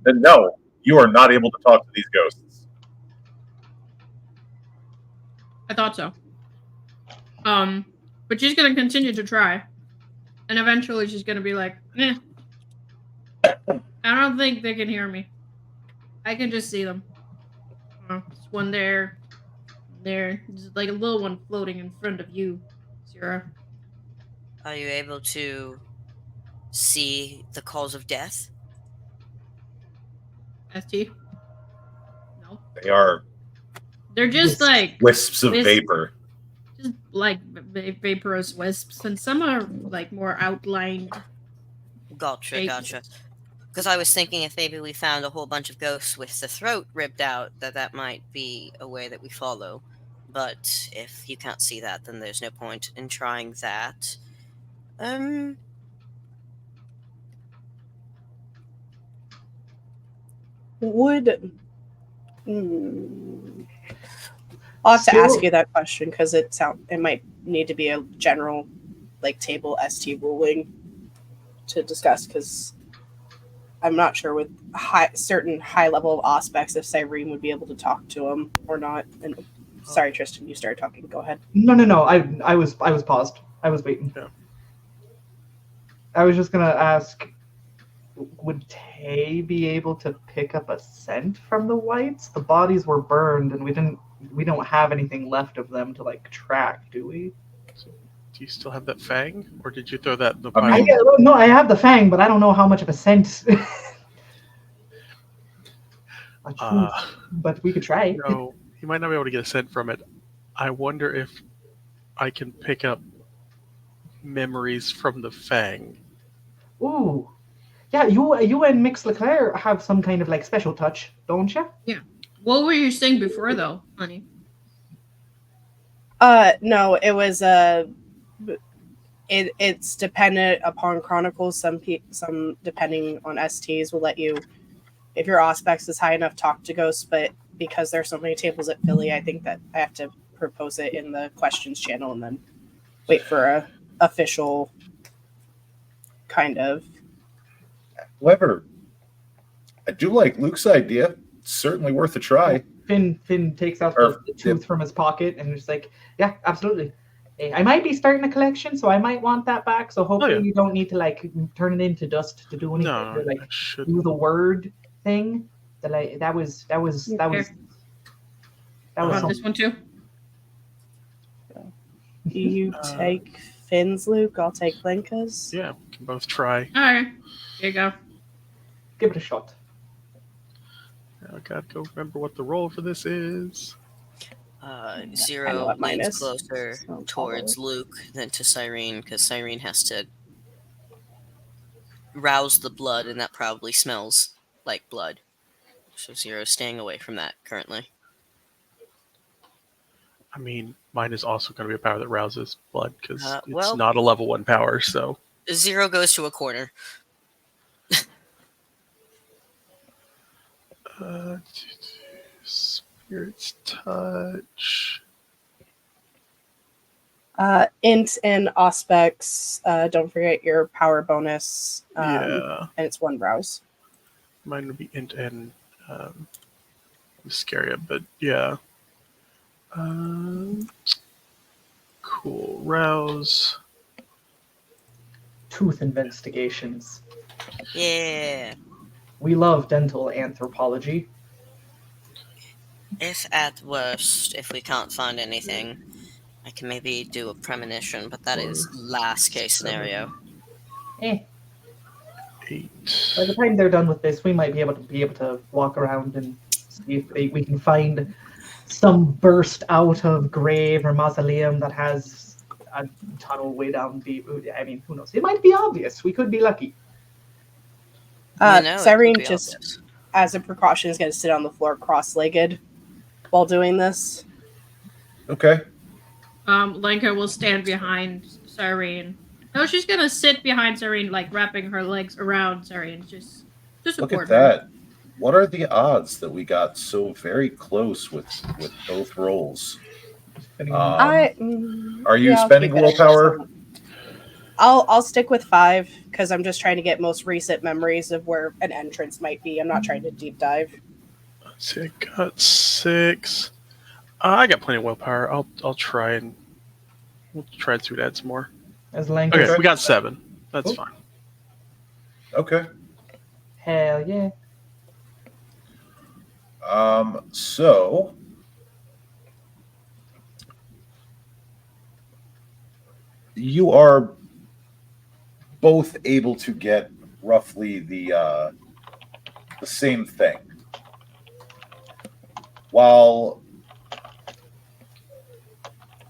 Then no, you are not able to talk to these ghosts. I thought so. But she's gonna continue to try, and eventually she's gonna be like, "Eh, I don't think they can hear me. I can just see them. It's when they're just like a little one floating in front of you, Zira." Are you able to see the cause of death? ST. No, They are they're just like wisps of vapor. just like vaporous wisps, and some are like more outlined. Gotcha, shapes. gotcha. Because I was thinking if maybe we found a whole bunch of ghosts with the throat ripped out, that might be a way that we follow. But if you can't see that, then there's no point in trying that. Would I'll have to ask Still- you that question because it might need to be a general like table ST ruling to discuss because I'm not sure with certain high level of aspects if Cyrene would be able to talk to him or not. And sorry, Tristan, you started talking. Go ahead. No. I was paused. I was waiting. Yeah. I was just gonna ask, would Tay be able to pick up a scent from the whites? The bodies were burned, and we don't have anything left of them to like track, do we? Do you still have that fang, or did you throw that in the I pile? mean- No, I have the fang, but I don't know how much of a scent. But we could try. No, you might not be able to get a scent from it. I wonder if I can pick up memories from the fang. Ooh, yeah. You and Mix Leclerc have some kind of like special touch, don't you? What were you saying before, though, honey? No, it was it's dependent upon chronicles. Some depending on STs will let you, if your Auspex is high enough, talk to ghosts. But because there's so many tables at Philly, I think that I have to propose it in the questions channel and then wait for a official kind of. However, I do like Luke's idea. It's certainly worth a try. Finn takes out Or- the tooth from his pocket and is like, yeah, absolutely. I might be starting a collection, so I might want that back. So hopefully yeah. you don't need to like turn it into dust to do anything. No, Or, like I should. do the word thing. That was Want something. this one too? You take Finn's, Luke. I'll take Blenka's. Yeah, we can both try. All right, here you go. Give it a shot. I gotta go remember what the roll for this is. I know Zero what mine leans is. closer So I'll towards follow Luke than to Cyrene, because Cyrene has to rouse the blood, and that probably smells like blood. So Zero's staying away from that currently. I mean, mine is also going to be a power that rouses blood because well- it's not a level 1 power. So Zero goes to a corner. Spirit's touch. Int and Auspex. Don't forget your power bonus. Yeah, And it's one rouse. mine would be int and Viscaria, but yeah. Cool. Rouse. Tooth investigations. Yeah. We love dental anthropology. If at worst, if we can't find anything, I can maybe do a premonition, but that is last case scenario. 8. By the time they're done with this, we might be able to walk around and see if we can find some burst out of grave or mausoleum that has a tunnel way down deep. I mean, who knows? It might be obvious. We could be lucky. You know, it could Cyrene be just, obvious. as a precaution, is going to sit on the floor cross-legged while doing this. Okay. Lenka will stand behind Cyrene. No, she's gonna sit behind Cyrene, like wrapping her legs around Cyrene, just to Look support at her. that. What are the odds that we got so very close with both rolls? Spending Are you yeah, I'll spending keep it extra willpower? so- I'll stick with 5 because I'm just trying to get most recent memories of where an entrance might be. I'm not trying to deep dive. Let's see, I got 6. I got plenty of willpower. I'll try and we'll try and see what adds more. as Lanka. Okay, we got 7. That's Cool. fine. Okay. Hell yeah. So you are both able to get roughly the same thing. While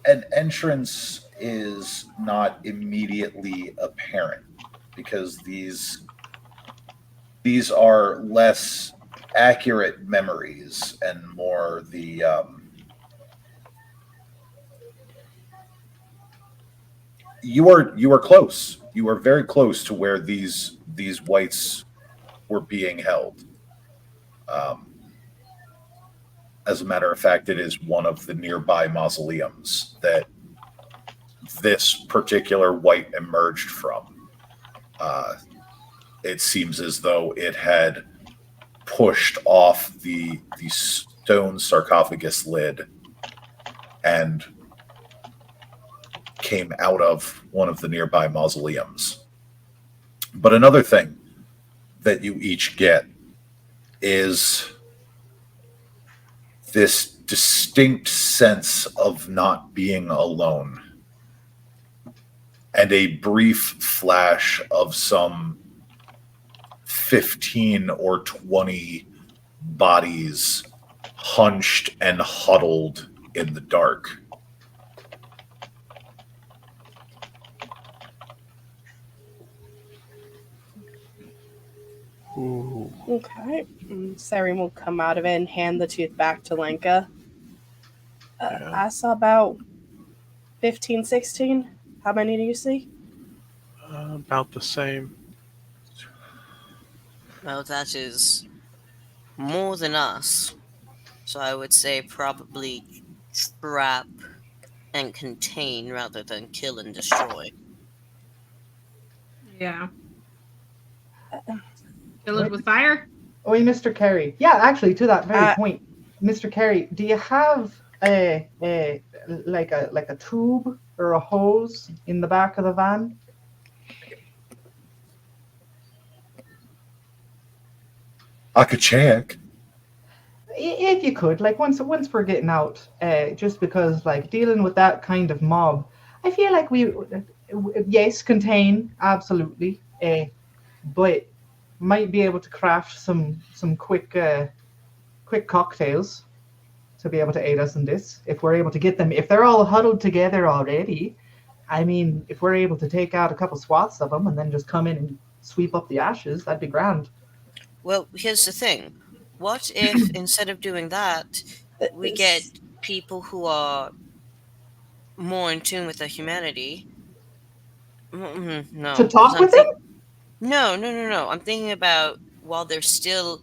an entrance is not immediately apparent because these are less accurate memories and more the you are close. You are very close to where these whites were being held. As a matter of fact, it is one of the nearby mausoleums that this particular white emerged from. It seems as though it had pushed off the stone sarcophagus lid and came out of one of the nearby mausoleums. But another thing that you each get is this distinct sense of not being alone and a brief flash of some 15 or 20 bodies hunched and huddled in the dark. Ooh. Okay. Cyrene will come out of it and hand the tooth back to Lenka. Yeah. I saw about 15, 16. How many do you see? About the same. Well, that is more than us. So I would say probably trap and contain rather than kill and destroy. Yeah. Kill it with fire? Oh, Mr. Carey. Yeah, actually, to that very Uh, point, Mr. Carey, do you have a like a tube or a hose in the back of the van? I could check. If you could, like once we're getting out, just because like dealing with that kind of mob, I feel like yes, contain absolutely, but might be able to craft some quick cocktails to be able to aid us in this. If we're able to get them, if they're all huddled together already, I mean, if we're able to take out a couple swaths of them and then just come in and sweep up the ashes, that'd be grand. Well, here's the thing. What if instead of doing that, we get people who are more in tune with their humanity? No. To talk with them? No. I'm thinking about while they're still.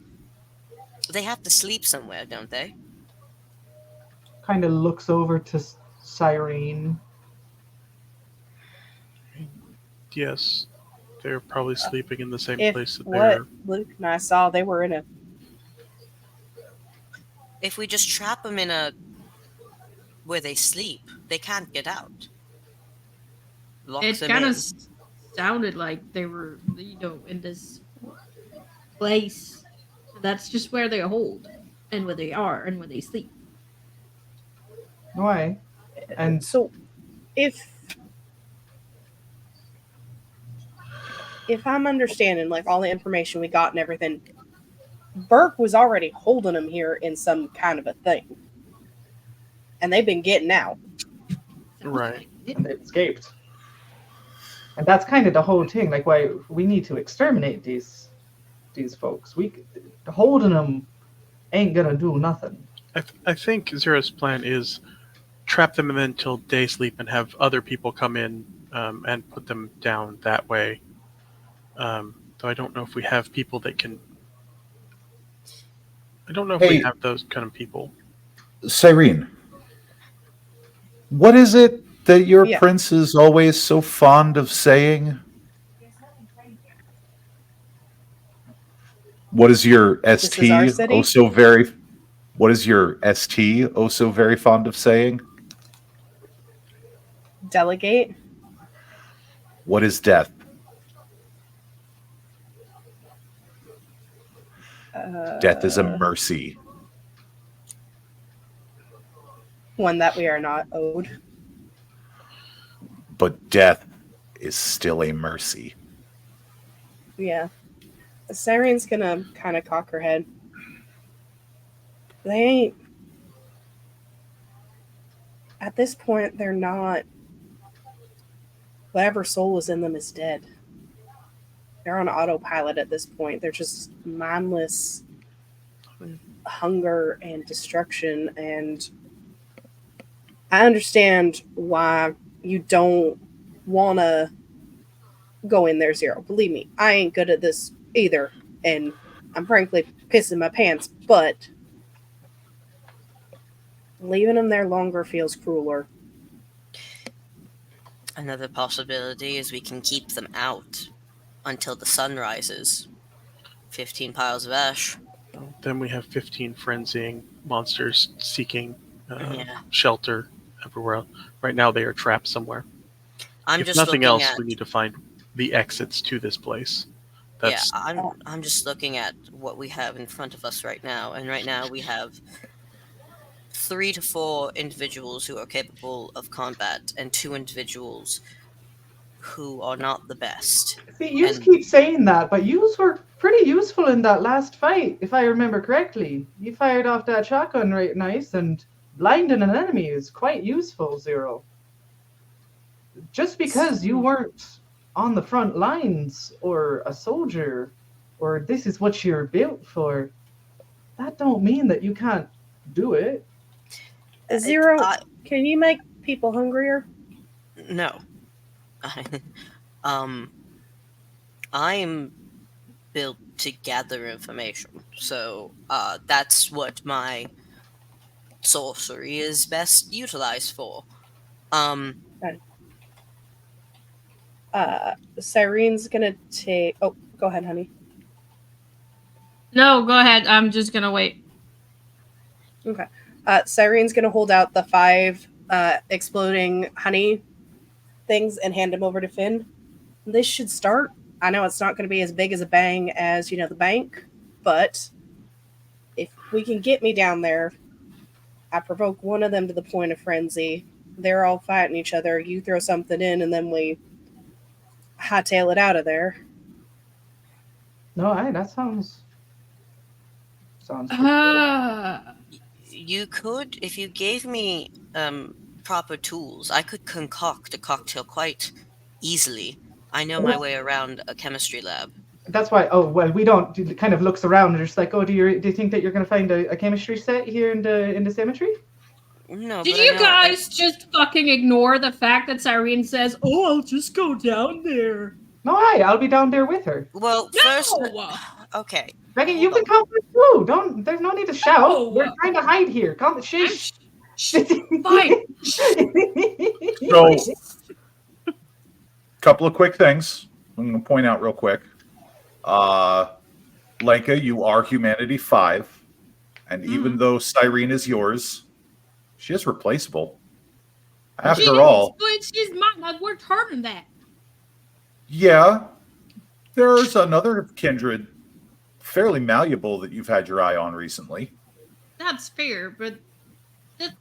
They have to sleep somewhere, don't they? Kind of looks over to Cyrene. Yes. They're probably sleeping in the same If place that what they're. Luke and I saw, they were in a. If we just trap them in a where they sleep, they can't get out. Lock It them kind in. of sounded like they were, in this place. That's just where they hold, and where they are, and where they sleep. Why? And So, if I'm understanding like all the information we got and everything, Burke was already holding them here in some kind of a thing, and they've been getting out. Sounds Right. like it. they escaped. And that's kind of the whole thing. Like, why we need to exterminate these folks. Holding them ain't gonna do nothing. I think Zero's plan is trap them in until day sleep and have other people come in and put them down that way. Though I don't know if we have people that can. I don't know if we Hey. have those kind of people. Cyrene, What is it that your Yeah. prince is always so fond of saying? What is your This is our ST city. what is your ST so very fond of saying? Delegate. What is death? Death is a Uh, mercy. one that we are not owed. But death is still a mercy. Yeah. Cyrene's gonna kind of cock her head. They ain't. At this point, they're not. Whatever soul is in them is dead. They're on autopilot at this point. They're just mindless hunger and destruction. And I understand why you don't want to go in there zero. Believe me, I ain't good at this either. And I'm frankly pissing my pants. But leaving them there longer feels crueler. Another possibility is we can keep them out until the sun rises. 15 piles of ash. Then we have 15 frenzying monsters seeking Yeah. shelter everywhere else. Right now, they are trapped somewhere. I'm If just nothing looking else, at we need to find the exits to this place. That's I'm just looking at what we have in front of us right now, and right now we have 3 to 4 individuals who are capable of combat and 2 individuals who are not the best. See, you And keep saying that, but you were pretty useful in that last fight, if I remember correctly. You fired off that shotgun right nice, and blinding an enemy is quite useful, Zero. Just because you weren't on the front lines or a soldier, or this is what you're built for, that don't mean that you can't do it. Zero, can you make people hungrier? no. I'm built to gather information. So that's what my sorcery is best utilized for. Cyrene's gonna take. Oh, go ahead, honey. No, go ahead. I'm just gonna wait. Okay. Cyrene's gonna hold out the 5 exploding honey things and hand them over to Finn. This should start. I know it's not going to be as big as a bang as the bank, but if we can get me down there, I provoke one of them to the point of frenzy. They're all fighting each other. You throw something in, and then we hightail it out of there. No, that sounds pretty good. You could, if you gave me proper tools, I could concoct a cocktail quite easily. I know my way around a chemistry lab. That's why. Oh well, we don't. It kind of looks around and just like, oh, do you think that you're going to find a chemistry set here in the cemetery? No, Did but you I know, guys just fucking ignore the fact that Cyrene says, "Oh, I'll just go down there"? No, I'll be down there with her. Well, No! first, okay. Reggie, Hold you can on. come with too. Don't. There's no need to shout. No. We're trying to hide here. Come, shish. Fine. So, couple of quick things I'm going to point out real quick. Lenka, you are Humanity 5, and even though Cyrene is yours, she is replaceable. After all, but she's mine. I've worked hard on that. yeah, there's another kindred, fairly malleable, that you've had your eye on recently. That's fair, but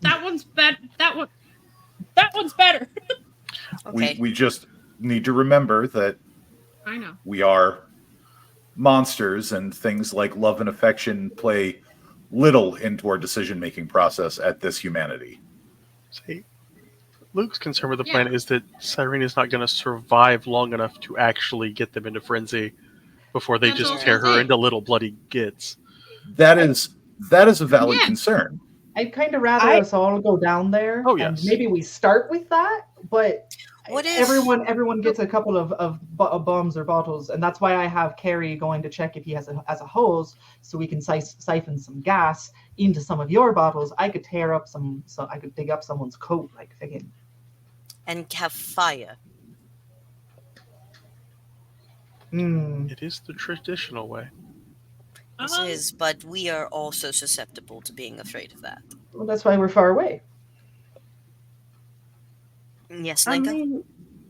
that one's better. That one's better. Okay. We just need to remember that I know. we are monsters, and things like love and affection play little into our decision-making process at this humanity. See, Luke's concern with the plan is that Cyrene is not going to survive long enough to actually get them into frenzy before they just tear her into little bloody gits. That is a valid concern. I'd kind of rather us all go down there. Oh, yes. And maybe we start with that, but What if everyone gets a couple of bombs or bottles, and that's why I have Carrie going to check if he has a hose, so we can siphon some gas into some of your bottles. I could tear up I could dig up someone's coat like thinking. and have fire? It is the traditional way. This is, but we are also susceptible to being afraid of that. Well, that's why we're far away. Yes, I Lenka? mean,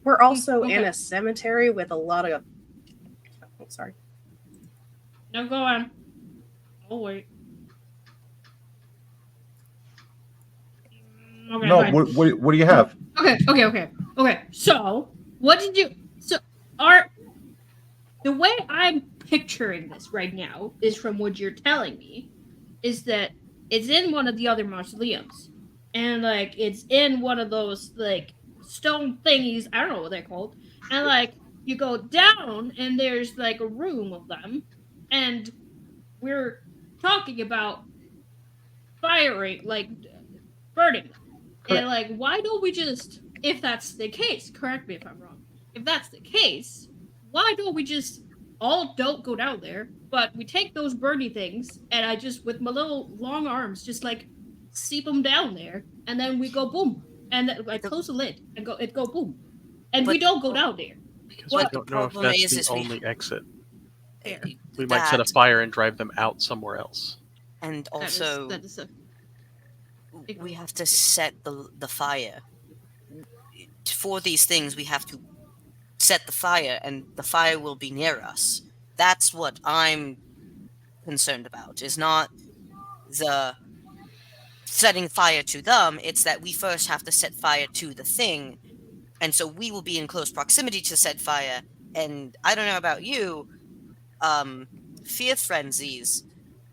we're also in Okay. a cemetery with a lot of. Oh, sorry. No, go on. I'll wait. Okay, No, fine. what do you have? Okay. So, what did you? So, the way I'm picturing this right now is from what you're telling me, is that it's in one of the other mausoleums, and like it's in one of those like stone thingies. I don't know what they're called, and like you go down, and there's like a room of them, and we're talking about firing, like burning them. Correct. And like, why don't we just, if that's the case, correct me if I'm wrong, if that's the case, why don't we just all don't go down there, but we take those burny things, and I just, with my little long arms, just like seep them down there, and then we go boom, and then I close the lid and go boom, and we But- don't go down there. Because What we the don't know if problem that's is the we- only exit. There. We might set a That- fire and drive them out somewhere else. And That is- also, that is a we have to set the fire. For these things, we have to set the fire, and the fire will be near us. That's what I'm concerned about, is not the setting fire to them, it's that we first have to set fire to the thing, and so we will be in close proximity to set fire, and I don't know about you, fear frenzies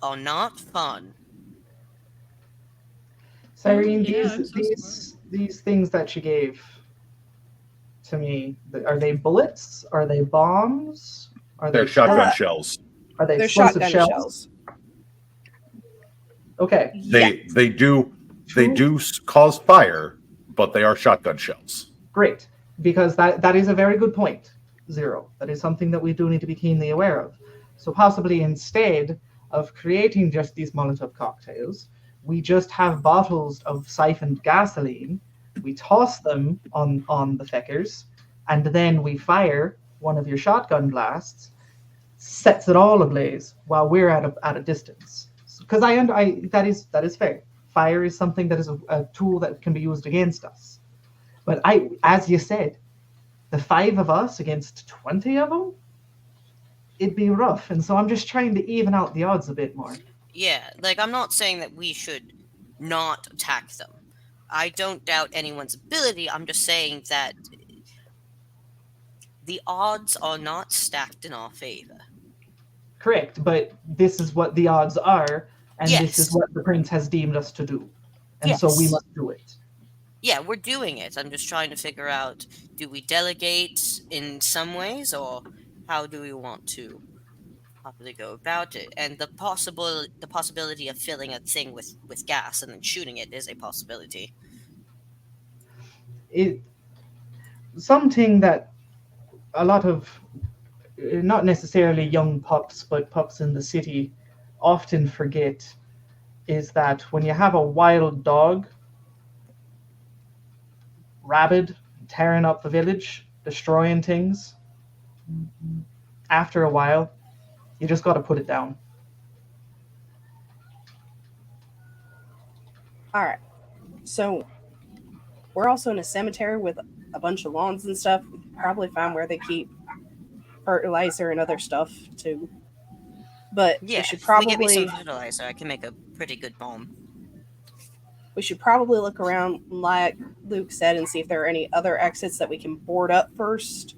are not fun. Cyrene, Yeah, I'm so these things that you gave to me, are they bullets? Are they bombs? Are They're they shotgun shells. Are they They're explosive shotgun shells? shells. Okay. They do cause fire, but they are shotgun shells. Great, because that is a very good point, Zero. That is something that we do need to be keenly aware of. So possibly instead of creating just these Molotov cocktails, we just have bottles of siphoned gasoline, we toss them on the feckers, and then we fire one of your shotgun blasts, sets it all ablaze while we're at a distance. Because that is fair. Fire is something that is a tool that can be used against us. But as you said, the 5 of us against 20 of them, it'd be rough. And so I'm just trying to even out the odds a bit more. Yeah, like, I'm not saying that we should not attack them. I don't doubt anyone's ability, I'm just saying that the odds are not stacked in our favor. Correct, but this is what the odds are, and this is Yes. what the prince has deemed us to do. And so we Yes. must do it. Yeah, we're doing it. I'm just trying to figure out, do we delegate in some ways, or how do we want to properly go about it? And the possibility of filling a thing with gas and then shooting it is a possibility. Something that a lot of, not necessarily young pups, but pups in the city often forget is that when you have a wild dog rabid, tearing up the village, destroying things, after a while, you just got to put it down. All right. So we're also in a cemetery with a bunch of lawns and stuff. We could probably find where they keep fertilizer and other stuff too. But Yeah, we should if we get me probably some fertilizer, I can make a pretty good bomb. look around, like Luke said, and see if there are any other exits that we can board up first,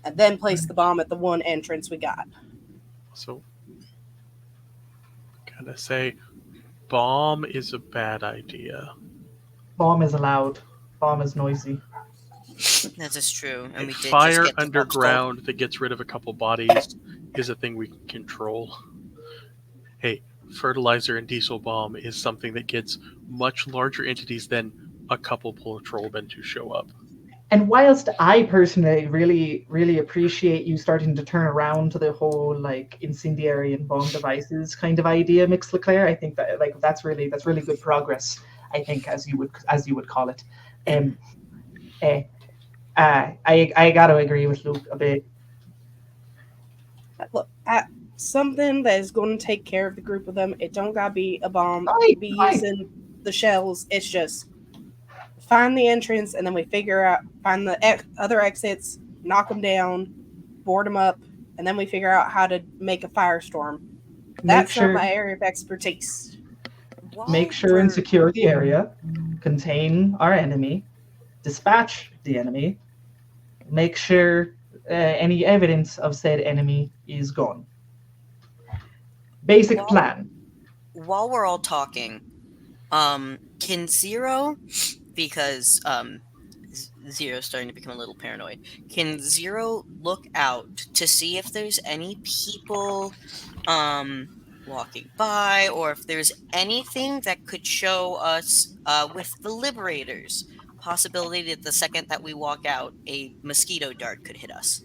and then place the bomb at the one entrance we got. So, gotta say, bomb is a bad idea. Bomb is loud. Bomb is noisy. That is true, and we did Fire just get the underground that gets rid of a couple bodies is a thing we can control. Hey, fertilizer and diesel bomb is something that gets much larger entities than a couple patrolmen to show up. And whilst I personally really appreciate you starting to turn around to the whole like incendiary and bomb devices kind of idea, Mix Leclerc, I think that like that's really good progress. I think as you would call it. Um, eh, I got to agree with Luke a bit. Look, something that is going to take care of the group of them. It don't gotta be a bomb. Aye, It could be aye. using the shells. It's just find the entrance, and then we find the other exits, knock them down, board them up, and then we figure out how to make a firestorm. That's not my area of expertise. Make sure and secure the area, contain our enemy, dispatch the enemy, make sure any evidence of said enemy is gone. Basic plan. While we're all talking, can Zero, because Zero's starting to become a little paranoid, can Zero look out to see if there's any people walking by, or if there's anything that could show us with the Liberators, possibility that the second that we walk out, a mosquito dart could hit us?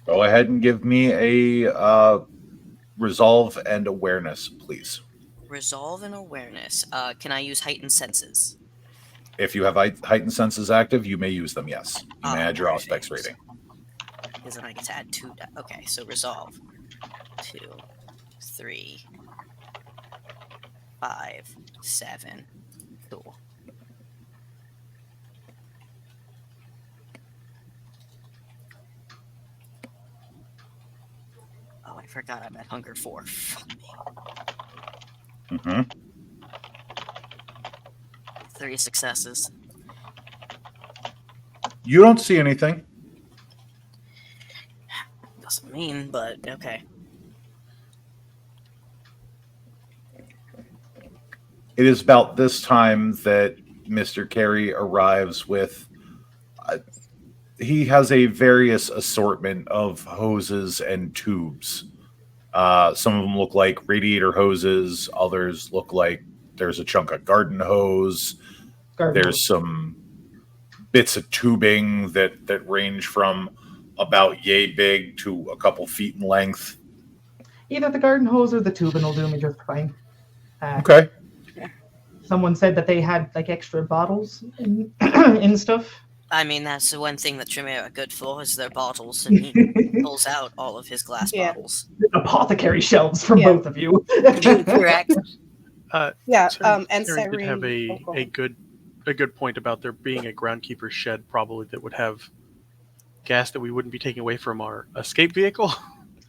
Go ahead and give me a resolve and awareness, please. Resolve and awareness. Can I use heightened senses? If you have heightened senses active, you may use them, yes. You may add your Auspex rating. Because then I get to add 2. Okay, so resolve. 2, 3, 5, 7. Cool. Oh, I forgot I'm at hunger 4. Fuck me. Mm-hmm. 3 successes. You don't see anything. Doesn't mean, but okay. It is about this time that Mr. Carey arrives with... he has a various assortment of hoses and tubes. Some of them look like radiator hoses. Others look like there's a chunk of garden hose. There's some bits of tubing that range from about yay big to a couple feet in length. Either the garden hose or the tubing will do me just fine. Okay. Someone said that they had like extra bottles and stuff. I mean, that's the one thing that Tremere are good for, is their bottles, and he pulls out all of his glass bottles. Apothecary shelves from both of you. Correct. And Cyrene did have a good point about there being a groundkeeper shed probably that would have gas that we wouldn't be taking away from our escape vehicle.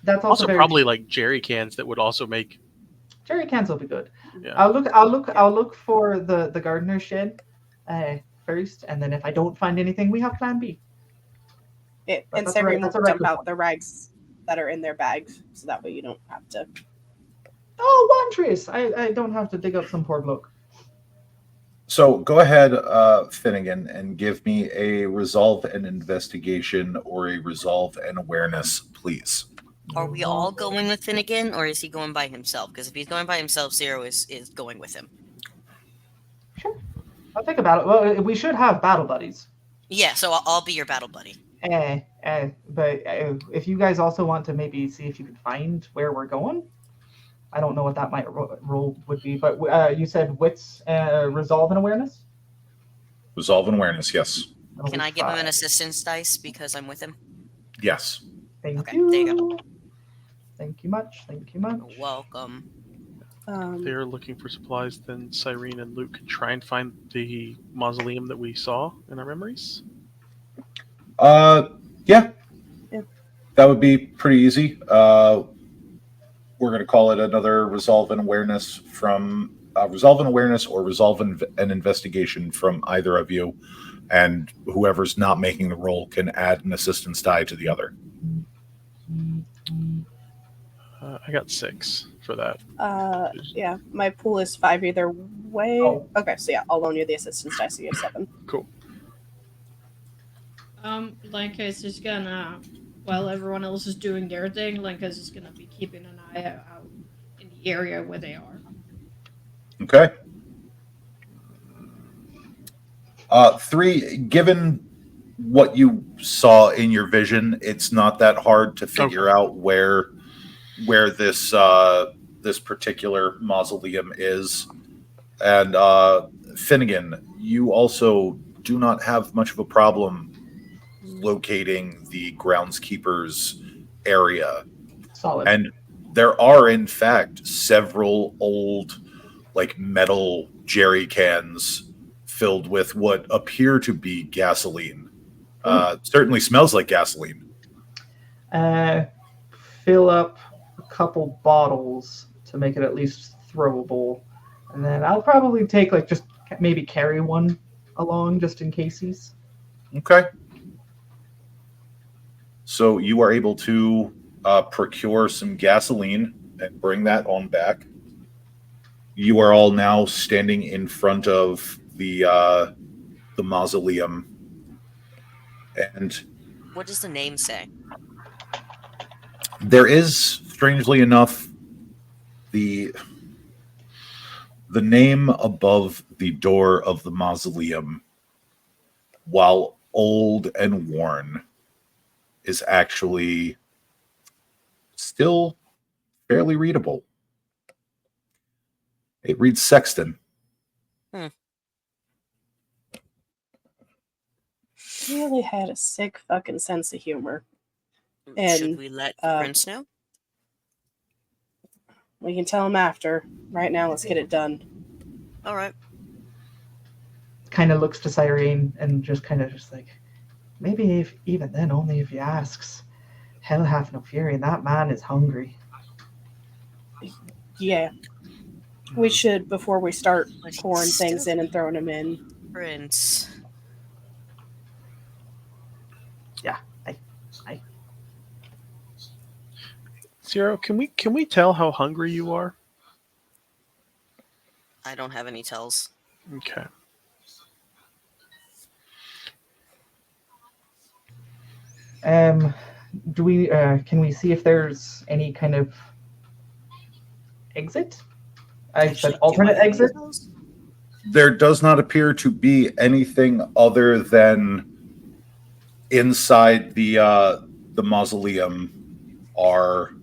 That's also probably like jerry cans that would also make... Jerry cans will be good. Yeah. I'll look for the gardener shed first, and then if I don't find anything, we have plan B. And Cyrene will dump out the rags that are in their bags, so that way you don't have to... Oh, Wandris! I don't have to dig up some poor bloke. So go ahead, Finnegan, and give me a resolve and investigation or a resolve and awareness, please. Are we all going with Finnegan, or is he going by himself? Because if he's going by himself, Zero is going with him. Sure. I'll think about it. Well, we should have battle buddies. Yeah, so I'll be your battle buddy. But if you guys also want to maybe see if you can find where we're going, I don't know what that might role would be. But you said wits, resolve, and awareness? Resolve and awareness, yes. Can I give him an assistance dice because I'm with him? Yes. Thank you. There you go. Thank you much. Thank you much. You're welcome. They're looking for supplies, then Cyrene and Luke can try and find the mausoleum that we saw in our memories. Yeah. That would be pretty easy. We're going to call it another resolve and awareness from resolve and awareness or resolve and investigation from either of you, and whoever's not making the roll can add an assistance die to the other. I got 6 for that. Yeah, my pool is 5 either way. Oh. Okay, so yeah, I'll loan you the assistance dice, so you have 7. Cool. Lanka's just gonna, while everyone else is doing their thing, Lanka's just gonna be keeping an eye out in the area where they are. Okay. 3, given what you saw in your vision, it's not that hard to figure out where this this particular mausoleum is. And Finnegan, you also do not have much of a problem locating the groundskeeper's area. Solid. And there are, in fact, several old, like, metal jerry cans filled with what appear to be gasoline. Certainly smells like gasoline. Fill up a couple bottles to make it at least throwable, and then I'll probably take like just maybe carry one along just in cases. Okay. So you are able to procure some gasoline and bring that on back. You are all now standing in front of the mausoleum, and What does the name say? there is, strangely enough, the name above the door of the mausoleum, while old and worn, is actually still fairly readable. It reads Sexton. He really had a sick fucking sense of humor. And, Should we let Prince know? We can tell him after. Right now, let's get it done. All right. Kind of looks to Cyrene and just kind of just like, maybe if even then, only if he asks. Hell hath no fury, and that man is hungry. Yeah. We should, before we start pouring things in and throwing them in. Prince. Yeah, Zero, can we tell how hungry you are? I don't have any tells. Okay. Do we? Can we see if there's any kind of exit? I said alternate exit. There does not appear to be anything other than inside the mausoleum are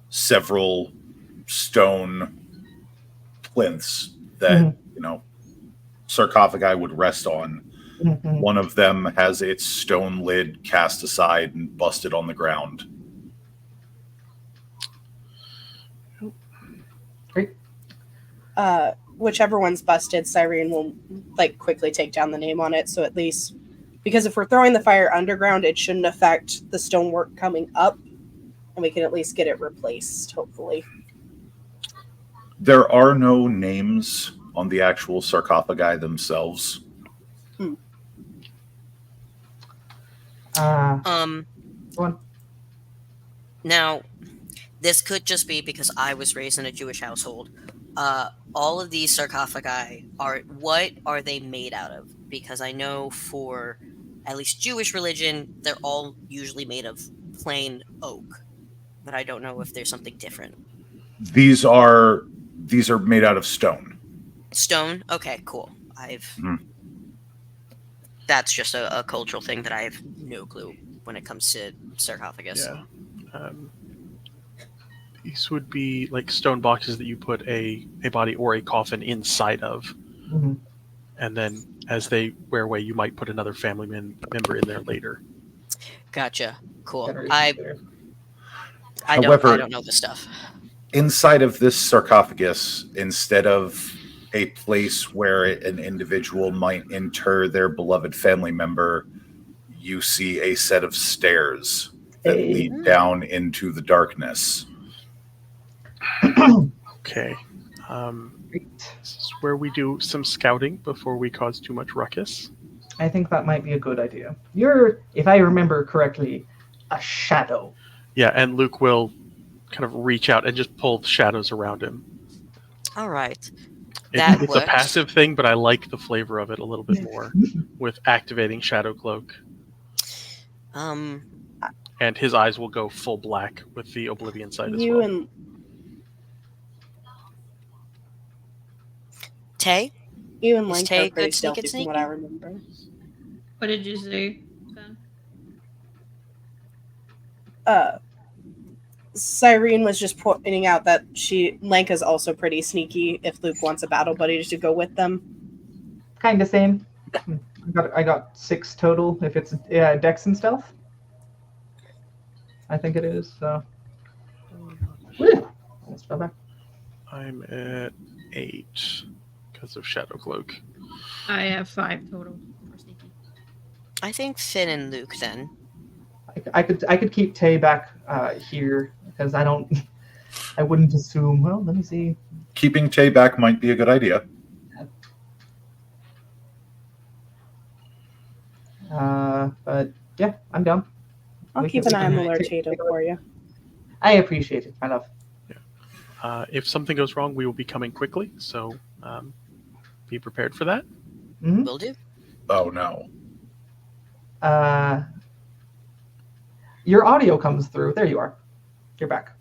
several stone plinths that sarcophagi would rest on. Mm-hmm. One of them has its stone lid cast aside and busted on the ground. Great. Whichever one's busted, Cyrene will quickly take down the name on it. So at least, because if we're throwing the fire underground, it shouldn't affect the stonework coming up, and we can at least get it replaced, hopefully. There are no names on the actual sarcophagi themselves. One. Now, this could just be because I was raised in a Jewish household. All of these sarcophagi what are they made out of? Because I know for at least Jewish religion, they're all usually made of plain oak, but I don't know if there's something different. These are made out of stone. Stone? Okay, cool. That's just a cultural thing that I have no clue when it comes to sarcophagus. Yeah. These would be like stone boxes that you put a body or a coffin inside of. Mm-hmm. And then as they wear away, you might put another family member in there later. Gotcha. Cool. However, I don't know this stuff. Inside of this sarcophagus, instead of a place where an individual might inter their beloved family member, you see a set of stairs that lead down into the darkness. Okay. This is where we do some scouting before we cause too much ruckus. I think that might be a good idea. You're, if I remember correctly, a shadow. Yeah, and Luke will kind of reach out and just pull the shadows around him. All right. It's a passive thing, but I like the flavor of it a little bit more with activating Shadow Cloak. And his eyes will go full black with the Oblivion sight as well. Tay? You and Is Link Tay are pretty good sneak stealthy and from what I sneaky? remember. What did you say, Ben? Cyrene was just pointing out that Lanka's also pretty sneaky if Luke wants a battle buddy to go with them. Kind of same. I got 6 total. If it's Dex and Stealth, I think it is. So, woo! Almost fell back. I'm at 8 because of Shadow Cloak. I have 5 total for sneaky. I think Finn and Luke then. I could keep Tay back here because I wouldn't assume. Well, let me see. Keeping Tay back might be a good idea. But yeah, I'm down. I'll We keep can- an we eye on can the Lord take- Tato take a look. for you. I appreciate it, my love. If something goes wrong, we will be coming quickly, so be prepared for that. Mhm. Will do. Oh no. Your audio comes through. There you are. You're back.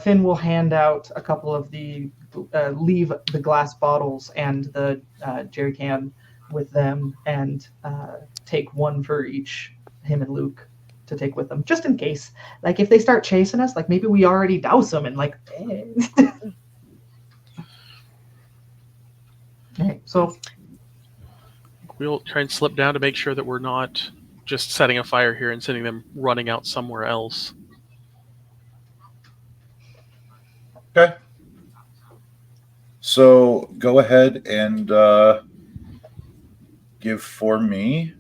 Finn will hand out a couple of leave the glass bottles and the jerry can with them, and take one for each, him and Luke, to take with them, just in case. Like if they start chasing us, like maybe we already douse them and like. Okay, so We'll try and slip down to make sure that we're not just setting a fire here and sending them running out somewhere else. Okay. So go ahead and give for me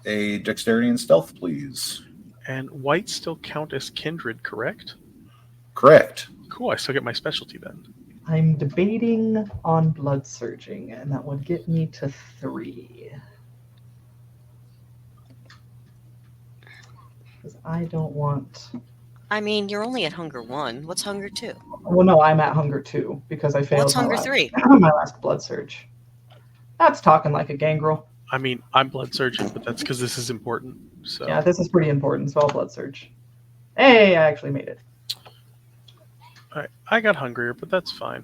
a dexterity and stealth, please. And whites still count as kindred, correct? Correct. Cool, I still get my specialty then. I'm debating on blood surging, and that would get me to 3. Because I don't want. I mean, you're only at hunger 1. What's hunger 2? Well, no, I'm at hunger 2 because I failed What's hunger 3? my last blood surge. That's talking like a gangrel. I mean, I'm blood surging, but that's because this is important. So Yeah, this is pretty important, so I'll blood surge. Hey, I actually made it. I got hungrier, but that's fine.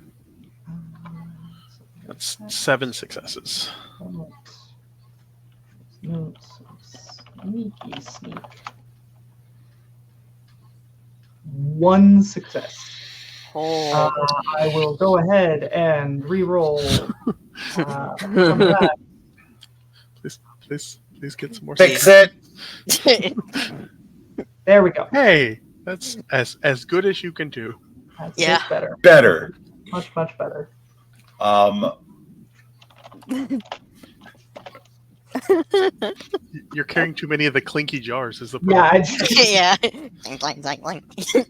That's 7 successes. Notes. Sneak. 1 success. Oh. I will go ahead and re-roll. Some of that. Please get some more. Fix it. There we go. Hey, that's as good as you can do. That's Yeah. much better. Better. Much better. You're carrying too many of the clinky jars. Is the problem? Yeah, Yeah. Clank, clank, clank.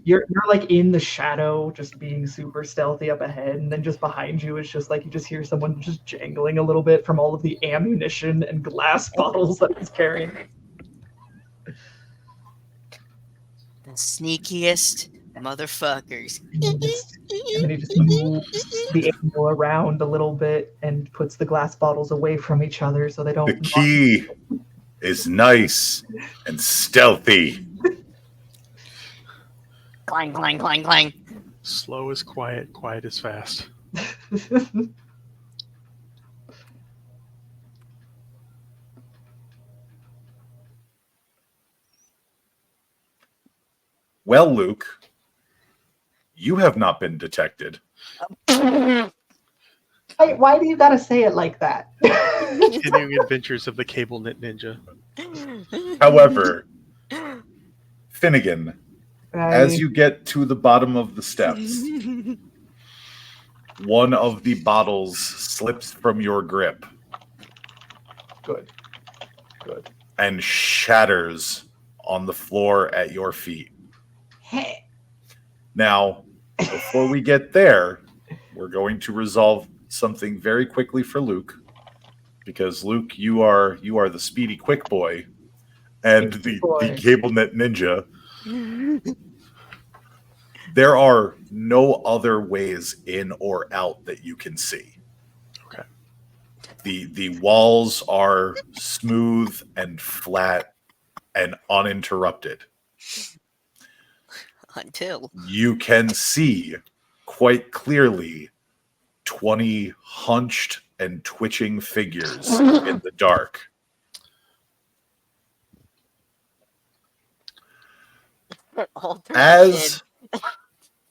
you're like in the shadow, just being super stealthy up ahead, and then just behind you is just like you just hear someone just jangling a little bit from all of the ammunition and glass bottles that he's carrying. The sneakiest motherfuckers. And then he just moves the animal around a little bit and puts the glass bottles away from each other so they don't. The key is nice and stealthy. Clang, clang, clang, clang. Slow is quiet, quiet is fast. Well, Luke, you have not been detected. Why do you gotta say it like that? Continuing adventures of the cable knit ninja. However, Finnegan, Right. as you get to the bottom of the steps, one of the bottles slips from your grip Good. and shatters on the floor at your feet. Hey. Now, before we get there, we're going to resolve something very quickly for Luke, because Luke, you are the speedy quick boy and Speedy the boy. cable net ninja. There are no other ways in or out that you can see. Okay. The walls are smooth and flat and uninterrupted. Until. You can see quite clearly 20 hunched and twitching figures in the dark.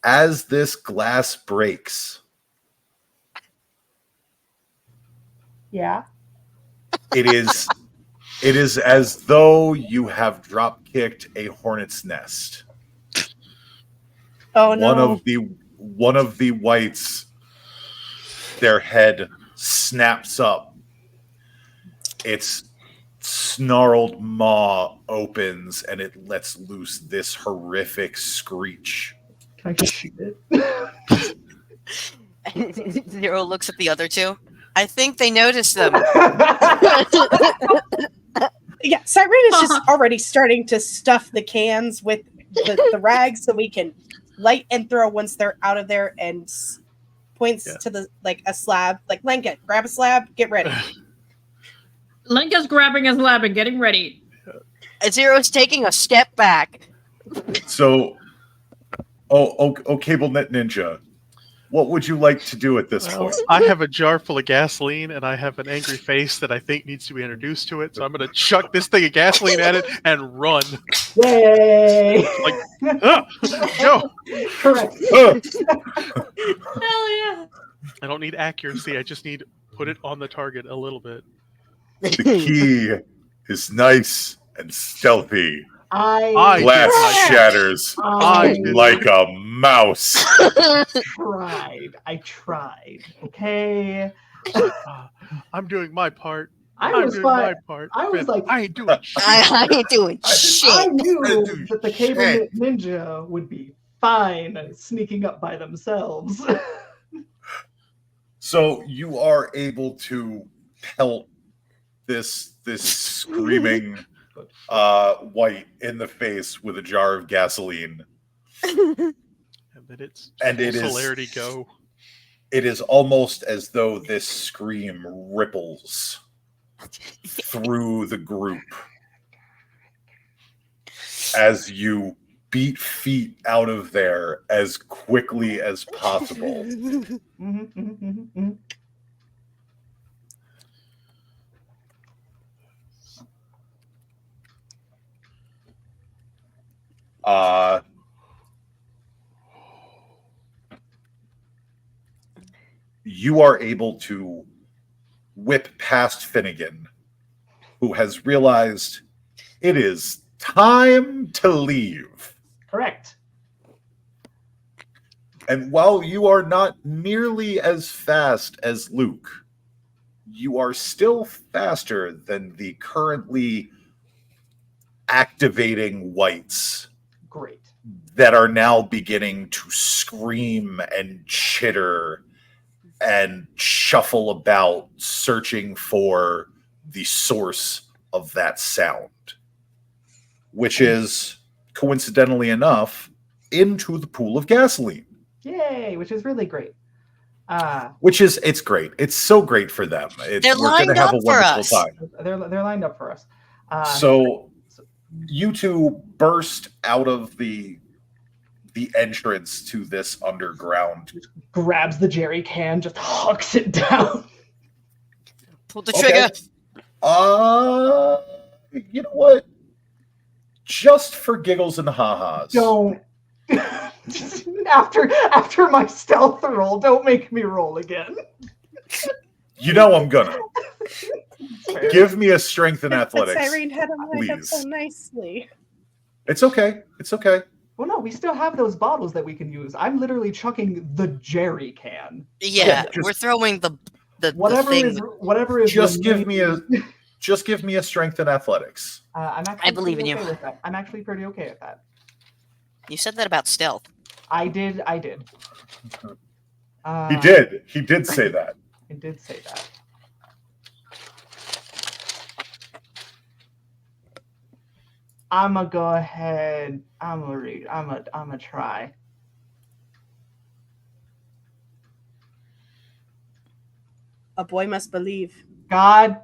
As this glass breaks, Yeah. it is as though you have drop kicked a hornet's nest. Oh no. One of the whites, their head snaps up. Its snarled maw opens and it lets loose this horrific screech. Can I shoot it? Zero looks at the other two. I think they noticed them. Yeah, Cyrene is just already starting to stuff the cans with the rags so we can light and throw once they're out of there, and points to the a slab. Like, Lincoln, grab a slab, get ready. Linka's grabbing his lab and getting ready. Zero's taking a step back. So, Cable Net Ninja, what would you like to do at this point? I have a jar full of gasoline, and I have an angry face that I think needs to be introduced to it. So I'm going to chuck this thing of gasoline at it and run. Yay! Go! Correct. Hell yeah! I don't need accuracy. I just need put it on the target a little bit. The key is nice and stealthy. I Glass did. shatters I did. like a mouse. I tried. Okay. I'm doing my part. I I'm was doing fine. my part. I was like, I ain't doing shit. I ain't doing I shit. knew that the Cable Knit Ninja would be fine sneaking up by themselves. So you are able to pelt this screaming white in the face with a jar of gasoline. And then it's And celerity go. It is almost as though this scream ripples through the group as you beat feet out of there as quickly as possible. You are able to whip past Finnegan, who has realized it is time to leave. Correct. And while you are not nearly as fast as Luke, you are still faster than the currently activating whites. Great. That are now beginning to scream and chitter and shuffle about, searching for the source of that sound, which is, coincidentally enough, into the pool of gasoline. Yay, which is really great. It's great. It's so great for them. They're we're going to have a wonderful time. They're lined up for us. So you two burst out of the entrance to this underground. Just grabs the jerry can, just hucks it down. Pull the trigger. You know what? Just for giggles and ha-has. Don't. after my stealth roll, don't make me roll again. You know I'm gonna. Give me a strength and athletics. Cyrene had him lined up please. so nicely. It's okay. It's okay. Well, no, we still have those bottles that we can use. I'm literally chucking the jerry can. Yeah, just- we're throwing the Whatever thing. is. Just give me a strength and athletics. I'm actually I believe in pretty you. okay with that. I'm actually pretty okay with that. You said that about stealth. I did. He did say that. I did say that. I'm gonna go ahead. I'm gonna read. I'm gonna try. A boy must believe. God.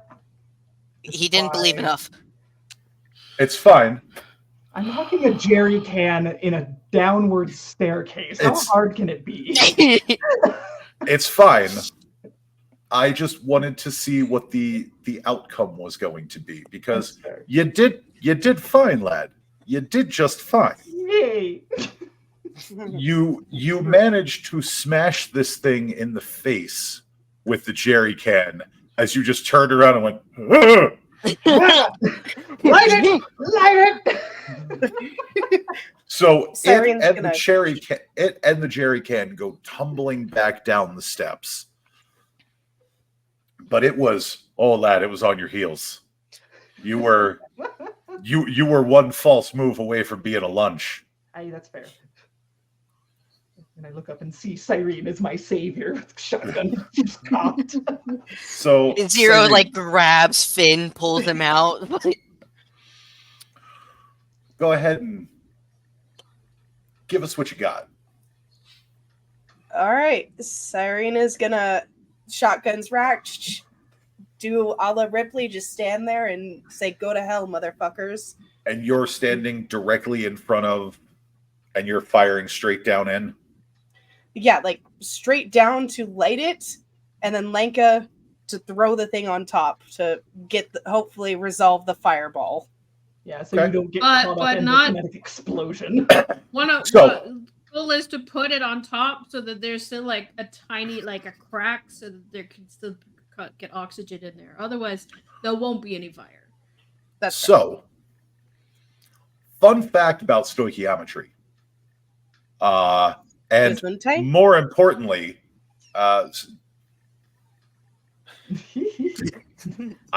He didn't believe enough. It's fine. knocking a jerry can in a downward staircase. How It's- hard can it be? It's fine. I just wanted to see what the outcome was going to be, because That's fair. you did fine, lad. You did just fine. Yay! You managed to smash this thing in the face with the jerry can as you just turned around and went, "Ugh!" Light it! Light it! So Siren's it and gonna- the jerry can go tumbling back down the steps. But it was, oh lad, it was on your heels. You were one false move away from being a lunch. Aye, that's fair. And I look up and see Cyrene as my savior. Shotgun just cocked. So Zero Cyrene, like grabs Finn, pulls him out. go ahead and give us what you got. All right, Cyrene is gonna shotguns racked, do a la Ripley, just stand there and say, "Go to hell, motherfuckers." And you're standing directly in front of, and you're firing straight down in. Yeah, like straight down to light it, and then Lenka to throw the thing on top to get hopefully resolve the fireball. Yeah, so Okay. you don't get But- caught but up in not- the kinetic explosion. One of So- the goal is to put it on top so that there's still like a tiny like a crack so that there can still get oxygen in there. Otherwise, there won't be any fire. That's So, fun fact about stoichiometry. And Gesundheit? more importantly, I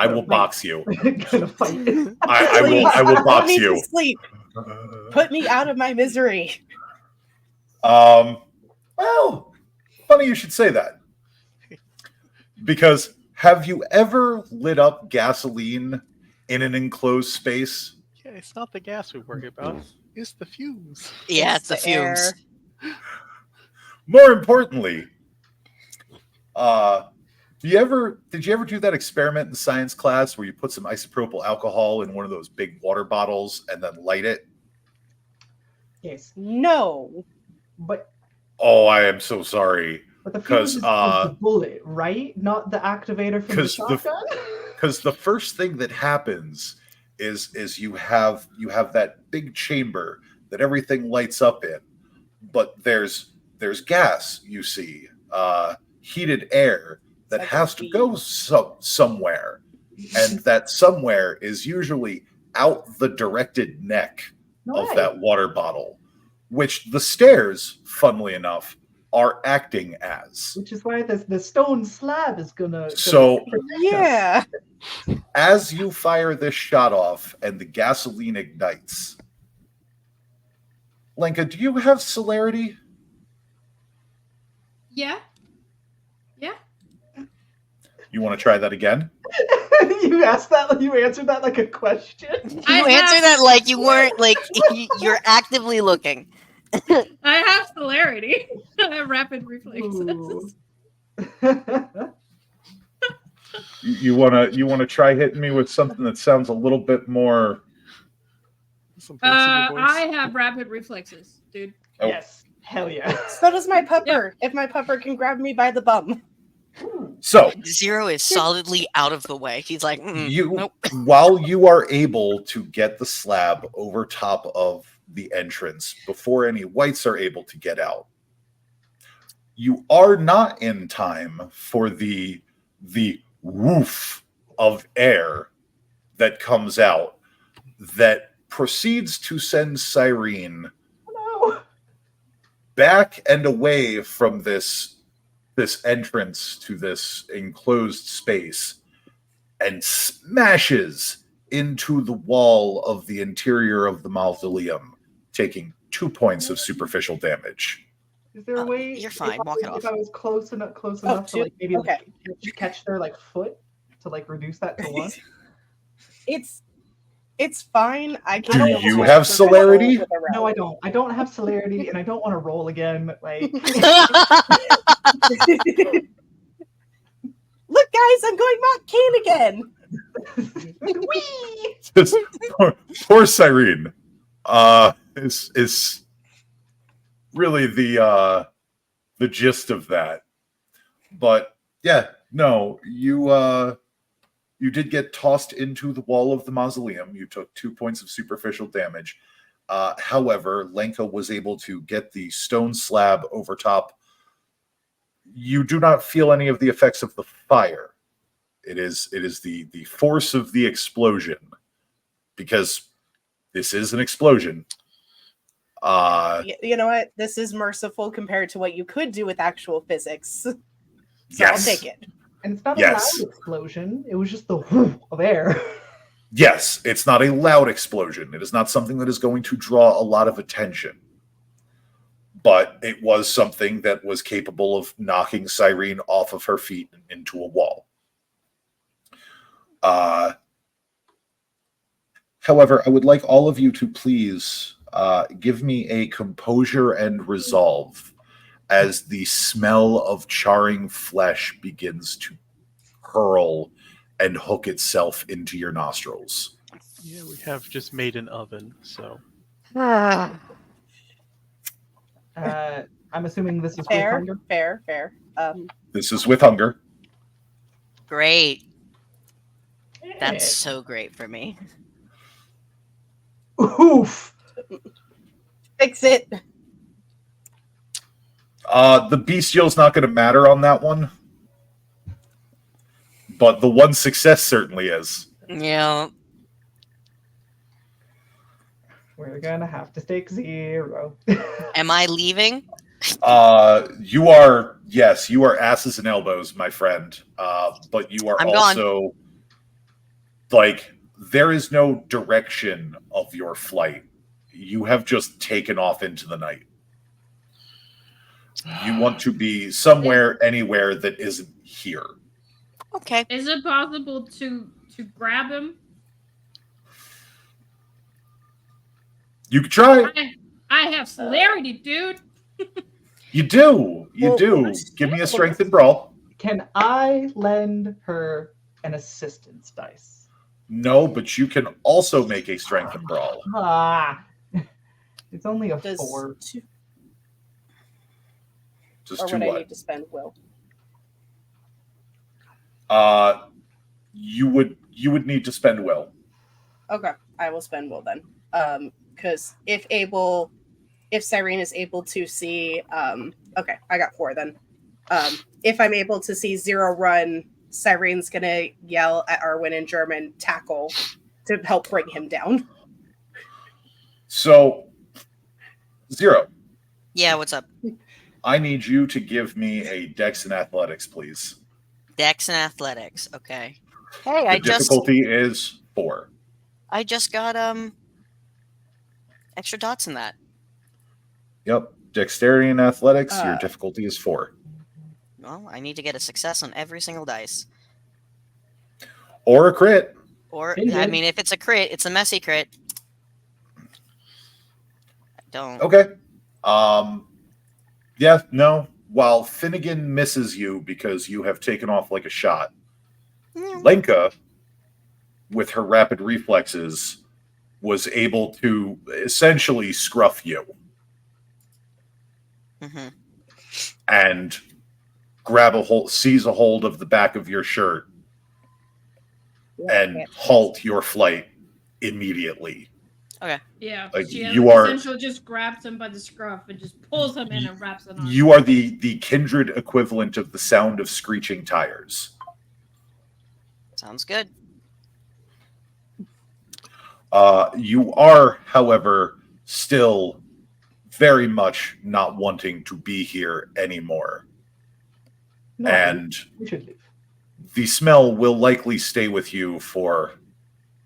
will box you. Gonna fight. I will Please, box put me you. to sleep. Put me out of my misery. Well, funny you should say that. Because have you ever lit up gasoline in an enclosed space? Yeah, it's not the gas we worry about. It's the fumes. Yeah, it's the air. fumes. More importantly, did you ever do that experiment in science class where you put some isopropyl alcohol in one of those big water bottles and then light it? Yes, No. but Oh, I am so sorry. the 'Cause, fuse is the bullet, right? Not the activator from the 'cause the- shotgun. Because the first thing that happens is you have that big chamber that everything lights up in, but there's gas, you see, heated air that Like has to heat. go somewhere, and that somewhere is usually out the directed neck No of way. that water bottle, which the stairs, funnily enough, are acting as. Which is why the stone slab is gonna So- protect us. Yeah. As you fire this shot off and the gasoline ignites, Lenka, do you have celerity? Yeah. You want to try that again? You asked that. You answered that like a question. You I answer have- that like you weren't like you're actively looking. I have celerity. I have rapid reflexes. Ooh. You wanna try hitting me with something that sounds a little bit more. Some bass in your voice. I have rapid reflexes, dude. Oh. Yes, hell yeah. So does my pupper. If my pupper can grab me by the bum. So Zero is solidly out of the way. He's like, you, nope. while you are able to get the slab over top of the entrance before any whites are able to get out, you are not in time for the woof of air that comes out that proceeds to send Cyrene No. back and away from this entrance to this enclosed space and smashes into the wall of the interior of the mausoleum, taking 2 points of superficial damage. Is there a way? You're fine, If I walk it was- off. If I was close enough Oh, to like maybe okay. catch their like foot to like reduce that to one. It's fine. I Do can. you have celerity? No, I don't. I don't have celerity, and I don't want to roll again. Like, Look, guys, I'm going Mount Cain again. wee. Just poor Cyrene. is really the gist of that. But yeah, no, you did get tossed into the wall of the mausoleum. You took 2 points of superficial damage. However, Lenka was able to get the stone slab over top. You do not feel any of the effects of the fire. It is the force of the explosion, because this is an explosion. You know what? This is merciful compared to what you could do with actual physics. So Yes. I'll take it. And it's not Yes. a loud explosion. It was just the whoosh of air. Yes, it's not a loud explosion. It is not something that is going to draw a lot of attention. But it was something that was capable of knocking Cyrene off of her feet and into a wall. However, I would like all of you to please give me a composure and resolve as the smell of charring flesh begins to hurl and hook itself into your nostrils. Yeah, we have just made an oven, so. I'm assuming this is with Fair, hunger. fair. This is with hunger. Great. That's Eh. so great for me. Oof. Fix it. The bestial's not going to matter on that one. But the one success certainly is. Yeah. We're gonna have to stake 0. Am I leaving? You are asses and elbows, my friend. But you are I'm also like, there is no direction of your flight. You have just taken off into the night. You want to be somewhere, anywhere that isn't here. Okay. Is it possible to grab him? You could try. I have celerity, dude. You do. You Well, do. let's Give me a do it. strength and brawl. Can I lend her an assistance dice? No, but you can also make a strength and brawl. Ah, it's only a Does 4. two, Just or to would I what? need to spend will? You would need to spend will. Okay, I will spend will then. Because if Cyrene is able to see, okay, I got 4 then. If I'm able to see 0 run, Cyrene's gonna yell at Arwen in German, tackle, to help bring him down. So, 0. Yeah, what's up? I need you to give me a Dex and Athletics, please. Dex and athletics. Okay. Hey, The difficulty is 4. I just got extra dots in that. Yep. Dexterity and Athletics, your Uh, difficulty is 4. Well, I need to get a success on every single dice. Or a crit. Or Hey, I man. mean, if it's a crit, it's a messy crit. Don't. Okay. Yeah, no. While Finnegan misses you because you have taken off like a shot, Lenka, with her rapid reflexes, was able to essentially scruff you Mm-hmm. and grab a hold, seize a hold of the back of your shirt and halt your flight immediately. Yeah, Like, she you are- essentially just grabs him by the scruff and just pulls him in and wraps it on. You are the kindred equivalent of the sound of screeching tires. Sounds good. You are, however, still very much not wanting to be here anymore. No, And we should leave. the smell will likely stay with you for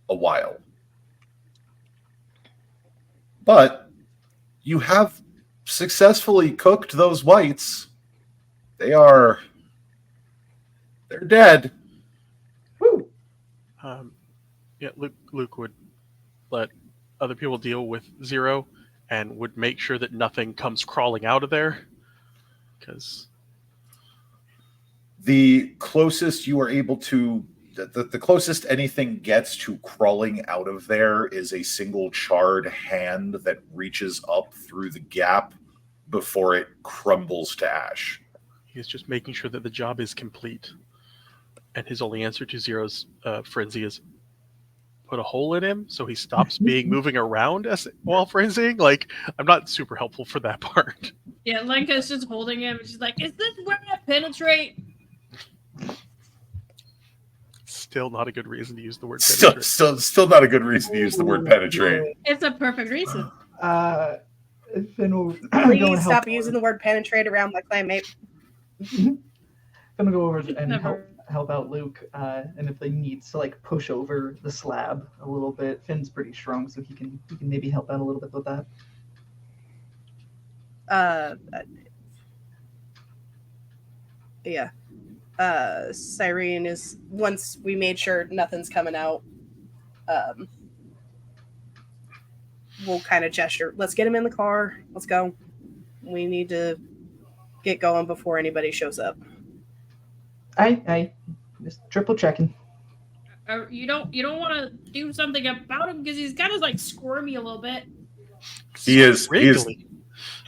a while. But you have successfully cooked those whites. They're dead. Woo! Yeah, Luke would let other people deal with 0 and would make sure that nothing comes crawling out of there. Because The closest you are able to the closest anything gets to crawling out of there is a single charred hand that reaches up through the gap before it crumbles to ash. He's just making sure that the job is complete. And his only answer to Zero's frenzy is put a hole in him so he stops moving around while frenzying. Like, I'm not super helpful for that part. Yeah, Lenka's just holding him. She's like, "Is this where I penetrate?" Still not a good reason to use the word Still, penetrate. still not a good reason to use the word penetrate. It's a perfect reason. Finn will go Please and stop help. using the word penetrate around my clanmate. Finn will go over and Never. help out Luke, and if they need to like push over the slab a little bit, Finn's pretty strong, so he can maybe help out a little bit with that. Yeah. Cyrene is, once we made sure nothing's coming out, we'll kind of gesture, let's get him in the car, let's go. We need to get going before anybody shows up. I just triple checking. You don't want to do something about him because he's kind of like squirmy a little bit. He is Wriggly.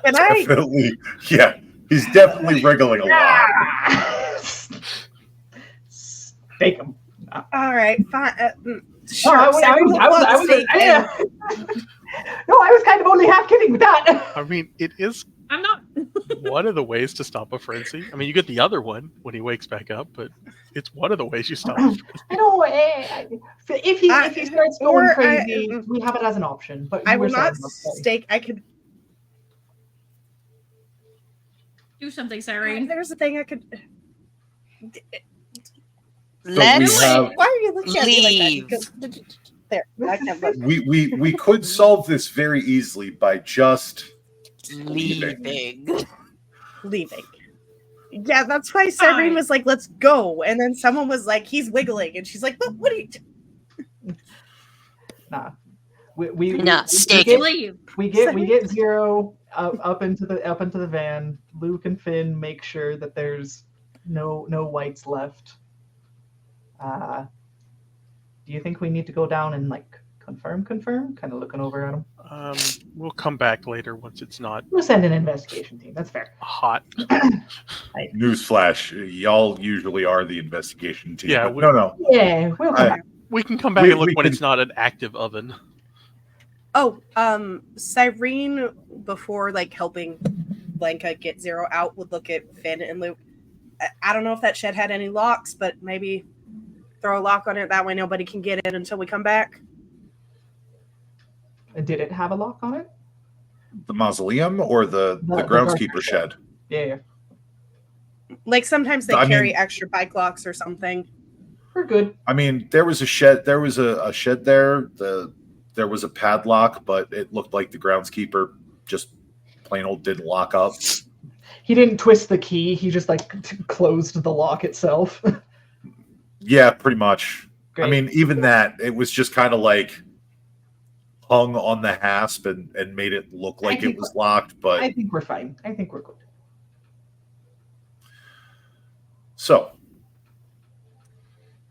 Can I? definitely, yeah, he's definitely wriggling a lot. Stake him. All right, fine. No, Sure. I was no, I was kind of only half kidding with that. I mean, it is I'm not. one of the ways to stop a frenzy. I mean, you get the other one when he wakes back up, but it's one of the ways you stop a frenzy. I know. If he starts going crazy, we have it as an option. But I you were will not saying, okay. stake. I could. Do something, Cyrene. There's a thing I could. Let's have- Why are you looking at me like leave. that? Because- There, I can't look. We could solve this very easily by just leaving. Leaving. Yeah, that's why Cyrene Fine. was like, "Let's go," and then someone was like, "He's wiggling," and she's like, "What are you?" Nah. We Nah, stake get, Leave. we get Zero up into the van. Luke and Finn make sure that there's no whites left. Do you think we need to go down and like confirm? Kind of looking over at him. We'll come back later once it's not We'll send an investigation team. That's fair. hot. newsflash. Y'all usually are the investigation team. Yeah, but no. Yeah, we'll come back. We can come back We- and look we when can- it's not an active oven. Oh, Cyrene, before like helping Lenka get Zero out, would look at Finn and Luke. I don't know if that shed had any locks, but maybe throw a lock on it. That way nobody can get in until we come back. Did it have a lock on it? The mausoleum or the groundskeeper shed? Yeah, Like sometimes they I carry mean- extra bike locks or something. we're good. I mean, there was a shed. There was a shed there. There was a padlock, but it looked like the groundskeeper just plain old didn't lock up. He didn't twist the key. He just like closed the lock itself. Yeah, pretty much. Great. I mean, even that, it was just kind of like hung on the hasp and made it look like it was locked. But I think we're fine. I think we're good. so,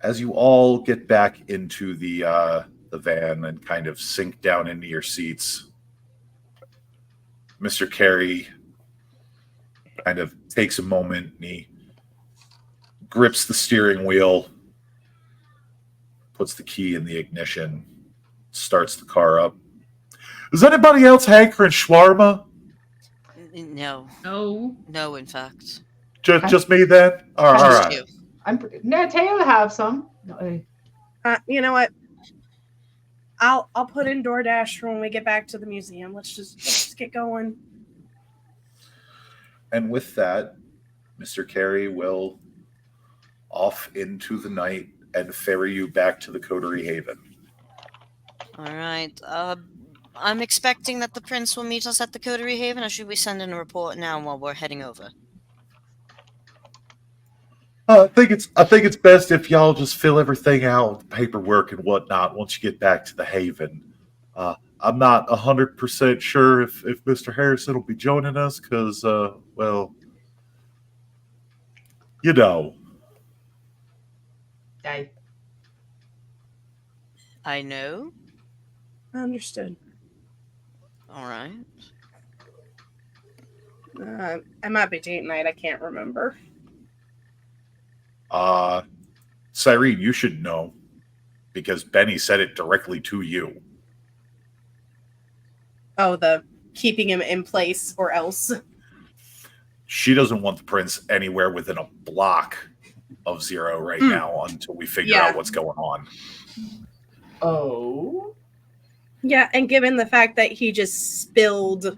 as you all get back into the van and kind of sink down into your seats, Mr. Carey kind of takes a moment and he grips the steering wheel, puts the key in the ignition, starts the car up. Is anybody else hankering shawarma? No, No. in fact. Just me then? All Just right. you. Taylor have some. You know what? I'll put in DoorDash for when we get back to the museum. Let's just get going. And with that, Mr. Carey will off into the night and ferry you back to the Coterie Haven. All right. I'm expecting that the prince will meet us at the Coterie Haven, or should we send in a report now while we're heading over? I think it's best if y'all just fill everything out with paperwork and whatnot once you get back to the Haven. I'm not 100% sure if Mr. Harrison will be joining us because, well, you know. I I know. Understood. All right. I might be date night. I can't remember. Cyrene, you should know because Benny said it directly to you. Oh, the keeping him in place or else. She doesn't want the prince anywhere within a block of Zero right now until we figure out what's going on. Oh. Yeah, and given the fact that he just spilled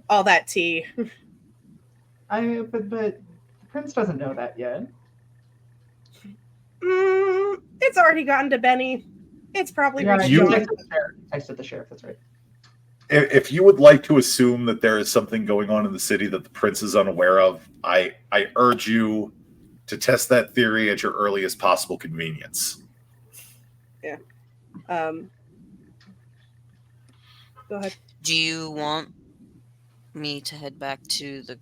all that tea. But the prince doesn't know that yet. It's already gotten to Benny. It's probably reached You- John. I said the sheriff, that's right. If you would like to assume that there is something going on in the city that the prince is unaware of, I urge you to test that theory at your earliest possible convenience. Yeah. Go ahead. Do you want me to head back to the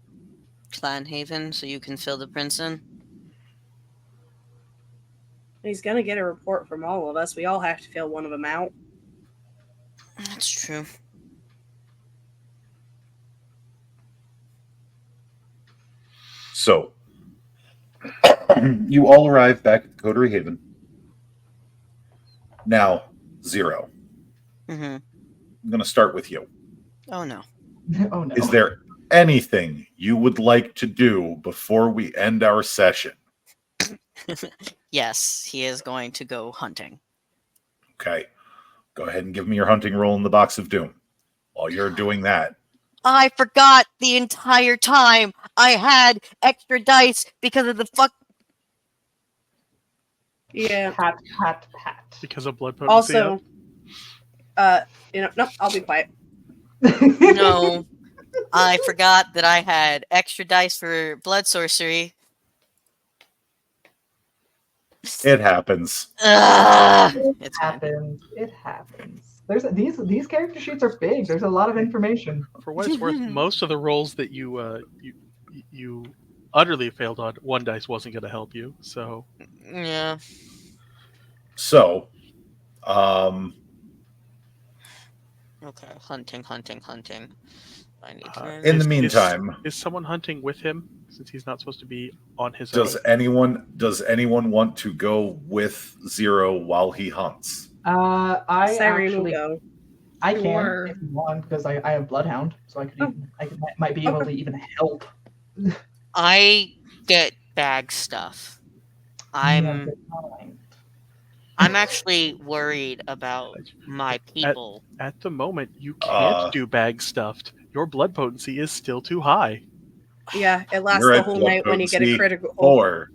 Clan Haven so you can fill the prince in? He's gonna get a report from all of us. We all have to fill one of them out. That's true. So, you all arrive back at Coterie Haven. Now, Zero. Mm-hmm. I'm going to start with you. Oh no. Oh no. Is there anything you would like to do before we end our session? Yes, he is going to go hunting. Okay. Go ahead and give me your hunting roll in the box of doom. While you're doing that, I forgot the entire time I had extra dice because of the fuck. Yeah. Pat, pat, pat. Because of blood potency. Also, nope, I'll be quiet. No, I forgot that I had extra dice for blood sorcery. it happens. Ugh, It it's fine. happens. It happens. There's these character sheets are big. There's a lot of information. For what it's worth, most of the rolls that you utterly failed on, one dice wasn't going to help you. So Yeah. So, Okay. Hunting. I need to. in the meantime, is someone hunting with him since he's not supposed to be on his does own? anyone want to go with Zero while he hunts? I Cyrene will actually go. I can Sure. if you want because I have Bloodhound, so might be able to even help. I get bag stuff. I'm actually worried about my people. At the moment, you can't do bag stuffed. Your blood potency is still too high. Yeah, it lasts You're the at whole blood night when you get a potency critical. 4.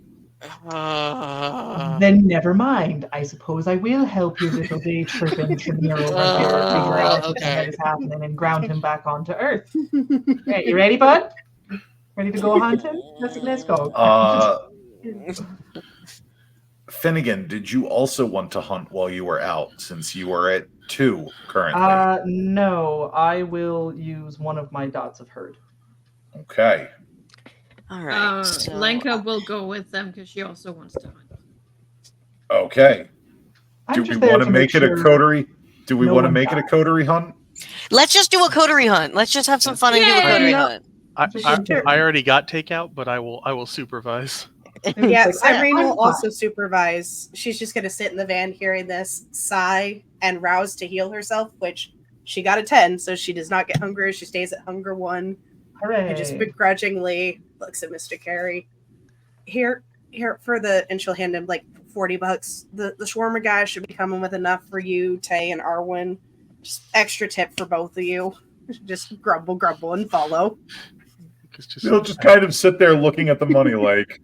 Then never mind. I suppose I will help your little day trip engineer over here figure out everything that is happening and ground him back onto Earth. Hey, you ready, bud? Ready to go hunting? Let's go. Finnegan, did you also want to hunt while you were out, since you are at 2 currently? No, I will use one of my dots of herd. Okay. All right. So Lenka will go with them because she also wants to hunt. Okay. I'm Do we just there want to make it a sure coterie? Do we no want to one make it a dies. coterie hunt? let's just do a coterie hunt. Let's just have some fun and do a Yay! coterie No. hunt. I already got takeout, but I will supervise. Yeah, It's like, Cyrene I'm will fine. also supervise. She's just gonna sit in the van hearing this, sigh, and rouse to heal herself, which she got a 10, so she does not get hungry. She stays at hunger 1. Hooray. And just begrudgingly looks at Mr. Carey. Here for and she'll hand him like $40. The shawarma guy should be coming with enough for you, Tay and Arwen. Just extra tip for both of you. Just grumble and follow. They'll just kind of sit there looking at the money like,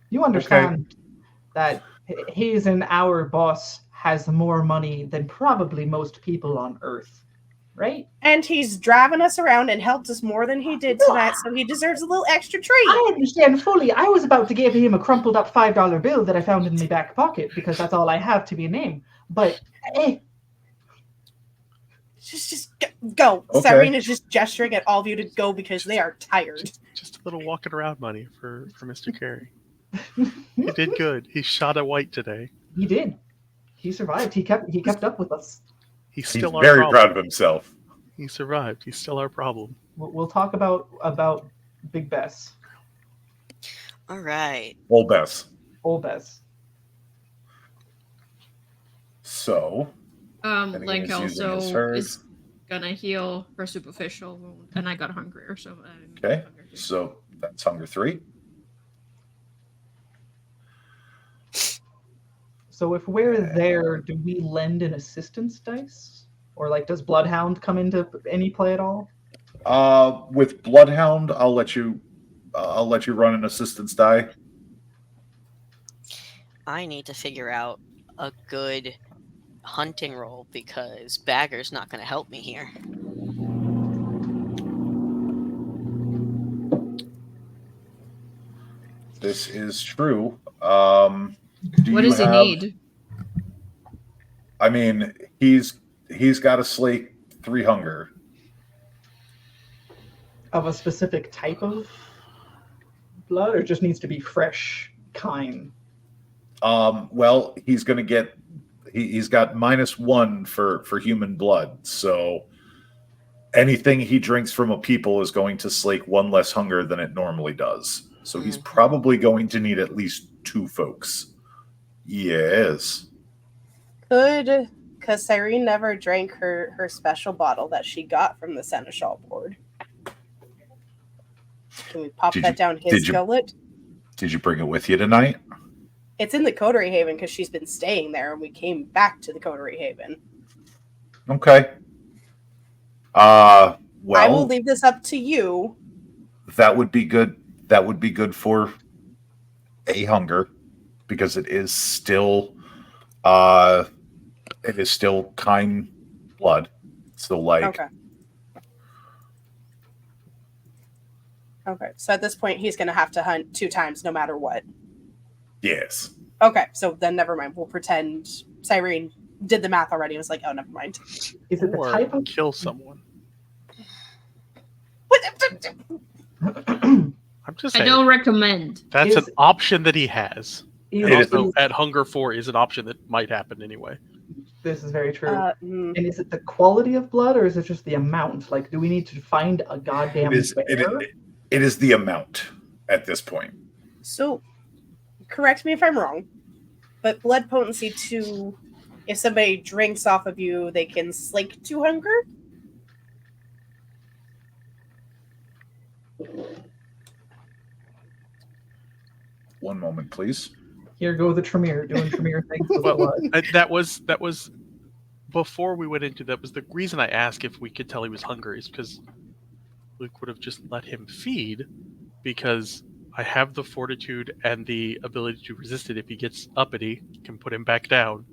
You understand that he's and our boss has more money than probably most people on Earth, right? And he's driving us around and helped us more than he did tonight, so he deserves a little extra treat. I understand fully. I was about to give him a crumpled up $5 bill that I found in my back pocket because that's all I have to be named. But Just go. Okay. Cyrene is just gesturing at all of you to go because they are tired. Just a little walking around money for Mr. Carey. He did good. He shot a white today. He did. He survived. He kept up with us. He's He's still our very problem. proud of himself. He survived. He's still our problem. We'll talk about Big Bess, All right. Old Bess. old Bess. So, Anyone Link is using his also hers. is gonna heal her superficial wound, and I got hungrier, so I'm okay. hungry too. So that's hunger 3. So if we're there, do we lend an assistance dice, or like does Bloodhound come into any play at all? With Bloodhound, I'll let you run an assistance die. I need to figure out a good hunting role because Bagger's not going to help me here. This is true. What does he need? I mean, he's got to slay 3 hunger. Of a specific type of blood, or just needs to be fresh, kind? Well, he's going to get. He's got -1 for human blood, so anything he drinks from a people is going to slake 1 less hunger than it normally does. So he's probably going to need at least 2 folks. Yes. Could, because Cyrene never drank her special bottle that she got from the Seneschal board. Can we pop that down his gullet? Did you bring it with you tonight? It's in the Coterie Haven because she's been staying there, and we came back to the Coterie Haven. Okay. Well, I will leave this up to you. that would be good. That would be good for a hunger, because it is still kind blood. Still like Okay. So at this point, he's going to have to hunt 2 times no matter what. yes. Okay, so then never mind. We'll pretend Cyrene did the math already and was like, oh, never mind. Is it the Or type of kill someone. I'm just I saying. don't recommend. That's Is- an option that he has. is- And It also, at Hunger 4 is an option that might happen anyway. This is very true. Mm, And is it the quality of blood, or is it just the amount? Like, do we need to find a goddamn It is. bear? It is the amount at this point. so, correct me if I'm wrong, but blood potency 2, if somebody drinks off of you, they can slake 2 hunger? One moment, please. Here go the Tremere doing Tremere things with Well, blood. that was before we went into that. Was the reason I asked if we could tell he was hungry is because Luke would have just let him feed, because I have the fortitude and the ability to resist it. If he gets uppity, can put him back down,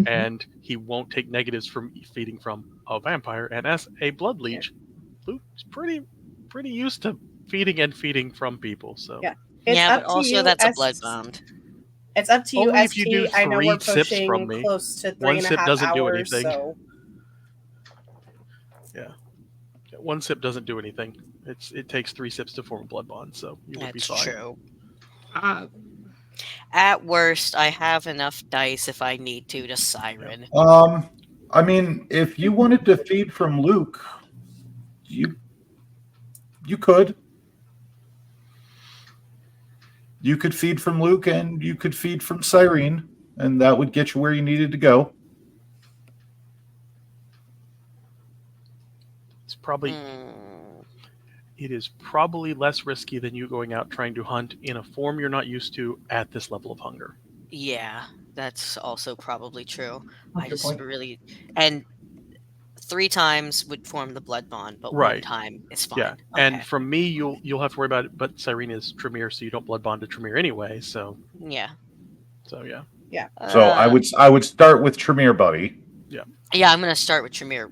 and he won't take negatives from feeding from a vampire. And as a blood leech, Luke's pretty used to feeding from people. So Yeah. It's yeah, up but to also you, that's a S- blood bond. It's up to you, Only if you do ST. I know we're 3 sips pushing from me. close to 3.5 1 sip doesn't do hours, anything. so Yeah, 1 sip doesn't do anything. It takes 3 sips to form a blood bond, so you would be That's fine. true. Uh, At worst, I have enough dice if I need to Siren. I mean, if you wanted to feed from Luke, you could. You could feed from Luke, and you could feed from Cyrene, and that would get you where you needed to go. It's probably it is probably less risky than you going out trying to hunt in a form you're not used to at this level of hunger. Yeah, that's also probably true. That's I your just point. really and 3 times would form the blood bond, but 1 Right. time is fine. Yeah, Okay. and from me, you'll have to worry about it. But Cyrene is Tremere, so you don't blood bond to Tremere anyway. So yeah. yeah. So I would start with Tremere, buddy. Yeah, I'm gonna start with Tremere.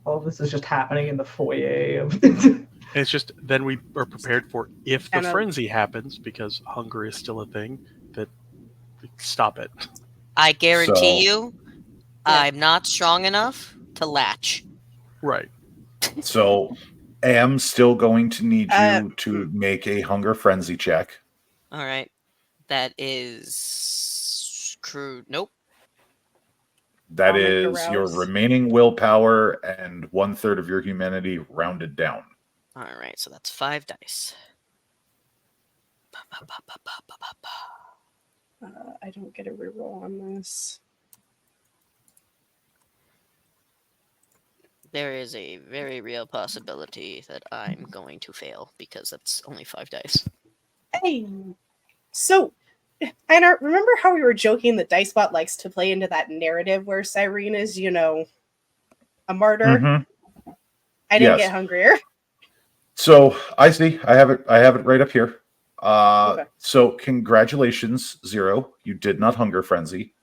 All this is just happening in the foyer of And it's just then we are prepared for if the And, frenzy happens, because hunger is still a thing. That stop it. I guarantee So- you, I'm not strong enough to latch. Right. So am still going to need you to hmm. make a hunger frenzy check. All right. That is crude. Nope. That I'll make it is your arouse. remaining willpower and 1/3 of your humanity rounded down. All right. So that's 5 dice. Ba, ba, ba, ba, ba, ba, ba, ba. I don't get a reroll on this. There is a very real possibility that I'm going to fail because that's only 5 dice. Hey, so Einar, remember how we were joking that Dicebot likes to play into that narrative where Cyrene is, a martyr? Mm-hmm. I didn't Yes. get hungrier. So I see. I have it right up here. Okay. So congratulations, Zero. You did not hunger frenzy.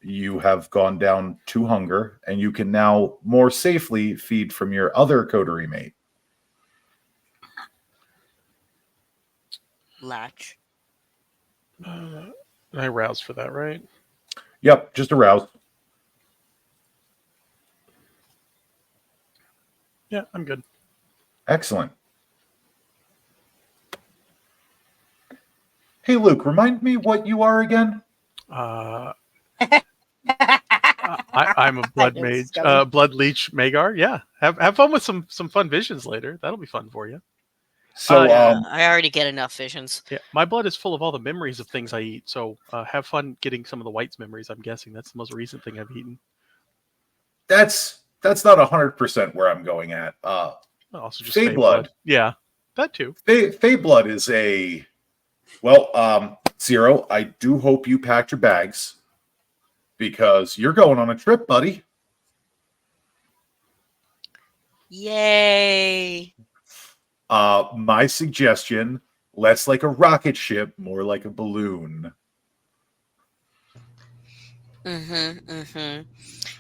You have gone down 2 hunger, and you can now more safely feed from your other coterie mate. Latch. I roused for that, right? Yep, just arouse. Yeah, I'm good. Excellent. Hey, Luke, remind me what you are again? I'm a blood I know this is mage, coming. blood leech Magar. Yeah, have fun with some fun visions later. That'll be fun for you. So, Yeah, I already get enough visions. Yeah, my blood is full of all the memories of things I eat. So have fun getting some of the white's memories. I'm guessing that's the most recent thing I've eaten. that's not 100% where I'm going at. Also, just Fey Fey blood. Yeah, that too. Fey blood is Zero. I do hope you packed your bags because you're going on a trip, buddy. Yay! My suggestion: less like a rocket ship, more like a balloon.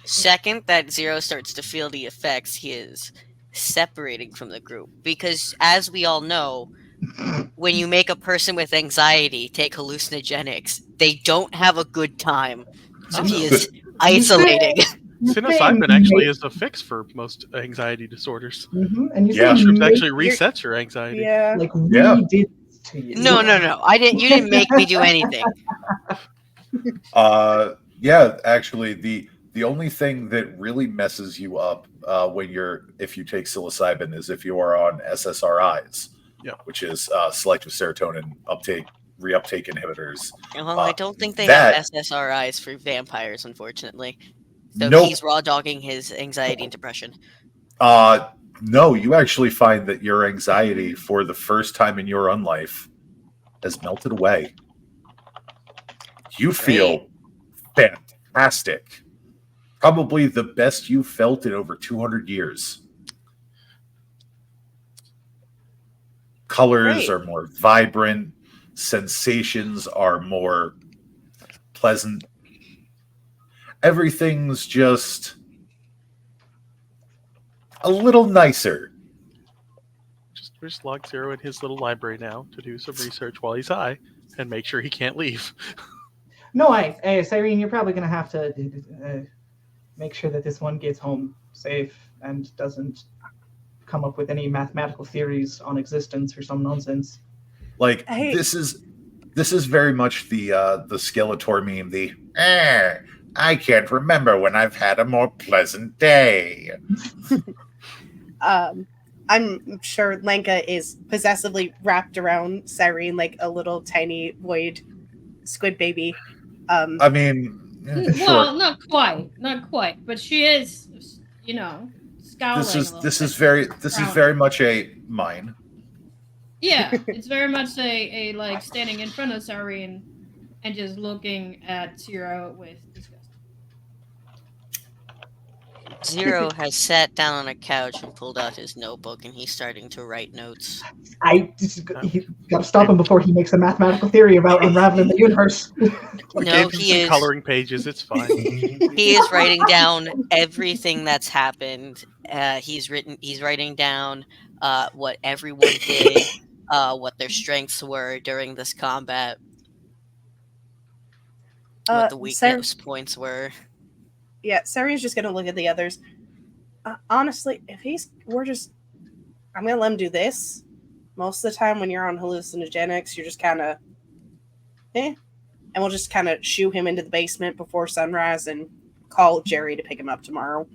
Second that Zero starts to feel the effects, he is separating from the group. Because, as we all know, when you make a person with anxiety take hallucinogenics, they don't have a good time. So Oh, he no. is isolating. Psilocybin actually is a fix for most anxiety disorders. And you Yeah. say Mushrooms make, actually resets your anxiety. Yeah. like Yeah. we did this to you. No. You didn't make me do anything. Yeah, actually, the only thing that really messes you up if you take psilocybin is if you are on SSRIs, Yeah. which is selective serotonin reuptake inhibitors. Well, I don't think they that- have SSRIs for vampires, unfortunately. So Nope. he's raw dogging his anxiety and depression. No, you actually find that your anxiety for the first time in your own life has melted away. You feel fantastic. Probably the best you've felt in over 200 years. Colors Great. are more vibrant. Sensations are more pleasant. Everything's just a little nicer. Just log Zero in his little library now to do some research while he's high and make sure he can't leave. No, Cyrene, you're probably going to have to make sure that this one gets home safe and doesn't come up with any mathematical theories on existence or some nonsense. Like, Hey. this is very much the Skeletor meme. I can't remember when I've had a more pleasant day. I'm sure Lenka is possessively wrapped around Cyrene like a little tiny void squid baby. I mean, Well, sure. not quite, but she is, scowling. This is very much a mine. Yeah, it's very much a like standing in front of Cyrene and just looking at Zero with disgust. Zero has sat down on a couch and pulled out his notebook, and he's starting to write notes. You got to stop him before he makes a mathematical theory about unraveling the universe. We No, gave him he some is. coloring pages. It's fine. He is writing down everything that's happened. He's writing down what everyone did, what their strengths were during this combat, what the weakness points were. Yeah, Cyrene's just gonna look at the others. Honestly, if we're just I'm gonna let him do this. Most of the time when you're on hallucinogenics, you're just kind of, and we'll just kind of shoo him into the basement before sunrise and call Jerry to pick him up tomorrow.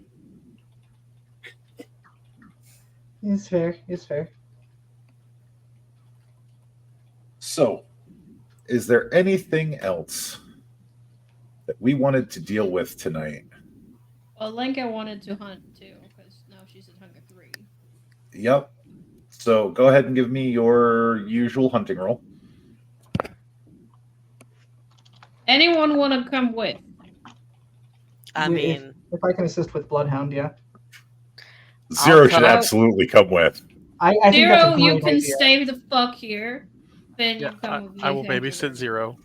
It's fair. It's fair. So, is there anything else that we wanted to deal with tonight? Well, Lenka wanted to hunt too, because now she's at hunger 3. Yep. So go ahead and give me your usual hunting roll. Anyone want to come with? I If- mean, if I can assist with Bloodhound, yeah. Zero come should out. absolutely come with. I think that's a Zero, you great can idea. stay the fuck here. Ben, Yeah, you come with me. I will thank you babysit very Zero.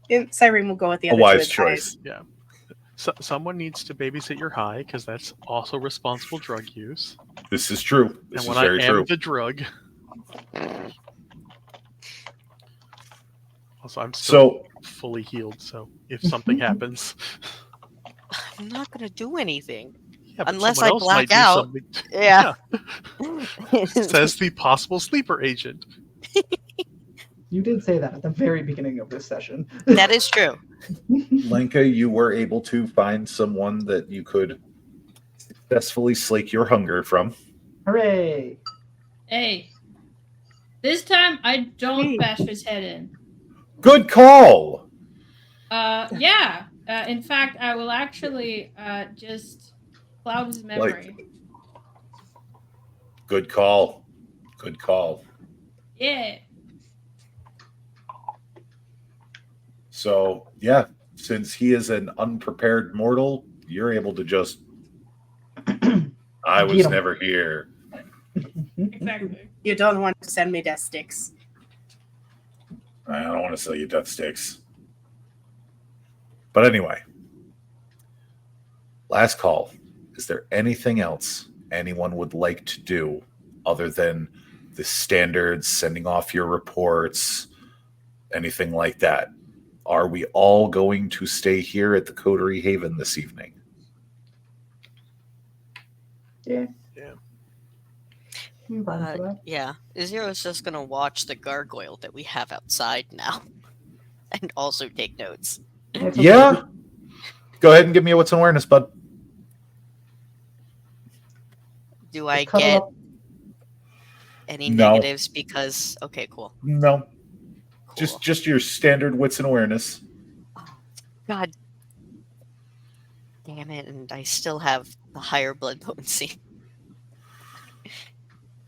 And Cyrene will go with the A other wise two choice. Yeah. So, someone needs to babysit your high because that's also responsible drug use. This is true. This and is when very I am true. the drug. Also, I'm still So, fully healed, so if something happens, I'm not gonna do anything. yeah, but Unless someone I else black might do out. something. Yeah. Says the possible sleeper agent. You did say that at the very beginning of this session. That is true. Lenka, you were able to find someone that you could successfully slake your hunger from. Hooray! Hey, this time I don't Hey. bash his head in. Good call. Yeah. In fact, I will actually just cloud his memory. Good call. Good call. Yeah. So, yeah, since he is an unprepared mortal, you're able to just. I was Get 'em. never here. Exactly. You don't want to send me death sticks. I don't want to sell you death sticks. But anyway, last call. Is there anything else anyone would like to do other than the standards, sending off your reports, anything like that? Are we all going to stay here at the Coterie Haven this evening? Yeah. Yeah. I'm fine for that. Yeah. Zero's just gonna watch the gargoyle that we have outside now. And also take notes. It's okay. Yeah. Go ahead and give me a what's in awareness, bud. Do I Cuddle get up. any No. negatives because okay, cool. No. Cool. Just your standard wits and awareness. God damn it, and I still have the higher blood potency.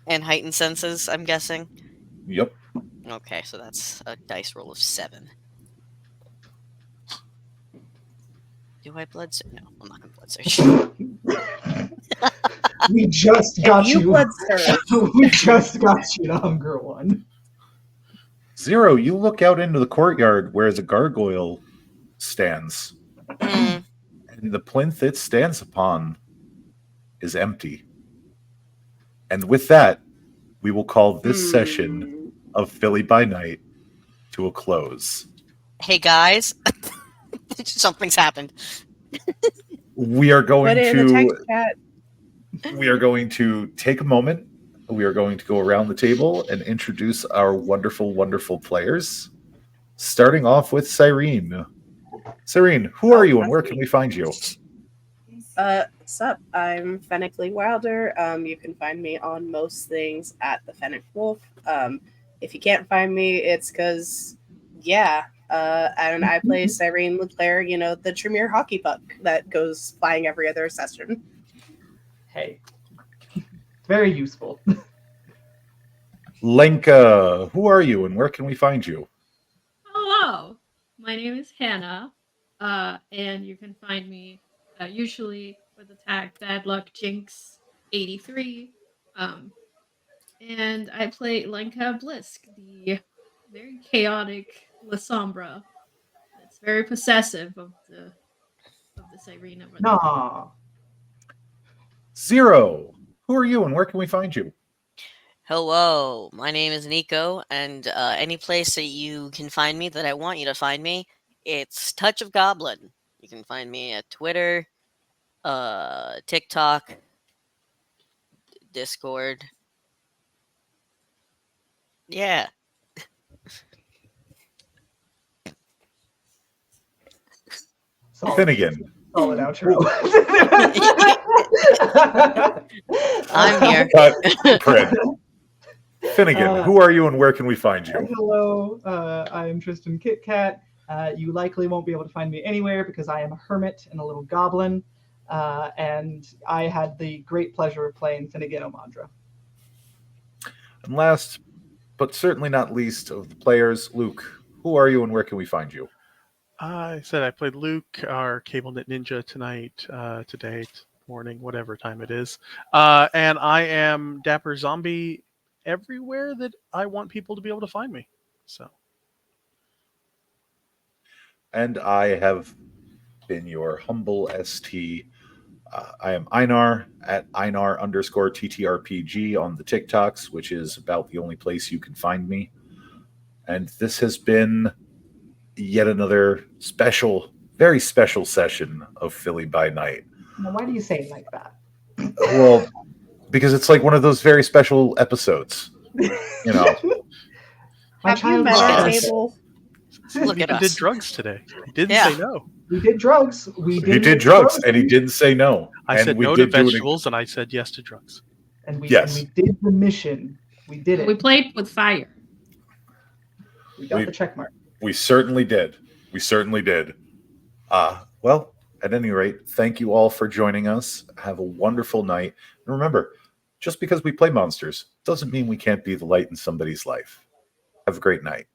And heightened senses, I'm guessing. Yep. Okay, so that's a dice roll of 7. Do I blood search? No, I'm not gonna blood search. We just got If you you. blood surge, We just got you to hunger 1. Zero, you look out into the courtyard where the gargoyle stands, Mm, and the plinth it stands upon is empty. And with that, we will call this session of Philly by Night to a close. hey guys, something's happened. We are going put it in the text to take a moment. We are going to go around the table and introduce our wonderful, wonderful players. Starting off with Cyrene. Cyrene, who are you and where can we find you? Sup, I'm Fennec Lee Wilder. You can find me on most things at the Fennec Wolf. If you can't find me, it's because, and I play Cyrene LeClaire, you know, the Tremere hockey puck that goes flying every other session. Hey. Very useful. Lenka, who are you and where can we find you? Hello, my name is Hannah, and you can find me usually with the tag Bad Luck Jinx 83, and I play Lenka Blisk, the very chaotic La Sombra. That's very possessive of the Cyrene over there. Nah. Zero, who are you and where can we find you? Hello, my name is Nico, and any place that you can find me that I want you to find me, it's Touch of Goblin. You can find me at Twitter, TikTok, Discord. Yeah. Solid, Finnegan, solid outro. I'm here. cut, print. Finnegan, who are you and where can we find you? Hello, I am Tristan Kit Kat. You likely won't be able to find me anywhere because I am a hermit and a little goblin. And I had the great pleasure of playing Finnegan Omandra. And last, but certainly not least of the players, Luke, who are you and where can we find you? I said I played Luke, our cable knit ninja tonight, today, morning, whatever time it is. And I am Dapper Zombie everywhere that I want people to be able to find me. So And I have been your humble ST. I am Einar at Einar_TTRPG on the TikToks, which is about the only place you can find me. And this has been yet another special, very special session of Philly by Night. Now, why do you say it like that? Well, because it's like one of those very special episodes. You know, My Have you child met Look our at loves us. it. table? Look he at even did us. drugs today. He didn't Yeah. say no. We did drugs. We he did drugs, and he didn't say no. I And said we no to did do it. vegetables, and I said yes to drugs. And we Yes. did the mission. We did it. We played with fire. We got we- the check mark. We certainly did. We certainly did. Well, at any rate, thank you all for joining us. Have a wonderful night. And remember, just because we play monsters doesn't mean we can't be the light in somebody's life. Have a great night.